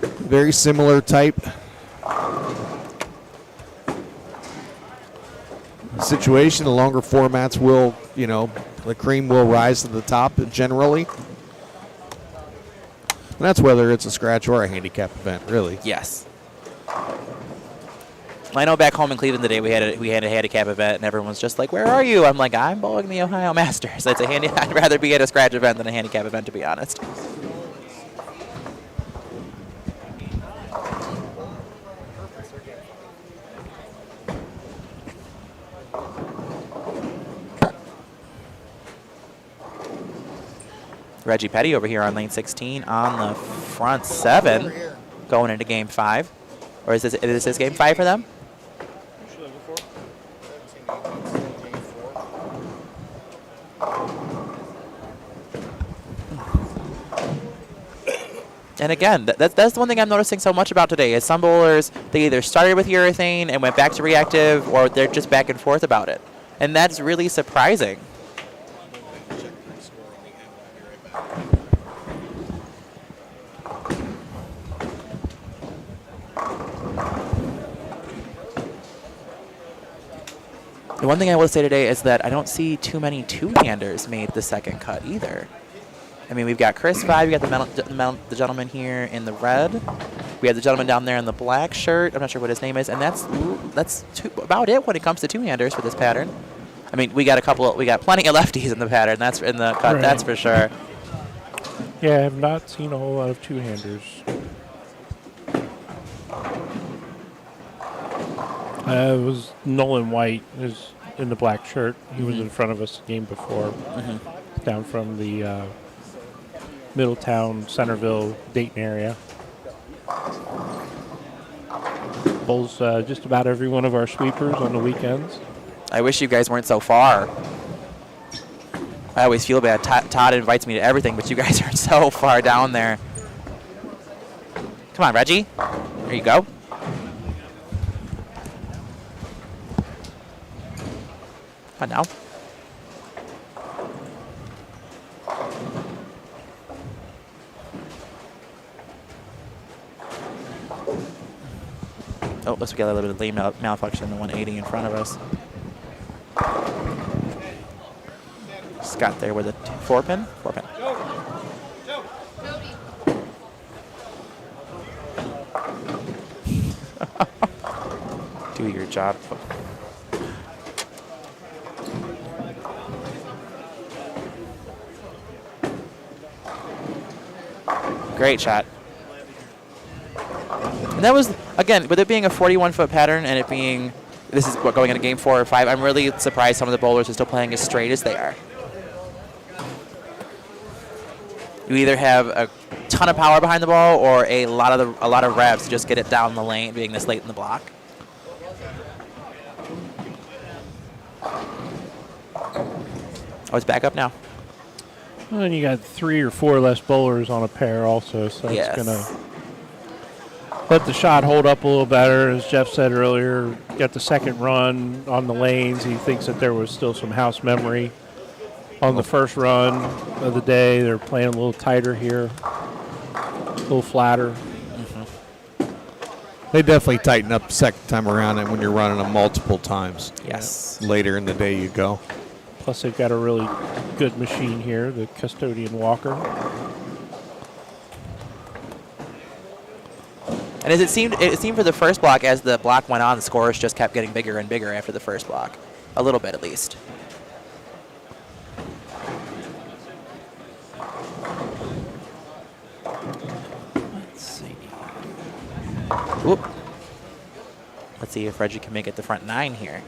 very similar type situation. The longer formats will, the cream will rise to the top generally. And that's whether it's a scratch or a handicap event, really. Yes. I know back home in Cleveland today we had a handicap event and everyone's just like, "Where are you?" I'm like, "I'm bowling the Ohio Masters." It's I'd rather be at a scratch event than a handicap event, to be honest. Reggie Petty over here on lane 16 on the front 7 going into game 5. Or is this game 5 for them? And again, that's the one thing I'm noticing so much about today is some bowlers, they either started with urethane and went back to reactive, or they're just back and forth about it. And that's really surprising. The one thing I will say today is that I don't see too many two-handers made the second cut either. I mean, we've got Chris 5, we got the gentleman here in the red. We have the gentleman down there in the black shirt. I'm not sure what his name is, and that's about it when it comes to two-handers for this pattern. I mean, we got plenty of lefties in the pattern. That's in the cut. Right. That's for sure. Yeah, I have not seen a whole lot of two-handers. It was Nolan White is in the black shirt. He was in front of us the game before, down from the Middletown, Centerville, Dayton area. Bowls just about every one of our sweepers on the weekends. I wish you guys weren't so far. I always feel bad. Todd invites me to everything, but you guys are so far down there. Come on, Reggie. There you go. Come on now. Oh, looks like we got a little bit of lane malfunction in the 180 in front of us. Scott there with a 4-pin? 4-pin. Do your job. Great shot. And that was, again, with it being a 41-foot pattern and it being, this is what going into game 4 or 5, I'm really surprised some of the bowlers are still playing as straight as they are. You either have a ton of power behind the ball or a lot of revs to just get it down the lane, being this late in the block. Oh, it's back up now. Well, and you got 3 or 4 less bowlers on a pair also, so it's going to let the shot hold up a little better. As Jeff said earlier, got the second run on the lanes. He thinks that there was still some house memory on the first run of the day. They're playing a little tighter here, a little flatter. They definitely tighten up the second time around and when you're running them multiple times. Yes. Later in the day you go. Plus they've got a really good machine here, the Custodian Walker. And as it seemed for the first block, as the block went on, the scores just kept getting bigger and bigger after the first block. A little bit, at least. Let's see. Whoop. Let's see if Reggie can make it the front 9 here.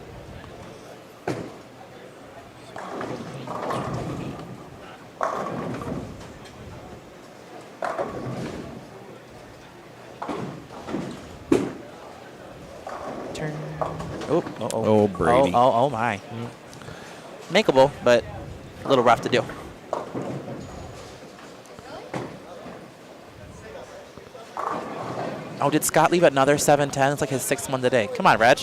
Oh, Brady. Oh, my. Makeable, but a little rough to do. Oh, did Scott leave another 7-10? It's like his 6th one today. Come on, Reg.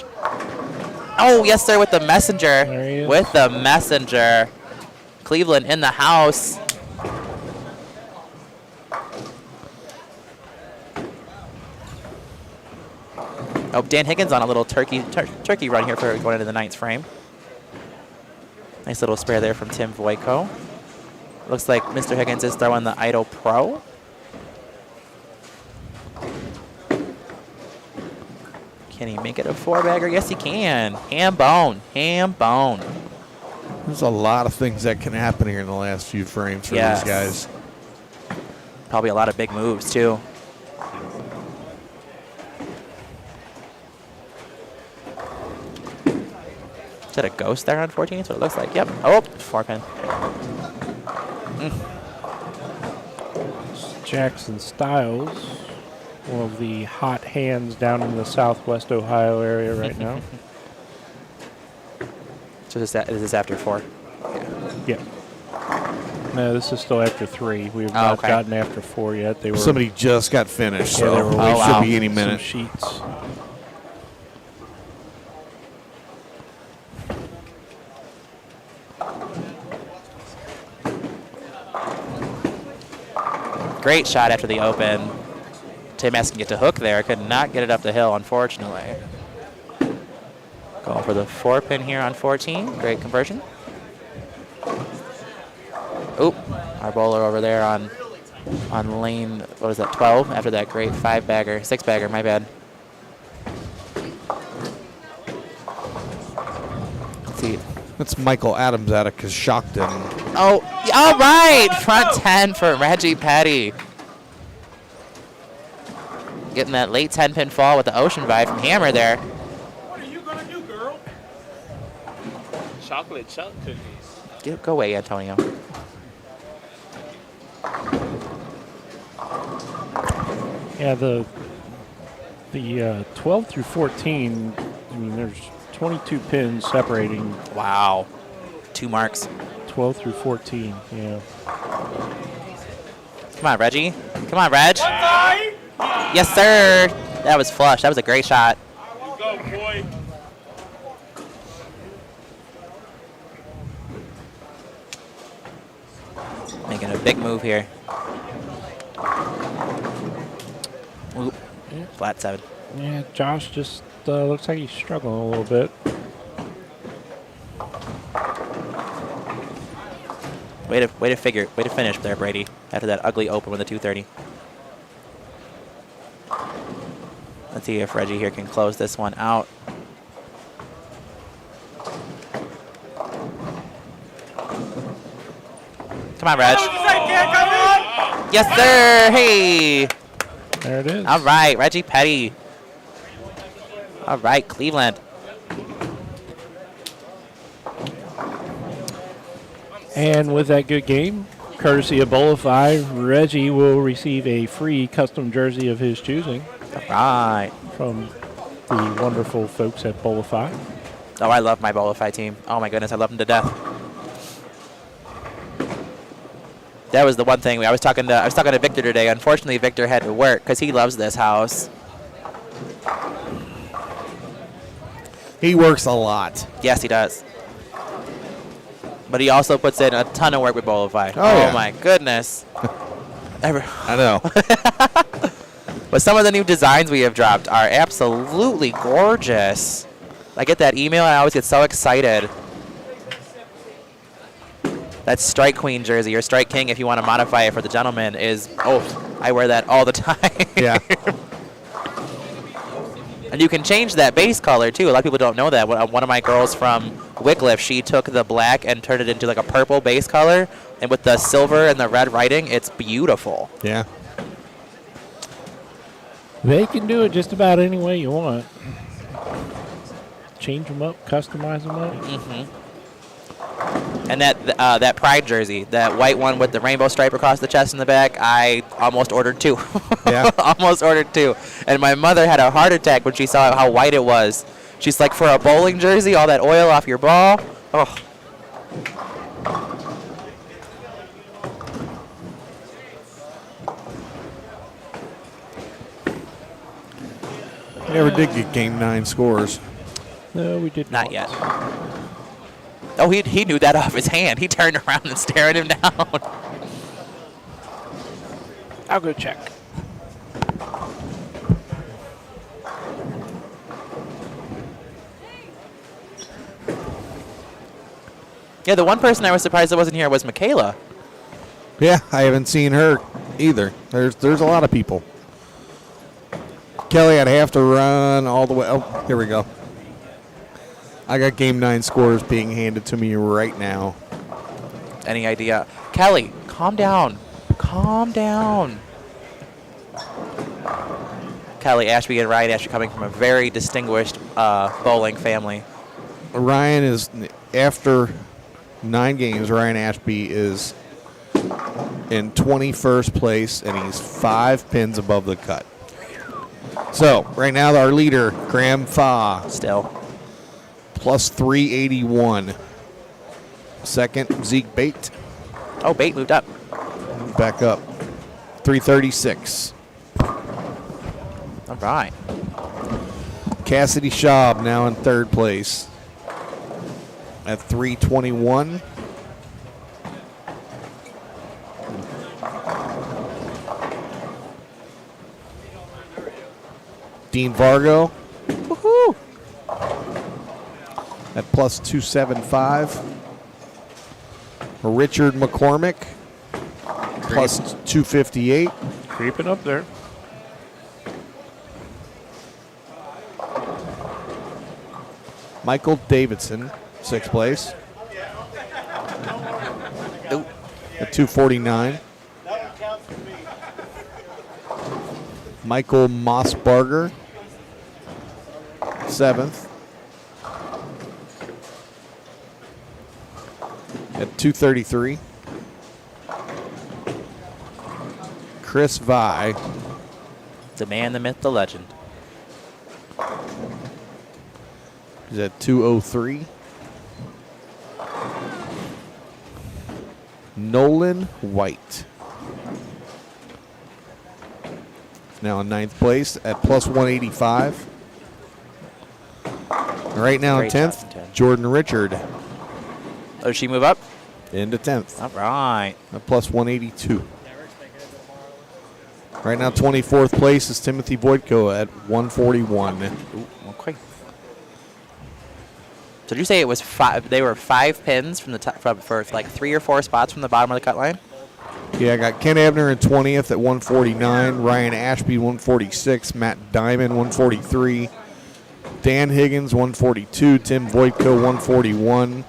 Oh, yes, sir, with the messenger. There he is. With the messenger. Cleveland in the house. Oh, Dan Higgins on a little turkey run here for going into the 9th frame. Nice little spare there from Tim Voico. Looks like Mr. Higgins is throwing the Idol Pro. Can he make it a 4-bagger? Yes, he can. Ham bone. Ham bone. There's a lot of things that can happen here in the last few frames for these guys. Probably a lot of big moves, too. Is that a ghost there on 14? That's what it looks like. Yep. Oh, 4-pin. Jackson Styles, one of the hot hands down in the Southwest Ohio area right now. So is this after 4? Yeah. No, this is still after 3. We have not gotten after 4 yet. They were Somebody just got finished, yeah, so they should be any minute. Some sheets. Great shot after the open. Tim Eskin get to hook there. Could not get it up the hill, unfortunately. Going for the 4-pin here on 14. Great conversion. Oop, our bowler over there on lane, what is that, 12? After that great 5-bagger, 6-bagger, my bad. Let's see. That's Michael Adams out of Coshocton. Oh, all right, front 10 for Reggie Petty. Getting that late 10-pin fall with the ocean vibe from Hammer there. What are you going to do, girl? Chocolate chunk cookies. Go away, Antonio. Yeah, the 12 through 14, I mean, there's 22 pins separating. Wow. 2 marks. 12 through 14, yeah. Come on, Reggie. Come on, Reg. Yes, sir. That was flush. That was a great shot. You go, boy. Making a big move here. Oop. Flat 7. Yeah, Josh just looks like he's struggling a little bit. Way to finish there, Brady, after that ugly open with the 230. Let's see if Reggie here can close this one out. Come on, Reg. Yes, sir. Hey. There it is. All right, Reggie Petty. All right, Cleveland. And with that good game, courtesy of BowlerX, Reggie will receive a free custom jersey of his choosing. All right. From the wonderful folks at BowlerX. Oh, I love my BowlerX team. Oh, my goodness, I love them to death. That was the one thing. I was talking to Victor today. Unfortunately, Victor had to work because he loves this house. He works a lot. Yes, he does. But he also puts in a ton of work with BowlerX. Oh, yeah. My goodness. I know. But some of the new designs we have dropped are absolutely gorgeous. I get that email and I always get so excited. That Strike Queen jersey or Strike King, if you want to modify it for the gentleman, is, I wear that all the time. Yeah. And you can change that base color, too. A lot of people don't know that. One of my girls from Wycliffe, she took the black and turned it into like a purple base color. And with the silver and the red writing, it's beautiful. Yeah. They can do it just about any way you want. Change them up, customize them up. Mm-hmm. And that Pride jersey, that white one with the rainbow stripe across the chest and the back, I almost ordered 2. Yeah. Almost ordered 2. And my mother had a heart attack when she saw how white it was. She's like, for a bowling jersey, all that oil off your ball? Oh. Never did get game 9 scores. No, we did not yet. Oh, he knew that off his hand. He turned around and stared him down. I'll go check. Yeah, the one person I was surprised that wasn't here was Michaela. Yeah, I haven't seen her either. There's a lot of people. Kelly, I'd have to run all the way. Oh, here we go. I got game 9 scores being handed to me right now. Any idea? Kelly, calm down. Calm down. Kelly, Ashby, and Ryan Ashby coming from a very distinguished bowling family. Ryan is, after 9 games, Ryan Ashby is in 21st place, and he's 5 pins above the cut. So, right now, our leader, Graham Fa. Still. Plus 381. Second, Zeke Bate. Oh, Bate moved up. Back up. 336. All right. Cassidy Schaub now in 3rd place at 321. Dean Vargo. Woohoo! At plus 275. Richard McCormick. Plus 258. Creeping up there. Michael Davidson, 6th place. Ooh. At 249. Michael Mossbarger, 7th. At 233. Chris Vi. The man, the myth, the legend. Is at 203. Nolan White. Now in 9th place at plus 185. Right now in 10th, Jordan Richard. Oh, did she move up? Into 10th. All right. At plus 182. Right now, 24th place is Timothy Voitko at 141. Ooh, okay. So did you say it was 5? They were 5 pins from the top, for like 3 or 4 spots from the bottom of the cut line. Yeah, I got Ken Abner in 20th at 149. Ryan Ashby 146. Matt Diamond 143. Dan Higgins 142. Tim Voitko 141.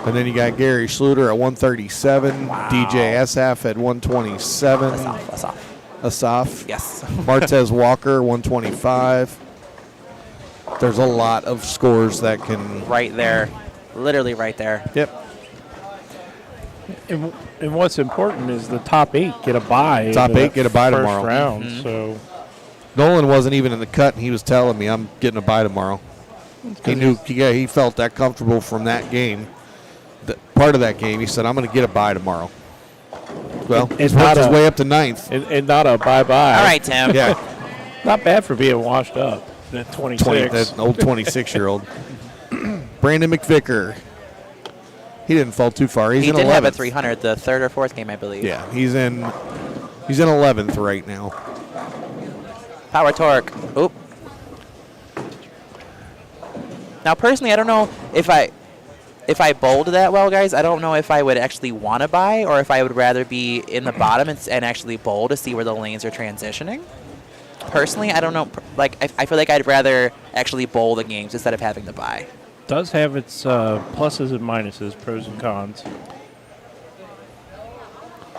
And then you got Gary Schluter at 137. Wow. DJ Asaf at 127. Asaf. Yes. Martez Walker 125. There's a lot of scores that can. Right there. Literally right there. Yep. And what's important is the top 8 get a bye. Top 8 get a bye first tomorrow. Round, Mm-hmm. So Nolan wasn't even in the cut, and he was telling me I'm getting a bye tomorrow. He knew. He felt that comfortable from that game. Part of that game, he said, I'm going to get a bye tomorrow. Well, It's he's worked not his a- way up to 9th. And not a bye-bye. All right, Tim. Yeah. Not bad for being washed up. That 26. That old 26-year-old. Brandon McVicker. He didn't fall too far. He's He in did 11th. have a 300 the third or fourth game, I believe. Yeah, he's in 11th right now. Power torque. Oop. Now, personally, I don't know if I bowled that well, guys. I don't know if I would actually want to buy or if I would rather be in the bottom and actually bowl to see where the lanes are transitioning. Personally, I don't know. Like, I feel like I'd rather actually bowl the games instead of having to buy. Does have its pluses and minuses, pros and cons.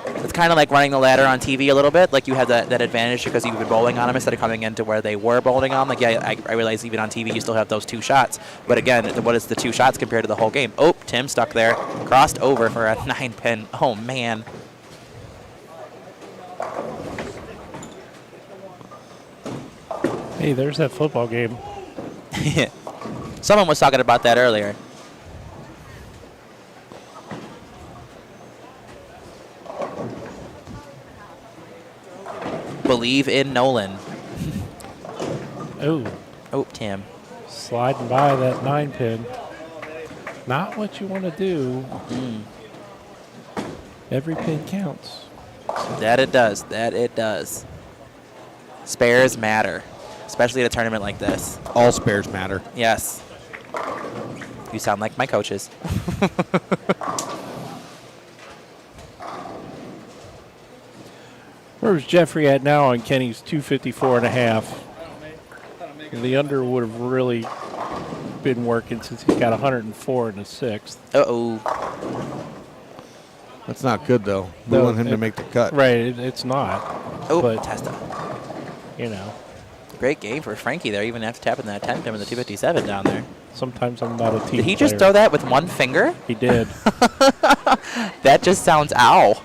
It's kind of like running the ladder on TV a little bit. Like, you have that advantage because you've been bowling on them instead of coming into where they were bowling on. Like, yeah, I realize even on TV you still have those 2 shots. But again, what is the 2 shots compared to the whole game? Oh, Tim stuck there. Crossed over for a 9-pin. Oh, man. Hey, there's that football game. Someone was talking about that earlier. Believe in Nolan. Oh. Oh, Tim. Sliding by that 9-pin. Not what you want to do. Every pin counts. That it does. That it does. Spares matter, especially at a tournament like this. All spares matter. Yes. You sound like my coaches. Where's Jeffrey at now on Kenny's 254.5? The under would have really been working since he's got 104 in the 6th. Uh-oh. That's not good, though. We No, want him to make the cut. Right, it's not. Oh, but, Testa. You know. Great game for Frankie there, even after tapping that 10 pin with the 257 down there. Sometimes I'm not a team Did he just player. throw that with one finger? He did. That just sounds ow.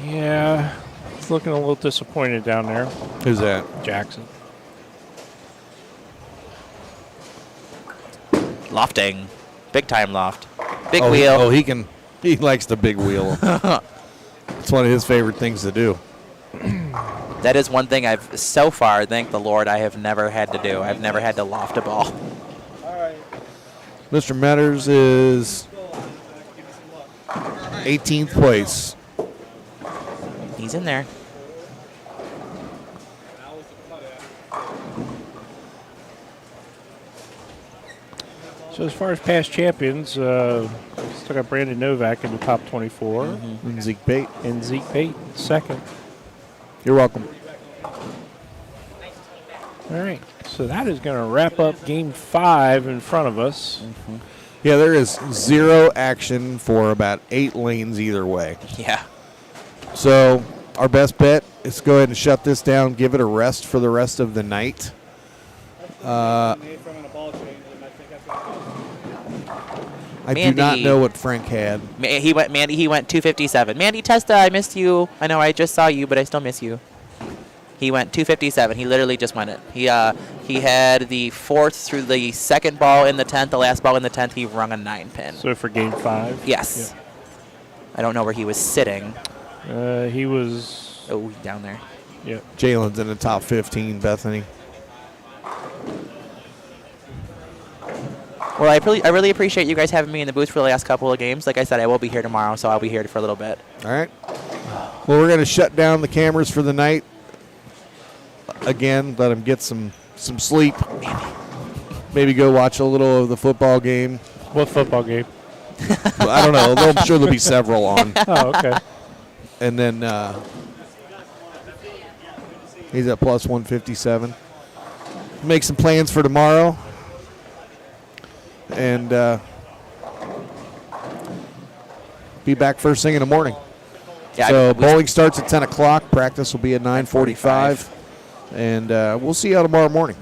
Yeah, he's looking a little disappointed down there. Who's that? Jackson. Lofting. Big time loft. Big Oh, wheel. he likes the big wheel. It's one of his favorite things to do. That is one thing I've, so far, thank the Lord, I have never had to do. I've never had to loft a ball. Mr. Metters is 18th place. He's in there. So as far as past champions, still got Brandon Novak in the top 24. And Zeke Bate. And Zeke Bate, second. You're welcome. All right, so that is going to wrap up Game 5 in front of us. Yeah, there is 0 action for about 8 lanes either way. Yeah. So our best bet is to go ahead and shut this down, give it a rest for the rest of the night. I do not know what Frank had. He went 257. Mandy Testa, I missed you. I know I just saw you, but I still miss you. He went 257. He literally just went it. He had the 4th through the 2nd ball in the 10th. The last ball in the 10th, he rung a 9-pin. So for Game 5? Yes. Yep. I don't know where he was sitting. He was... Oh, down there. Yep. Jalen's in the top 15, Bethany. Well, I really appreciate you guys having me in the booth for the last couple of games. Like I said, I will be here tomorrow, so I'll be here for a little bit. All right. Well, we're going to shut down the cameras for the night. Again, let them get some sleep. Maybe go watch a little of the football game. What football game? Well, I don't know. I'm sure there'll be several on. Oh, okay. And then he's at plus 157. Make some plans for tomorrow. And be back first thing in the morning. Yeah, so bowling starts at 10 o'clock. Practice will be at 9:45. And we'll see you tomorrow morning.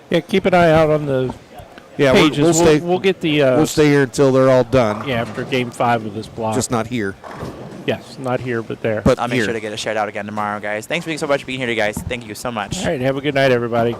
Yeah, keep an eye out on the pages. We'll stay. We'll get the. We'll stay here until they're all done. Yeah, after Game 5 of this block. Just not here. Yes, not here, but there. But I'll make sure to get a shout out again tomorrow, guys. Thanks so much for being here, guys. Thank you so much. All right, have a good night, everybody.